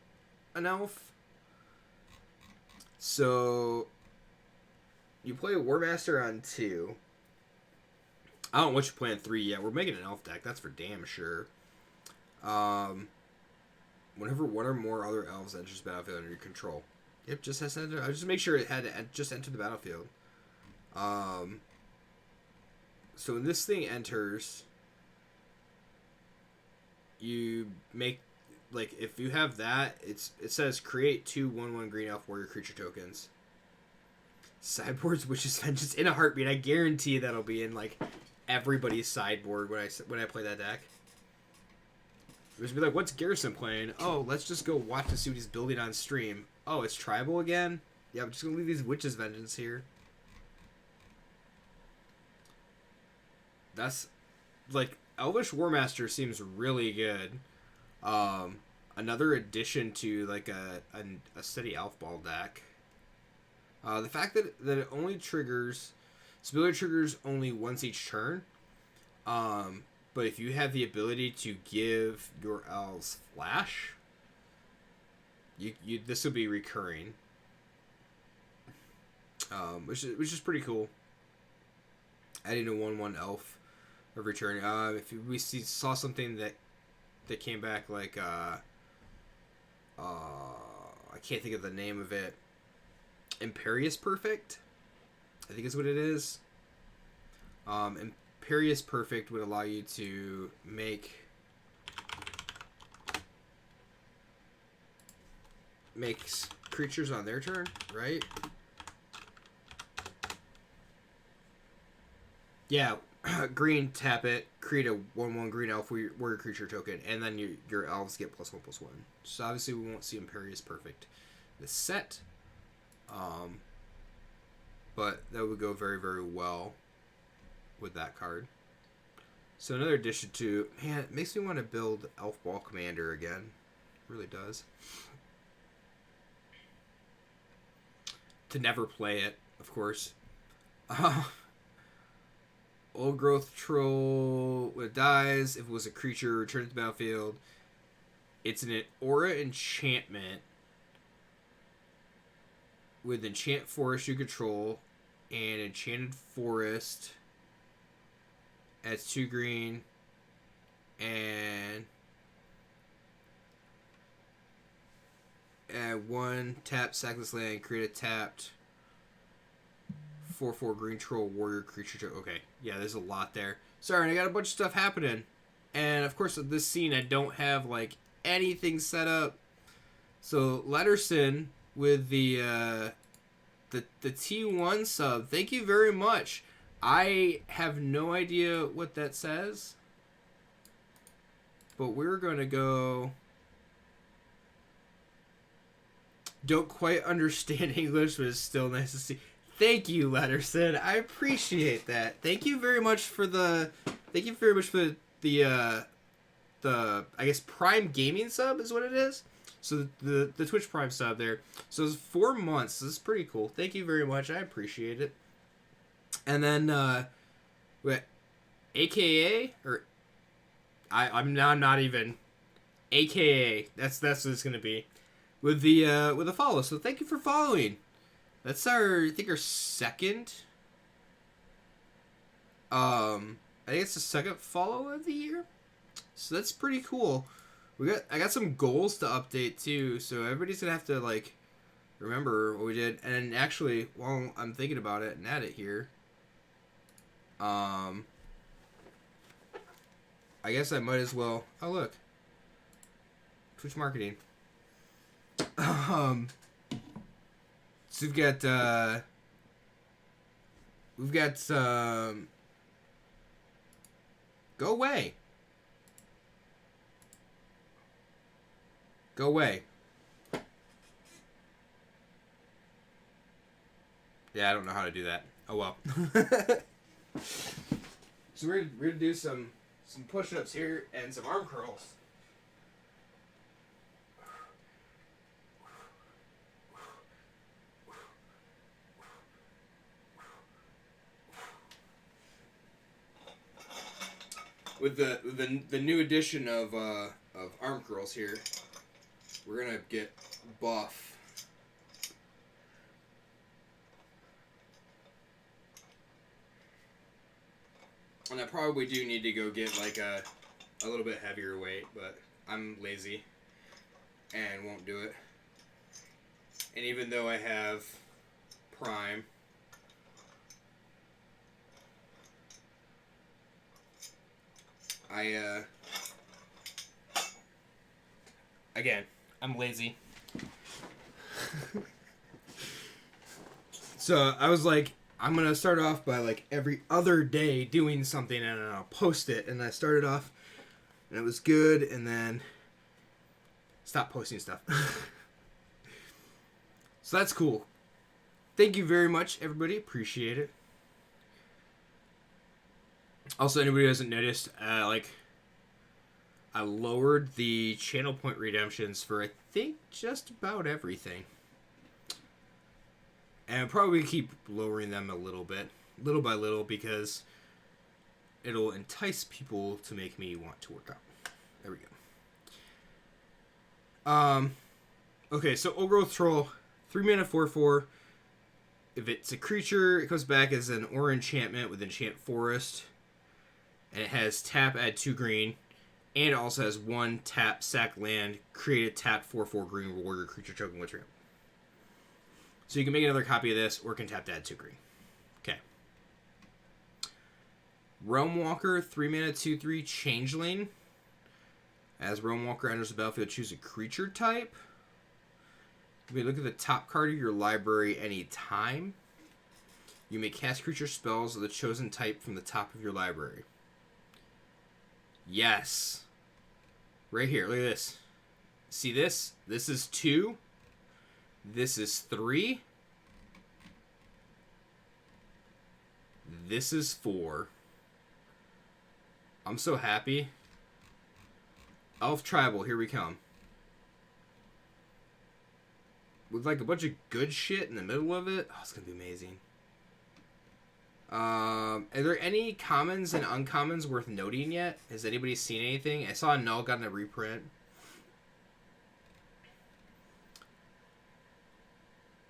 Speaker 1: an elf? So... You play a War Master on 2. I don't know what you play on 3 yet. We're making an elf deck, that's for damn sure. Whenever one or more other elves enters the battlefield under your control. Yep, just has to enter. I just make sure it had to just enter the battlefield. So when this thing enters, you make, like, if you have that, it says create 2 1/1 green elf warrior creature tokens. Sideboard's Witch's Vengeance in a heartbeat. I guarantee that'll be in like everybody's sideboard when I play that deck. Just be like, what's Garrison playing? Oh, let's just go watch to see what he's building on stream. Oh, it's tribal again? Yeah, I'm just gonna leave these Witch's Vengeance here. That's like Elvish War Master seems really good. Another addition to like a steady elf ball deck. The fact that it only triggers, ability triggers only once each turn, but if you have the ability to give your elves flash, you this will be recurring, which is pretty cool. Adding a 1/1 elf every turn. If we saw something that came back like I can't think of the name of it. Imperious Perfect, I think is what it is. Imperious Perfect would allow you to make creatures on their turn, right? Yeah, green, tap it, create a 1/1 green elf warrior creature token, and then your elves get +1/+1. So obviously we won't see Imperious Perfect this set. But that would go very, very well with that card. So another addition to... Man, it makes me want to build Elf Ball Commander again. It really does. To never play it, of course. Old Growth Troll, when it dies, if it was a creature, return to the battlefield. It's an aura enchantment with Enchant Forest you control, and Enchanted Forest adds 2 green, and add 1 tap, sack this land, create a tapped 4/4 green troll warrior creature. Okay, yeah, there's a lot there. Sorry, I got a bunch of stuff happening, and of course with this scene I don't have like anything set up. So Letterson with the T1 sub, thank you very much. I have no idea what that says, but we're going to go... Don't quite understand English, but it's still nice to see. Thank you, Letterson. I appreciate that. Thank you very much for the... Thank you very much for the I guess Prime Gaming sub is what it is. So the Twitch Prime sub there. So it's 4 months. This is pretty cool. Thank you very much. I appreciate it. And then AKA or I'm not even AKA. That's what it's gonna be with the follow. So thank you for following. That's I think our second. I think it's the second follow of the year. So that's pretty cool. I got some goals to update too, so everybody's gonna have to like remember what we did. And actually, while I'm thinking about it and add it here, I guess I might as well. Oh look, Twitch marketing. So we've got some. Go away. Go away. Yeah, I don't know how to do that. Oh well. So we're gonna do some push-ups here and some arm curls. With the new addition of arm curls here, we're gonna get buff. And I probably do need to go get like a little bit heavier weight, but I'm lazy and won't do it. And even though I have Prime, again, I'm lazy. So I was like, I'm gonna start off by like every other day doing something and I'll post it. And I started off and it was good, and then stopped posting stuff. So that's cool. Thank you very much, everybody. Appreciate it. Also, anybody who hasn't noticed, I lowered the channel point redemptions for I think just about everything. And I'll probably keep lowering them a little bit, little by little, because it'll entice people to make me want to work out. There we go. Okay, so Overgrowth Troll, 3 mana 4/4. If it's a creature, it comes back as an or enchantment with Enchant Forest. And it has tap, add 2 green. And it also has 1 tap, sack land, create a tap 4/4 green warrior creature token with ramp. So you can make another copy of this, or can tap to add 2 green. Okay. Realm Walker, 3 mana 2/3 changeling. As Realm Walker enters the battlefield, choose a creature type. You may look at the top card of your library anytime. You may cast creature spells of the chosen type from the top of your library. Yes. Right here, look at this. See this? This is 2. This is 3. This is 4. I'm so happy. Elf Tribal, here we come. With like a bunch of good shit in the middle of it. Oh, it's gonna be amazing. Are there any commons and uncommons worth noting yet? Has anybody seen anything? I saw Null got a reprint.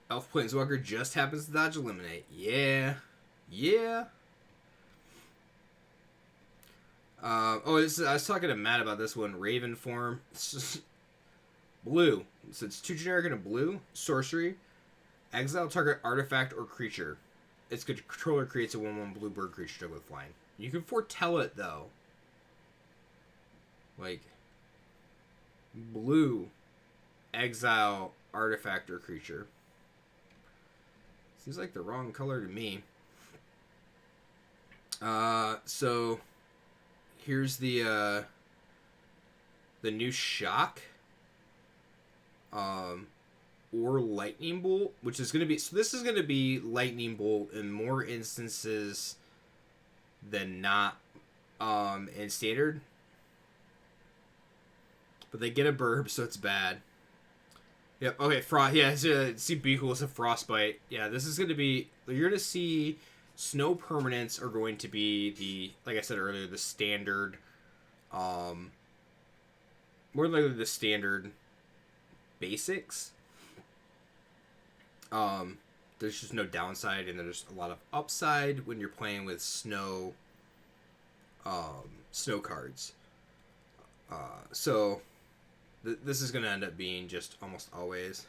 Speaker 1: Elf Planeswalker just happens to dodge eliminate. Yeah. Yeah. I was talking to Matt about this one. Raven form. Blue. So it's 2 generic and a blue. Sorcery. Exile target artifact or creature. Its controller creates a 1/1 blue bird creature with flying. You can foretell it though. Like blue. Exile artifact or creature. Seems like the wrong color to me. So here's the new shock. Or lightning bolt, which is going to be, so this is going to be lightning bolt in more instances than not in standard, but they get a burb, so it's bad. Yep. Okay. Frost. Yeah. See, Beagle is a frostbite. Yeah. This is going to be. You're going to see snow permanents are going to be the, like I said earlier, the standard. More likely the standard basics. There's just no downside, and there's a lot of upside when you're playing with snow cards. So this is going to end up being just almost always.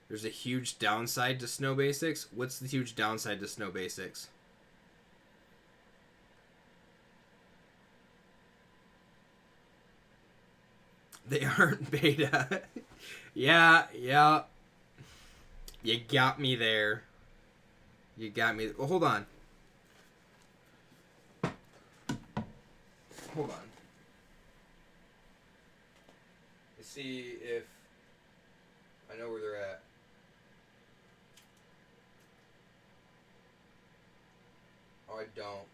Speaker 1: There's a huge downside to snow basics. What's the huge downside to snow basics? They aren't beta. Yeah. You got me there. Well, hold on. Let's see if I know where they're at. Oh, I don't.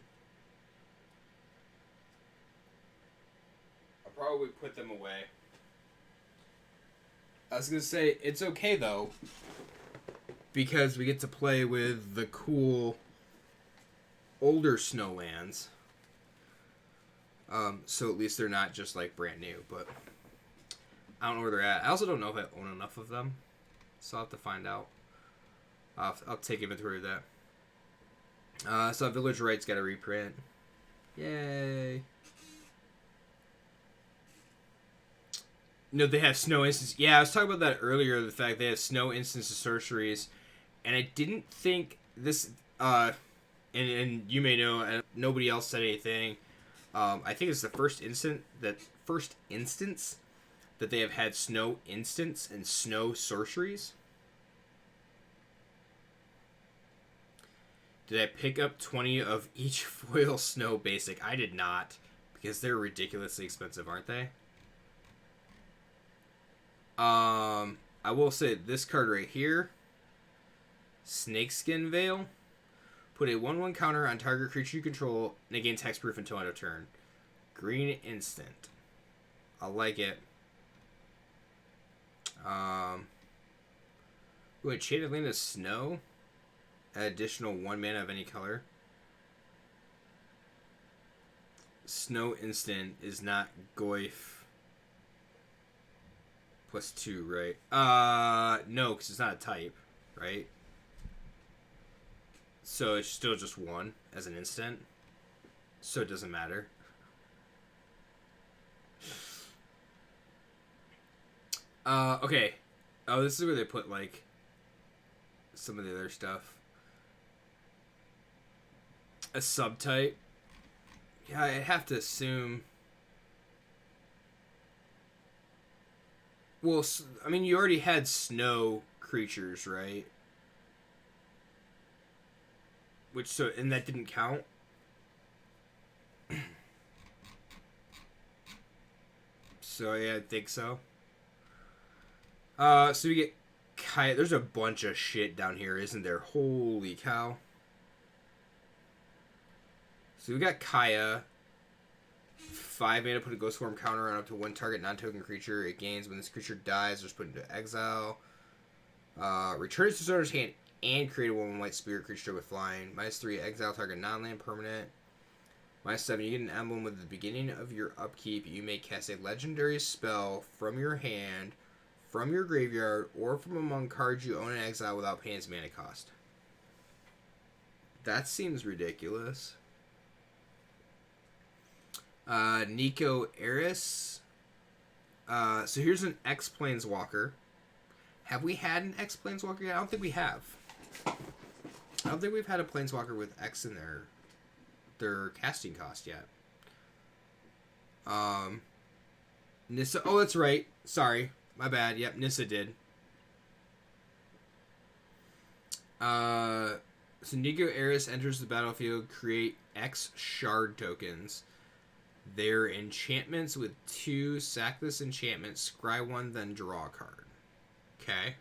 Speaker 1: I'll probably put them away. I was going to say, it's okay, though, because we get to play with the cool older snowlands. So at least they're not just like brand new, but I don't know where they're at. I also don't know if I own enough of them, so I'll have to find out. I'll take inventory of that. So Village Right's got a reprint. Yay. No, they have snow instance. Yeah, I was talking about that earlier, the fact they have snow instance of sorceries, and I didn't think this, and you may know, nobody else said anything. I think it's the first instance that they have had snow instance and snow sorceries. Did I pick up 20 of each foil snow basic? I did not, because they're ridiculously expensive, aren't they? I will say this card right here, Snakeskin Veil. Put a 1/1 counter on target creature you control and it gains hexproof until end of turn. Green instant. I like it. Wait, Shaded Land is Snow? Additional 1 mana of any color. Snow instant is not Goyf. +2, right? No, because it's not a type, right? So it's still just 1 as an instant. So it doesn't matter. Okay. Oh, this is where they put, like, some of the other stuff. A subtype. Yeah, I'd have to assume... Well, I mean, you already had snow creatures, right? And that didn't count? So, yeah, I think so. So we get Kaya. There's a bunch of shit down here, isn't there? Holy cow. So we got Kaya. 5 mana, put a Ghost Form counter on up to 1 target non-token creature. It gains when this creature dies, just put it into exile. Return it to its owner's hand and create a 1/1 white spirit creature with flying. -3, exile target non-land permanent. -7, you get an emblem with the beginning of your upkeep. You may cast a legendary spell from your hand, from your graveyard, or from among cards you own in exile without paying its mana cost. That seems ridiculous. Nico Eris. So here's an X Planeswalker. Have we had an X Planeswalker yet? I don't think we have. I don't think we've had a Planeswalker with X in their casting cost yet. Nissa. Oh, that's right. Sorry. My bad. Yep, Nissa did. So Nico Eris enters the battlefield, create X shard tokens. They're enchantments with 2, sack this enchantment, scry 1, then draw a card. Okay.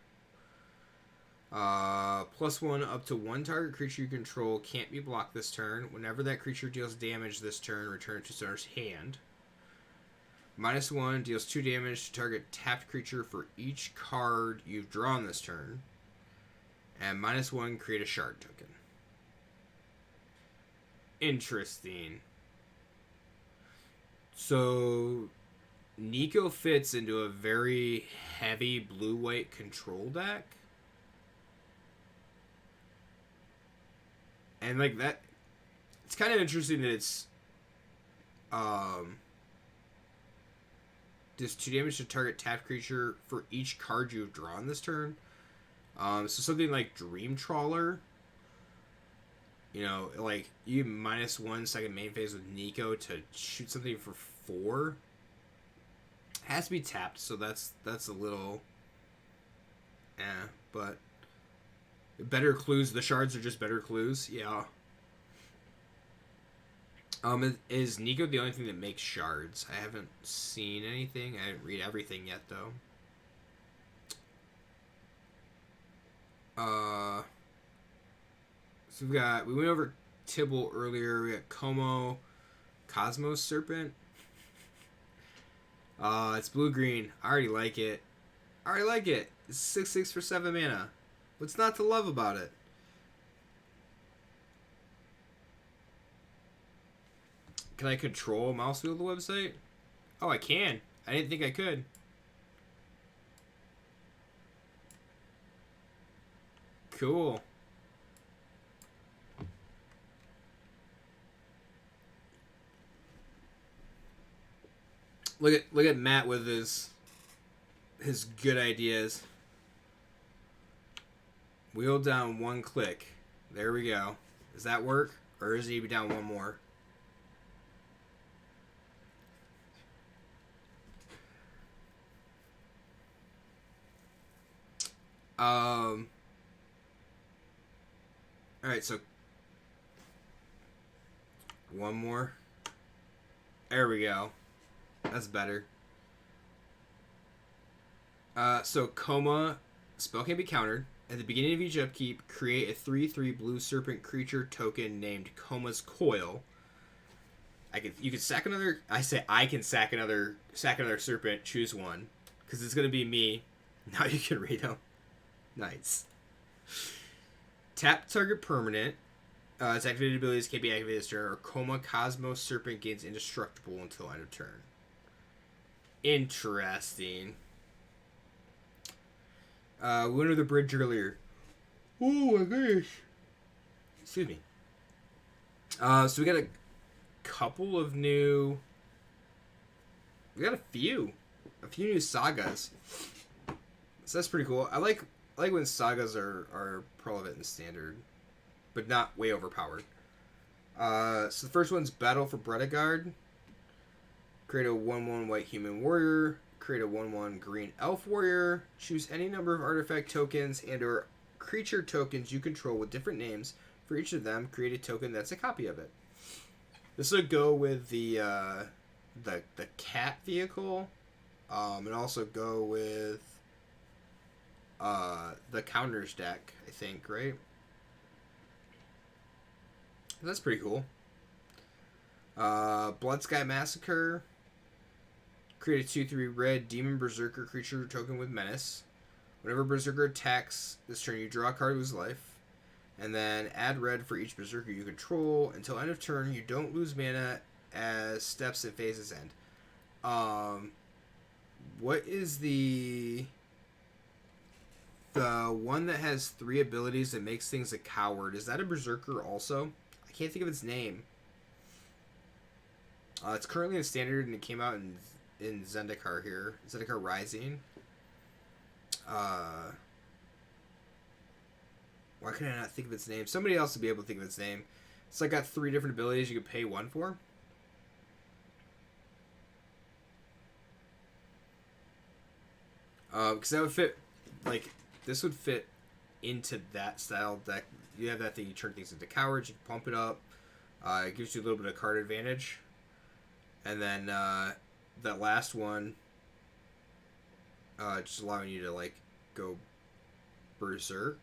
Speaker 1: +1 up to 1 target creature you control can't be blocked this turn. Whenever that creature deals damage this turn, return it to its owner's hand. -1 deals 2 damage to target tapped creature for each card you've drawn this turn. And -1, create a shard token. Interesting. So, Nico fits into a very heavy blue-white control deck. And, like, that... It's kind of interesting that it's... does 2 damage to target tapped creature for each card you've drawn this turn. So something like Dream Trawler... You know, like, you -1 second main phase with Nico to shoot something for 4. It has to be tapped, so that's a little... but... Better clues. The shards are just better clues. Yeah. Is Nico the only thing that makes shards? I haven't seen anything. I didn't read everything yet, though. So we went over Tibble earlier. We got Como, Cosmos Serpent. It's blue-green. I already like it. It's 6/6 for 7 mana. What's not to love about it? Can I control mouse wheel the website? Oh, I can. I didn't think I could. Cool. Look at Matt with his good ideas. Wheel down 1 click. There we go. Does that work? Or does it need to be down 1 more? Alright, so 1 more. There we go. That's better. So Coma, spell can be countered. At the beginning of each upkeep, create a 3/3 blue serpent creature token named Coma's Coil. You can sack another. I can sack another serpent. Choose one, because it's gonna be me. Now you can read them. Nice. Tap target permanent. Its activated abilities can't be activated this turn. Or Coma Cosmos Serpent gains indestructible until end of turn. Interesting. We went over the bridge earlier. Oh my gosh. Excuse me. So we got a couple of new... We got a few new sagas. So that's pretty cool. I like when sagas are relevant and standard, but not way overpowered. So the first one's Battle for Bredegard. Create a 1/1 white human warrior. Create a 1/1 green elf warrior. Choose any number of artifact tokens and or creature tokens you control with different names. For each of them, create a token that's a copy of it. This will go with the cat vehicle, and also go with the counters deck, I think, right? That's pretty cool. Blood Sky Massacre. Create a 2/3 red demon berserker creature token with menace. Whenever berserker attacks this turn, you draw a card with his life. And then add red for each berserker you control. Until end of turn, you don't lose mana as steps and phases end. What is the one that has 3 abilities that makes things a coward? Is that a berserker also? I can't think of its name. It's currently in standard and it came out in Zendikar here. Zendikar Rising. Why can I not think of its name? Somebody else will be able to think of its name. It's like got 3 different abilities you could pay 1 for. Because that would fit, like, this would fit into that style deck you have that thing. You turn things into cowards. You can pump it up. It gives you a little bit of card advantage. And then that last one, just allowing you to like go berserk,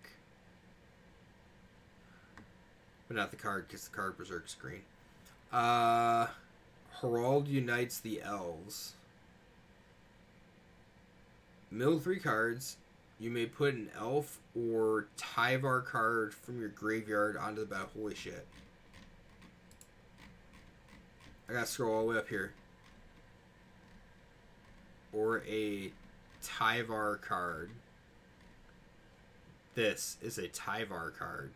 Speaker 1: but not the card because the card berserk's green. Herald unites the elves. Mill 3 cards. You may put an elf or Tyvar card from your graveyard onto the battle. Holy shit. I gotta scroll all the way up here. Or a Tyvar card. This is a Tyvar card.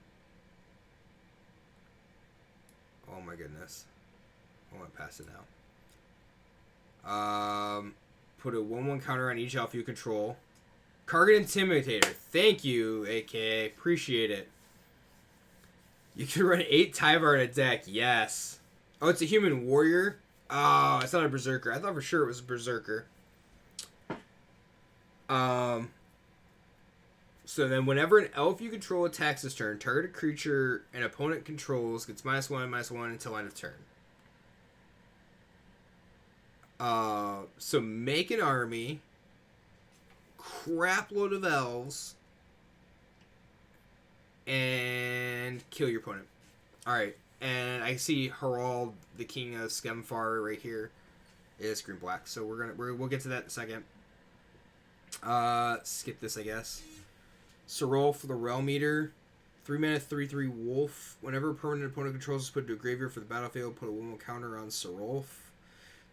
Speaker 1: Oh my goodness. I went past it now. Put a 1/1 counter on each elf you control. Kargan Intimidator. Thank you, AK. Appreciate it. You can run 8 Tyvar in a deck. Yes. Oh, it's a human warrior? Oh, it's not a berserker. I thought for sure it was a berserker. So then whenever an elf you control attacks this turn, target a creature an opponent controls gets -1/-1 until end of turn. So make an army, crap load of elves, and kill your opponent. Alright, and I see Herald, the king of Skemfar right here, is green black. So we'll get to that in a second. Skip this, I guess. Serolf, the Realm Eater. 3 mana, 3/3 wolf. Whenever a permanent opponent controls is put into a graveyard for the battlefield, put a 1/1 counter on Serolf.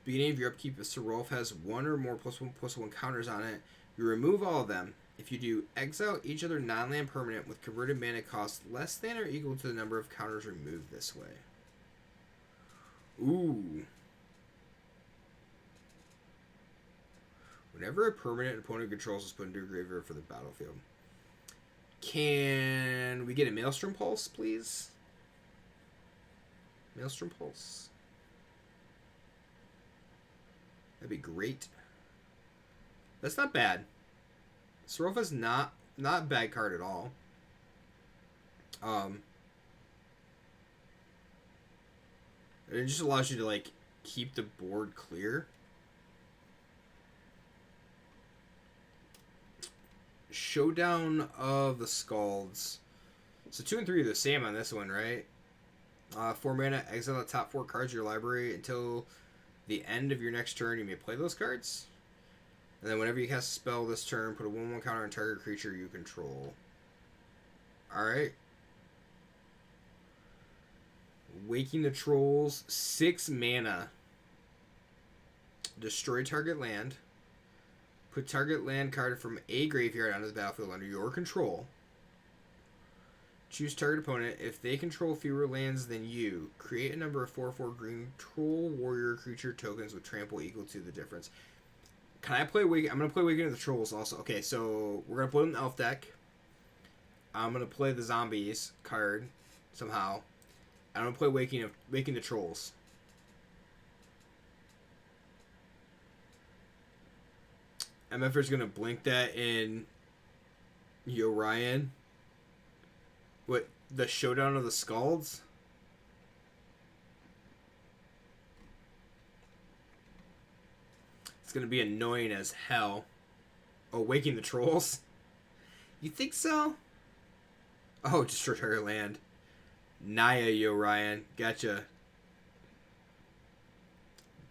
Speaker 1: Beginning of your upkeep, if Serolf has 1 or more +1/+1 counters on it, you remove all of them. If you do, exile each other non-land permanent with converted mana cost less than or equal to the number of counters removed this way. Ooh. Whenever a permanent opponent controls is put into a graveyard for the battlefield. Can we get a Maelstrom Pulse, please? Maelstrom Pulse. That'd be great. That's not bad. Serolfa's not a bad card at all. It just allows you to like keep the board clear. Showdown of the Scalds. So 2 and 3 are the same on this one, right? 4 mana, exile the top 4 cards of your library until the end of your next turn. You may play those cards. And then whenever you cast a spell this turn, put a 1/1 counter on target creature you control. Alright. Waking the Trolls. 6 mana. Destroy target land. Put target land card from a graveyard onto the battlefield under your control. Choose target opponent. If they control fewer lands than you, create a number of 4/4 green troll warrior creature tokens with trample equal to the difference. Can I play I'm going to play Waking of the Trolls also. Okay, so we're going to put an elf deck. I'm going to play the zombies card somehow. I'm going to play Waking the Trolls. MFR's going to blink that in Orion. What? The Showdown of the Scalds? It's going to be annoying as hell. Oh, Waking the Trolls? You think so? Oh, destroy her land. Naya Orion. Gotcha.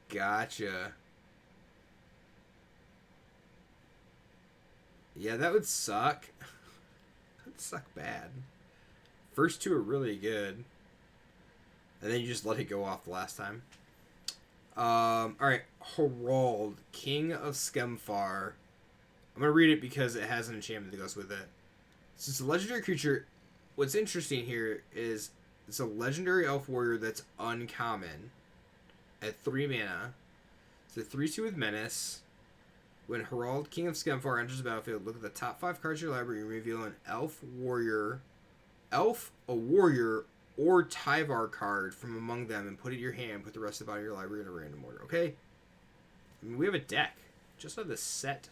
Speaker 1: Gotcha. Yeah, that would suck. That would suck bad. First 2 are really good. And then you just let it go off the last time. Alright. Herald, King of Skemfar. I'm going to read it because it has an enchantment that goes with it. So it's a legendary creature. What's interesting here is it's a legendary elf warrior that's uncommon. At 3 mana. It's a 3/2 with Menace. When Herald, King of Skemfar, enters the battlefield, look at the top 5 cards of your library and reveal an elf, a warrior, or Tyvar card from among them and put it in your hand. Put the rest of the body of your library in a random order. Okay? I mean, we have a deck. Just out of this set.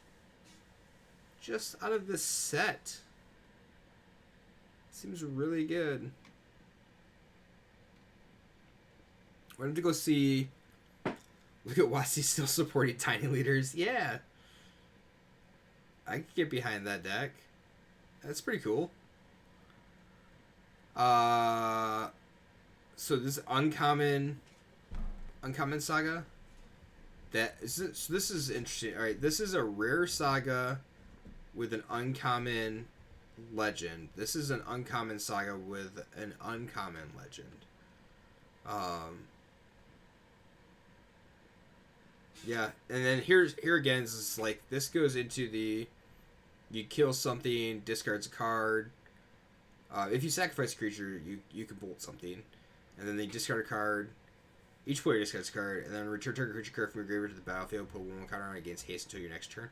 Speaker 1: Seems really good. Why don't you go see... Look at Wasi still supporting tiny leaders. Yeah. I could get behind that deck. That's pretty cool. So this uncommon saga. So this is interesting. All right, this is a rare saga with an uncommon legend. This is an uncommon saga with an uncommon legend. Yeah, and then here again is like this goes into the you kill something, discards a card. If you sacrifice a creature, you can bolt something, and then they discard a card. Each player discards a card, and then return target creature card from your graveyard to the battlefield. Put one card on it against haste until your next turn,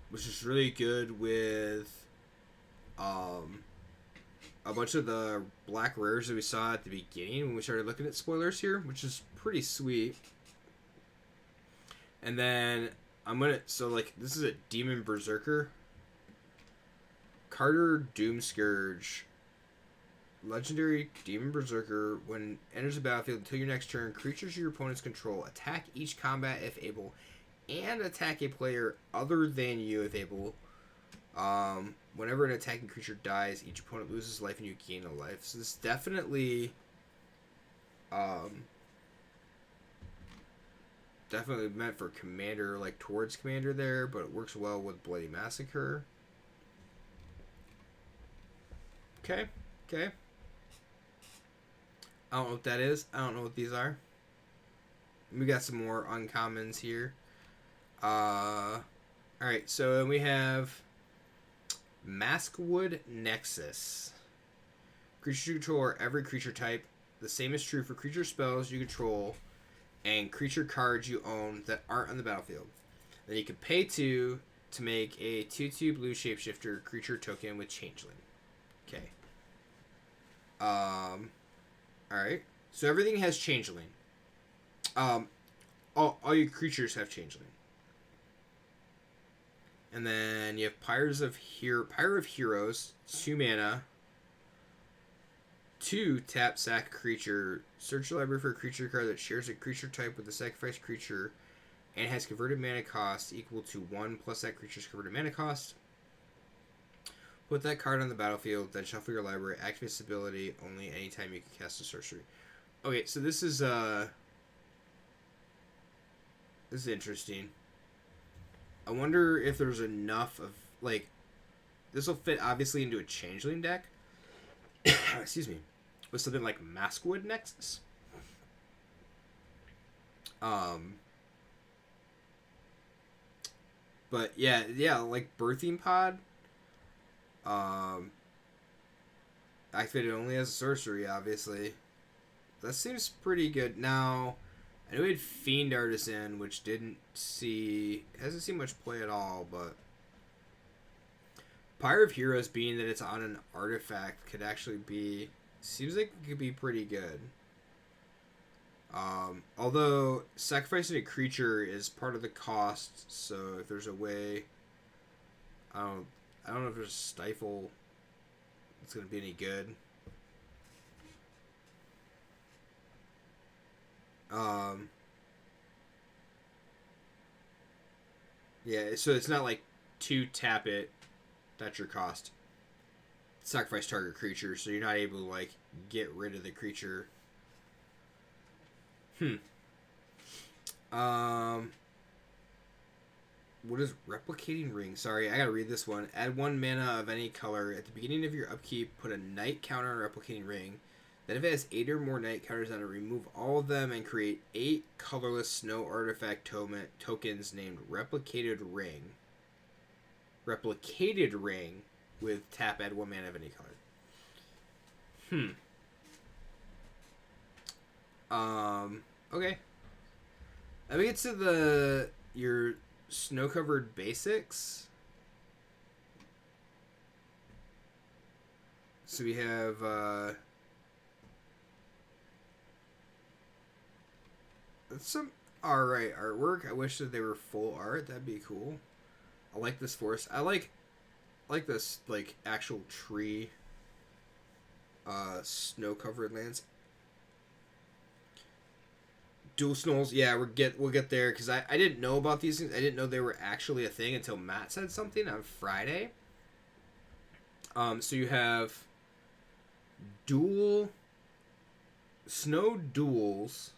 Speaker 1: which is really good with a bunch of the black rares that we saw at the beginning when we started looking at spoilers here, which is pretty sweet. And then this is a Demon Berserker. Carter Doomscourge. Legendary Demon Berserker. When enters the battlefield until your next turn, creatures your opponents control attack each combat if able, and attack a player other than you if able. Whenever an attacking creature dies, each opponent loses life and you gain a life. So this is definitely definitely meant for commander, like towards commander there, but it works well with Bloody Massacre. Okay. I don't know what that is. I don't know what these are. We got some more uncommons here. Alright, so we have Maskwood Nexus. Creatures you control are every creature type. The same is true for creature spells you control and creature cards you own that aren't on the battlefield. Then you can pay 2 to make a 2/2 blue shapeshifter creature token with Changeling. Okay. Alright. So everything has Changeling. All your creatures have Changeling. And then you have Pyre of Heroes, 2 mana. 2 tap sack creature. Search your library for a creature card that shares a creature type with the sacrificed creature and has converted mana cost equal to 1 plus that creature's converted mana cost. Put that card on the battlefield, then shuffle your library. Activate this ability only anytime you can cast a sorcery. Okay, so this is interesting. I wonder if there's enough of like this will fit obviously into a Changeling deck. Excuse me. With something like Maskwood Nexus. But yeah, like Birthing Pod. Activated only as a sorcery, obviously. That seems pretty good. Now, I know we had Fiend Artisan, which hasn't seen much play at all, but Pyre of Heroes, being that it's on an artifact, could actually be... Seems like it could be pretty good. Although, sacrificing a creature is part of the cost, so if there's a way... I don't know if there's a Stifle that's going to be any good. Yeah, so it's not like 2 tap it, that's your cost. Sacrifice target creature, so you're not able to like get rid of the creature. What is Replicating Ring? Sorry, I gotta read this one. Add 1 mana of any color. At the beginning of your upkeep, put a night counter on Replicating Ring. Then if it has 8 or more night counters on it, remove all of them and create 8 colorless snow artifact tokens named Replicated Ring. Replicated Ring with tap, add 1 mana of any color. Okay. Let me get to your snow-covered basics. So we have some alright artwork. I wish that they were full art. That'd be cool. I like this forest. I like this like actual tree snow-covered lands. Dual snows, yeah, we'll get there because I didn't know about these things. I didn't know they were actually a thing until Matt said something on Friday. So you have dual snow duels,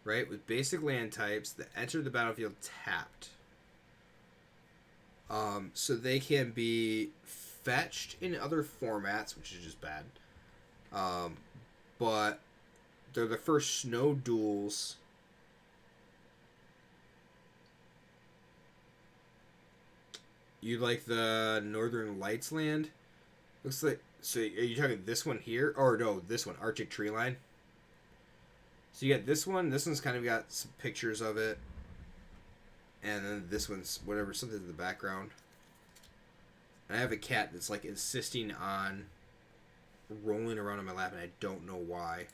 Speaker 1: right, with basic land types that enter the battlefield tapped. So they can be fetched in other formats, which is just bad. But they're the first snow duels. You like the Northern Lights land? Looks like. So are you talking this one here? Or no, this one, Arctic Tree Line. So you got this one. This one's kind of got some pictures of it. And then this one's whatever, something in the background. And I have a cat that's like insisting on rolling around on my lap, and I don't know why.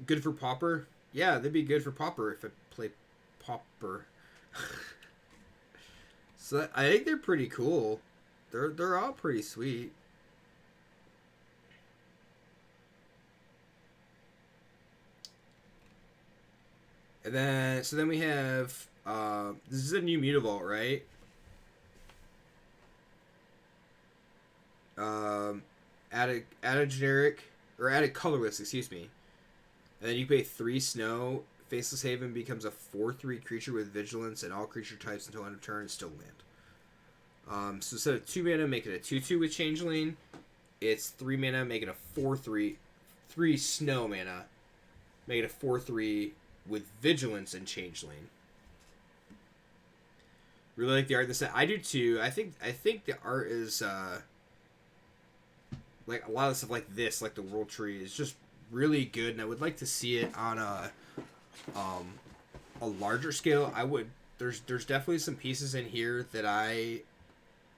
Speaker 1: Good for Pauper? Yeah, they'd be good for Pauper if I play Pauper. So I think they're pretty cool. They're all pretty sweet. And then we have this is a new Mutavault, right? Add a generic or add a colorless, excuse me. And then you pay 3 snow. Faceless Haven becomes a 4/3 creature with vigilance and all creature types until end of turn, still land. So instead of 2 mana, make it a 2/2 with Changeling. It's 3 mana, make it a 4/3. 3 snow mana, make it a 4/3 with vigilance and Changeling. Really like the art of this set. I do too. I think the art is like a lot of stuff like this, like the World Tree, is just really good, and I would like to see it on a larger scale. I would. There's definitely some pieces in here that I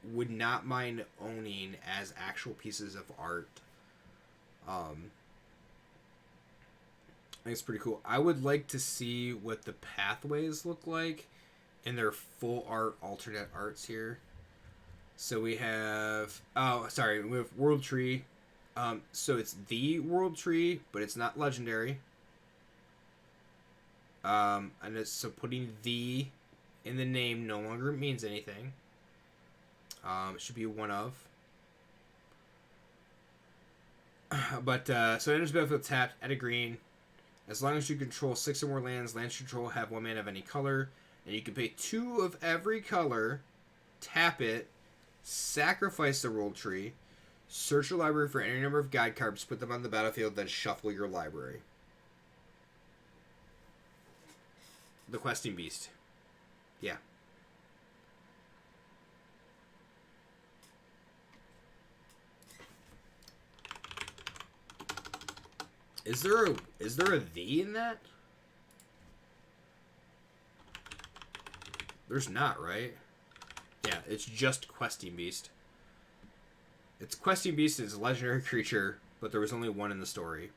Speaker 1: would not mind owning as actual pieces of art. I think it's pretty cool. I would like to see what the pathways look like in their full art alternate arts here. So we have we have World Tree. So it's the World Tree, but it's not legendary. And it's, so putting the in the name no longer means anything. It should be one of. But so enters battlefield tapped at a green. As long as you control 6 or more lands, lands control have 1 mana of any color, and you can pay 2 of every color, tap it, sacrifice the World Tree, search your library for any number of guide cards, put them on the battlefield, then shuffle your library. The Questing Beast. Yeah. Is there a "the" in that? There's not, right? Yeah, it's just Questing Beast. It's Questing Beast is a legendary creature, but there was only one in the story.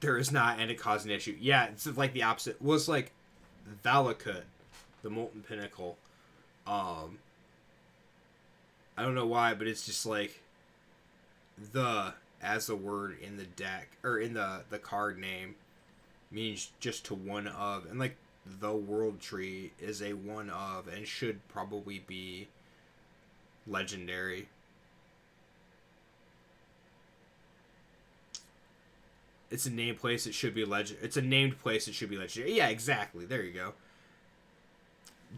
Speaker 1: There is not, and it caused an issue. Yeah, it's like the opposite. Well, it's like Valakut, the Molten Pinnacle. I don't know why, but it's just like the as a word in the deck or in the card name means just to one of, and like the World Tree is a one of and should probably be legendary. It's a named place. It should be legend. It's a named place. It should be legendary. Yeah, exactly. There you go.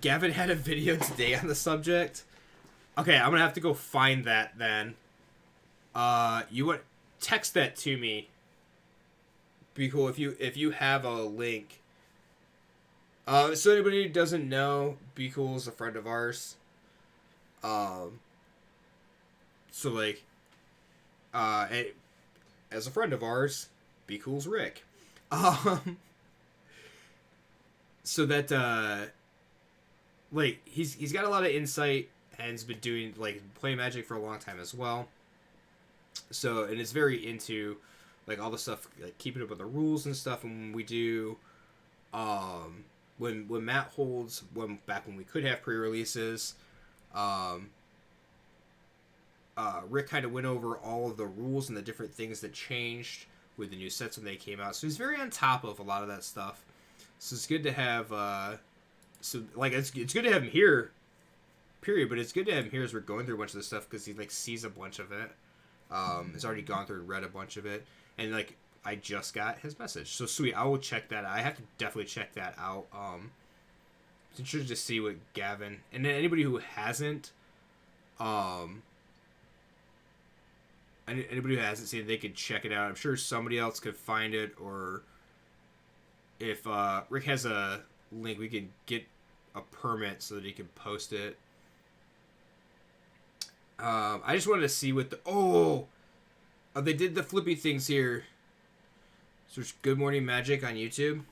Speaker 1: Gavin had a video today on the subject. Okay, I'm gonna have to go find that then. You want text that to me. Be cool if you have a link. So anybody who doesn't know, Be Cool is a friend of ours. So like, as a friend of ours, Be Cool's Rick. So that like he's got a lot of insight and has been doing like playing Magic for a long time as well. So and it's very into like all the stuff like keeping up with the rules and stuff. And when we do when Matt holds back when we could have pre-releases, Rick kind of went over all of the rules and the different things that changed with the new sets when they came out. So he's very on top of a lot of that stuff. So it's good to have it's good to have him here, period. But it's good to have him here as we're going through a bunch of this stuff because he like sees a bunch of it. Has already gone through and read a bunch of it, and like I just got his message. So sweet, I will check that out. I have to definitely check that out. It's interesting to see what Gavin and then anybody who hasn't, anybody who hasn't seen it, they could check it out. I'm sure somebody else could find it, or if Rick has a link, we can get a permit so that he can post it. I just wanted to see what they did the flippy things here. Search Good Morning Magic on YouTube.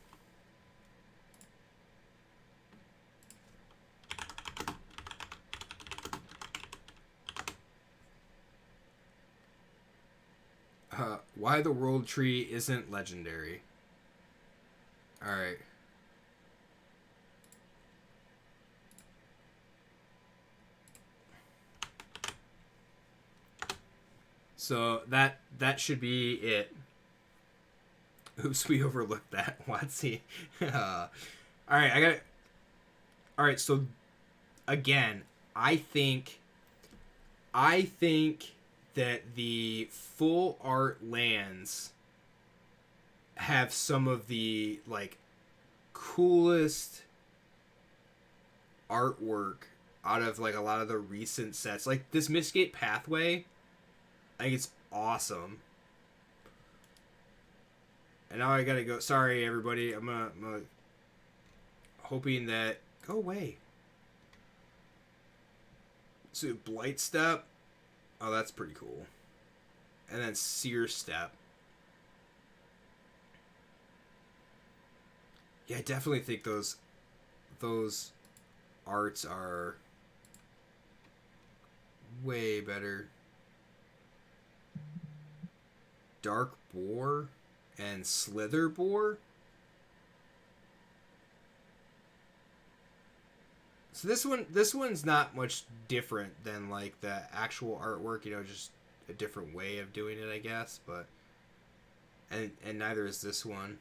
Speaker 1: Why the World Tree isn't legendary. Alright. So that should be it. Oops, we overlooked that. Watsy. Alright, I got it. Alright, so again, I think that the full art lands have some of the like coolest artwork out of like a lot of the recent sets. Like this Mistgate Pathway, I think it's awesome. And now I gotta go. Sorry, everybody. I'm gonna hoping that go away. So Blight Step. Oh, that's pretty cool. And then Seer Step. Yeah, I definitely think those arts are way better. Dark Boar and Slither Boar. So this one's not much different than like the actual artwork, you know, just a different way of doing it, I guess, but and neither is this one.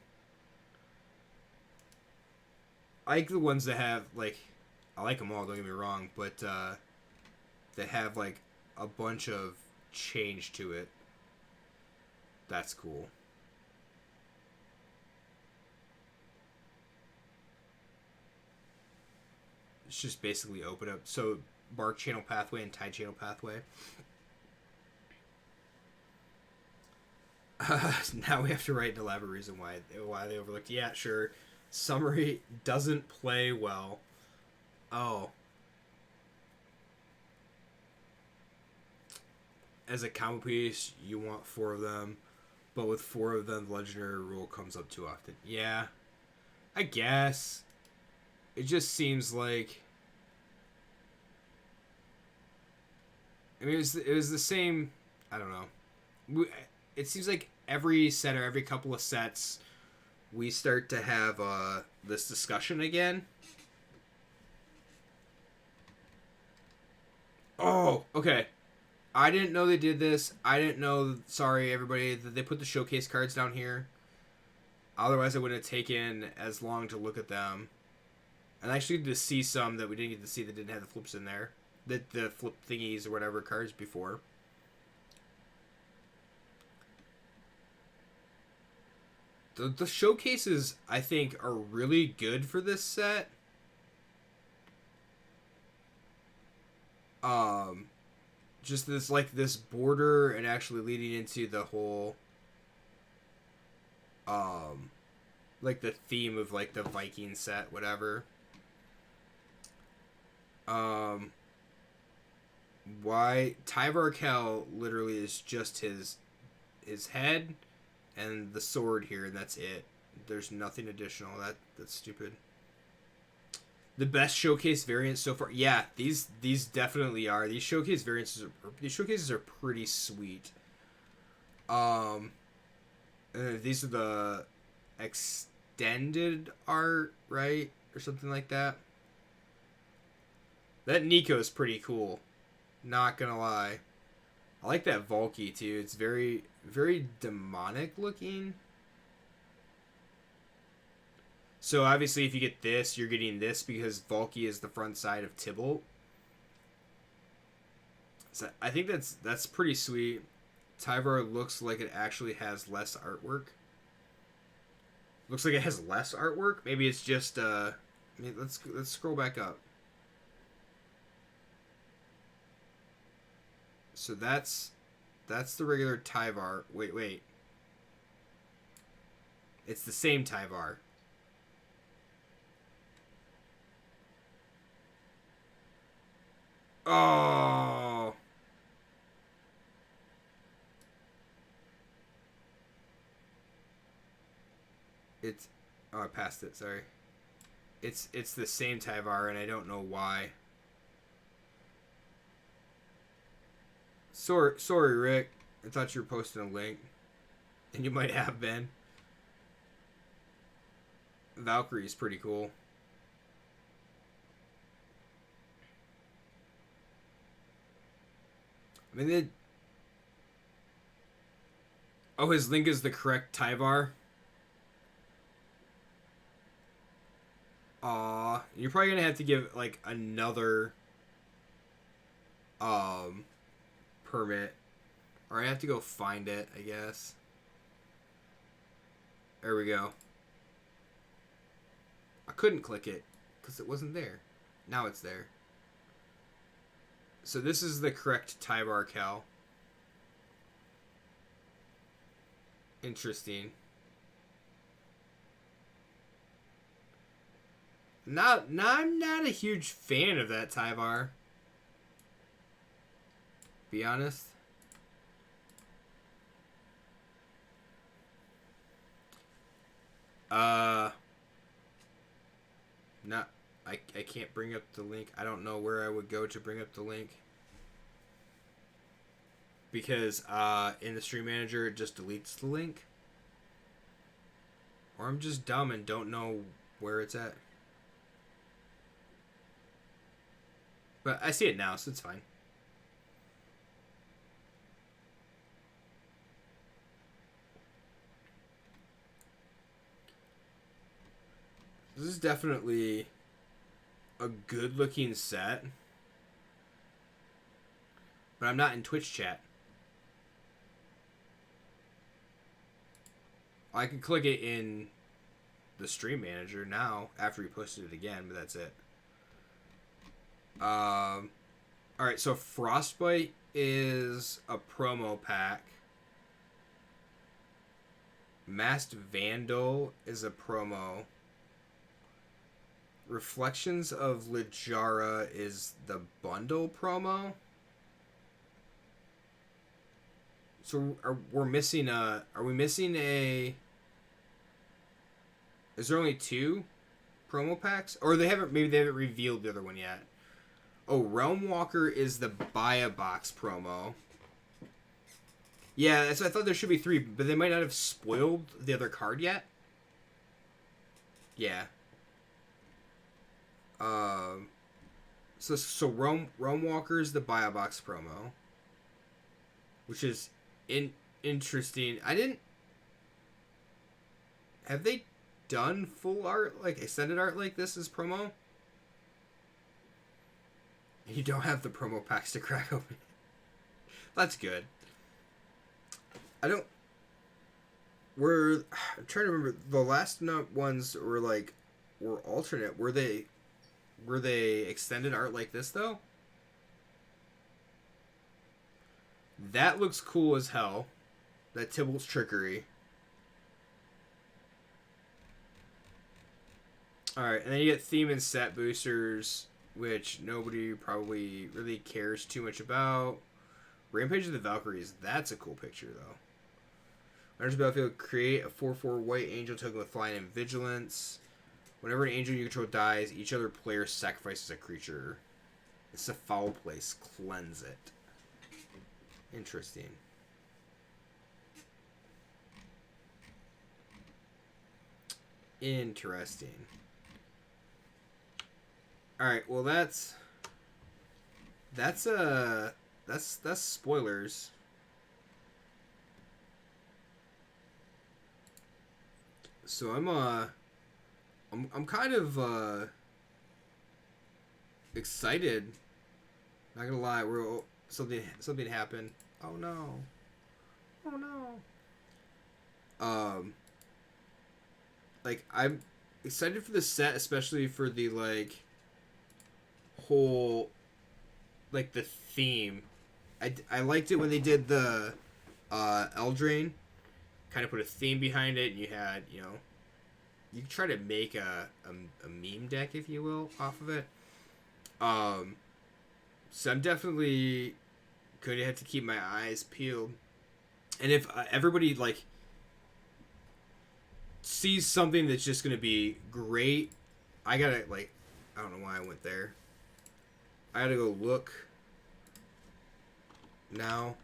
Speaker 1: I like the ones that have like, I like them all, don't get me wrong, but that have like a bunch of change to it. That's cool. It's just basically open up. So Bark Channel Pathway and Tide Channel Pathway. Now we have to write an elaborate reason why they overlooked. Yeah, sure. Summary doesn't play well. Oh. As a combo piece, you want 4 of them, but with 4 of them, the legendary rule comes up too often. Yeah, I guess. It just seems like, I mean, it was the same. I don't know. It seems like every set or every couple of sets, we start to have this discussion again. Oh, okay. I didn't know they did this. I didn't know, sorry everybody, that they put the showcase cards down here. Otherwise I wouldn't have taken as long to look at them. And actually to see some that we didn't get to see that didn't have the flips in there. The flip thingies or whatever cards before. The showcases, I think, are really good for this set. Just this border and actually leading into the whole like the theme of like the Viking set, whatever. Why Tyvar Kell literally is just his head and the sword here, and that's it. There's nothing additional. That's stupid. The best showcase variants so far. Yeah, these definitely are. These showcases are pretty sweet. These are the extended art, right? or something like that. That Nico's pretty cool. Not gonna lie. I like that Valky too. It's very, very demonic looking. So obviously if you get this, you're getting this because Valky is the front side of Tybalt. So I think that's pretty sweet. Tyvar looks like it actually has less artwork. Looks like it has less artwork. Maybe it's just I mean, let's scroll back up. So that's the regular Tyvar. Wait. It's the same Tyvar. Oh. It's I passed it, sorry. It's the same Tyvar and I don't know why. Sorry, Rick. I thought you were posting a link. And you might have been. Valkyrie's pretty cool. I mean, oh, his link is the correct Tyvar? Aw. You're probably gonna have to give, like, another, permit. Or I have to go find it, I guess. There we go. I couldn't click it because it wasn't there. Now it's there. So this is the correct Tyvar Cal. Interesting. I'm not a huge fan of that Tyvar. Be honest. Not. I can't bring up the link. I don't know where I would go to bring up the link. Because in the stream manager it just deletes the link. Or I'm just dumb and don't know where it's at. But I see it now, so it's fine. This is definitely a good looking set. But I'm not in Twitch chat. I can click it in the stream manager now after we posted it again, but that's it. Alright, so Frostbite is a promo pack. Masked Vandal is a promo. Reflections of Liljara is the bundle promo. So we're missing a... Are we missing a... Is there only 2 promo packs? Or maybe they haven't revealed the other one yet. Oh, Realm Walker is the buy a box promo. Yeah, so I thought there should be 3, but they might not have spoiled the other card yet. Yeah. So Realm Walker is the buy a box promo, which is interesting. Have they done full art, like extended art like this as promo? You don't have the promo packs to crack open. That's good. I'm trying to remember. The last ones were alternate. Were they extended art like this though? That looks cool as hell. That Tybalt's Trickery. Alright, and then you get theme and set boosters, which nobody probably really cares too much about. Rampage of the Valkyries, that's a cool picture, though. Enters the battlefield, create a 4/4 white angel token with flying and vigilance. Whenever an angel you control dies, each other player sacrifices a creature. It's a foul place. Cleanse it. Interesting. Interesting. All right. Well, that's that's spoilers. So I'm kind of excited. Not gonna lie, something happened. Oh no. Oh no. Like I'm excited for the set, especially for the like whole like the theme. I liked it when they did the Eldraine, kind of put a theme behind it, and you had, you know, you could try to make a meme deck, if you will, off of it. So I'm definitely going to have to keep my eyes peeled. And if everybody like sees something that's just going to be great, I gotta like, I don't know why I went there. I gotta go look now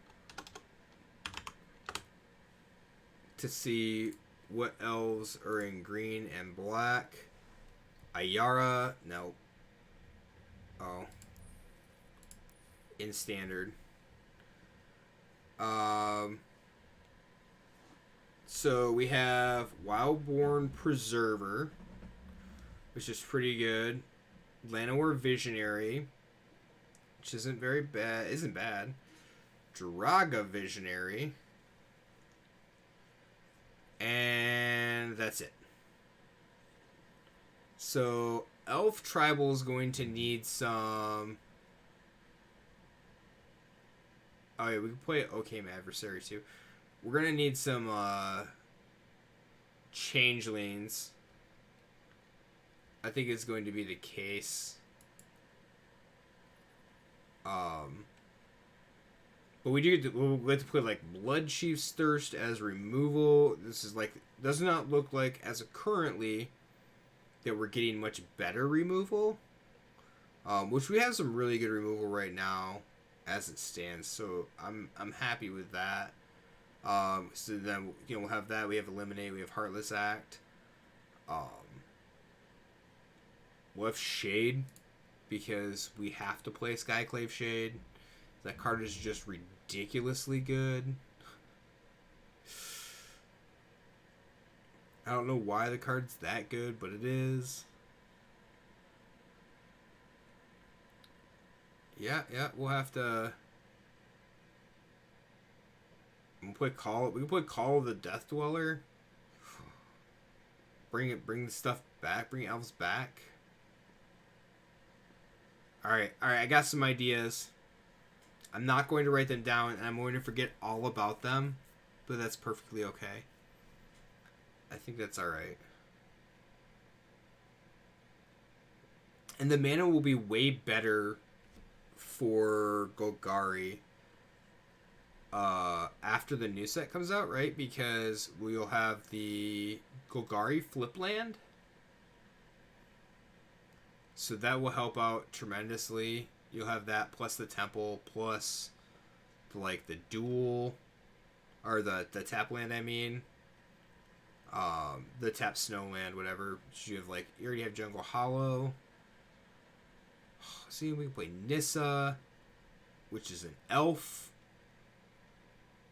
Speaker 1: to see what elves are in green and black. Ayara, no. Oh. In standard. So we have Wildborn Preserver, which is pretty good. Llanowar Visionary, which isn't very bad. Isn't bad. Draga Visionary. And that's it. So Elf Tribal is going to need some. Oh yeah, we can play Okame Adversary too. We're gonna need some changelings. I think it's going to be the case. But we we'll get to put like Blood Chief's Thirst as removal. This is like, does not look like as of currently that we're getting much better removal. Which we have some really good removal right now as it stands. So I'm happy with that. So then, you know, we'll have that. We have Eliminate. We have Heartless Act. We'll have Shade, because we have to play Skyclave Shade. That card is just ridiculously good. I don't know why the card's that good, but it is. Yeah, we'll have to. We'll play Call. We can play Call of the Death Dweller. Bring the stuff back. Bring elves back. All right. I got some ideas. I'm not going to write them down, and I'm going to forget all about them, but that's perfectly okay. I think that's all right. And the mana will be way better for Golgari after the new set comes out, right? Because we'll have the Golgari flip land. So that will help out tremendously. You'll have that plus the temple plus like the dual or the tap land, I mean. The tap snowland, whatever. You have like, you already have Jungle Hollow. See, we can play Nissa, which is an elf.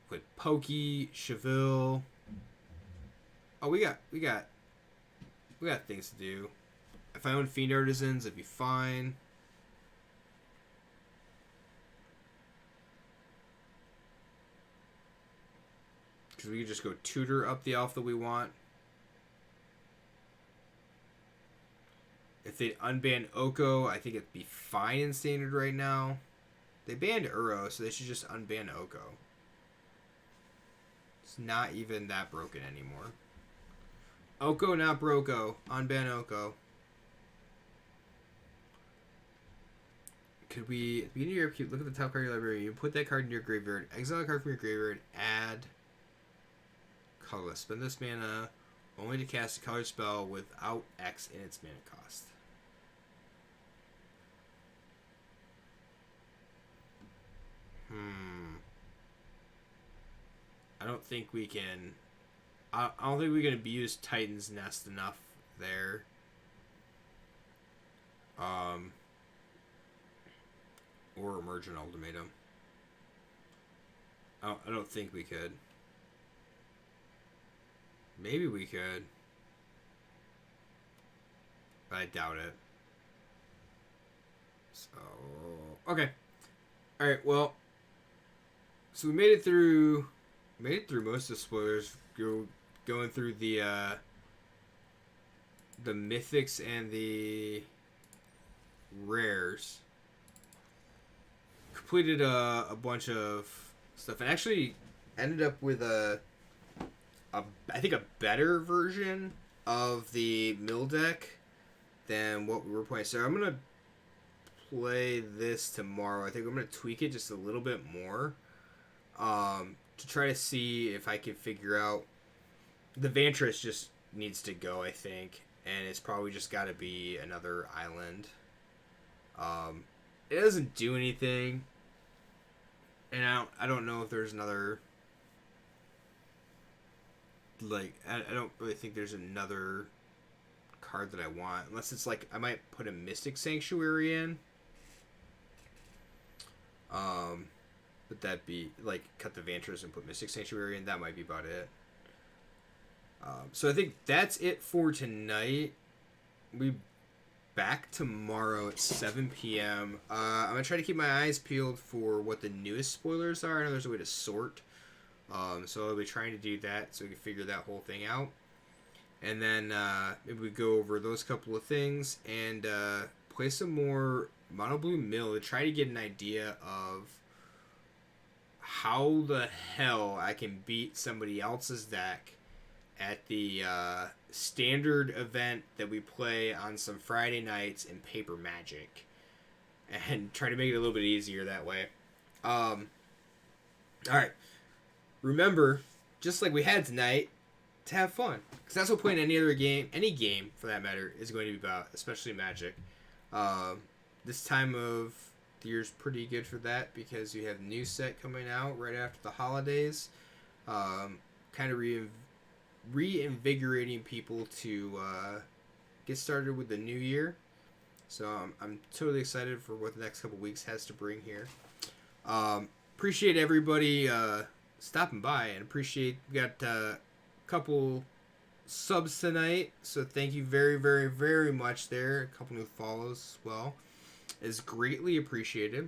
Speaker 1: Play Pokey, Cheville. Oh, we got things to do. If I own Fiend Artisans, it'd be fine. Because we could just go tutor up the elf that we want. If they'd unban Oko, I think it'd be fine in standard right now. They banned Uro, so they should just unban Oko. It's not even that broken anymore. Oko, not Broko. Unban Oko. Could we, at the beginning of your upkeep, look at the top card of your library. You put that card in your graveyard. Exile a card from your graveyard. Add colorless. Spend this mana only to cast a color spell without X in its mana cost. I don't think we can. I don't think we can abuse Titan's Nest enough there. Um, or Emergent Ultimatum. I don't think we could. Maybe we could. But I doubt it. So, okay. Alright, well. So we made it through most of the spoilers. Going through the mythics and the rares. Completed a bunch of stuff and actually ended up with I think a better version of the mill deck than what we were playing. So I'm gonna play this tomorrow. I think I'm gonna tweak it just a little bit more to try to see if I can figure out. The Vantress just needs to go, I think, and it's probably just got to be another island. It doesn't do anything, and I don't know if there's another. Like, I don't really think there's another card that I want. Unless it's like, I might put a Mystic Sanctuary in. But that'd be, like, cut the Vantress and put Mystic Sanctuary in. That might be about it. So I think that's it for tonight. We back tomorrow at 7 p.m. I'm going to try to keep my eyes peeled for what the newest spoilers are. I know there's a way to sort. So I'll be trying to do that so we can figure that whole thing out. And then maybe we go over those couple of things and play some more Mono Blue Mill to try to get an idea of how the hell I can beat somebody else's deck at the standard event that we play on some Friday nights in Paper Magic. And try to make it a little bit easier that way. Alright. Remember, just like we had tonight, to have fun. Because that's what playing any game for that matter, is going to be about, especially Magic. This time of the year is pretty good for that because you have a new set coming out right after the holidays. Kind of reinvigorating people to get started with the new year. So I'm totally excited for what the next couple weeks has to bring here. Appreciate everybody stopping by and appreciate we got a couple subs tonight, so thank you very, very, very much there. A couple new follows as well is greatly appreciated.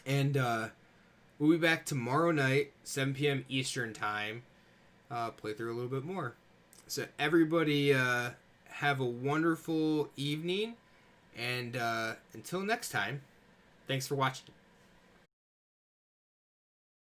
Speaker 1: And we'll be back tomorrow night, 7 p.m. Eastern time. Play through a little bit more. So everybody have a wonderful evening, and until next time, thanks for watching.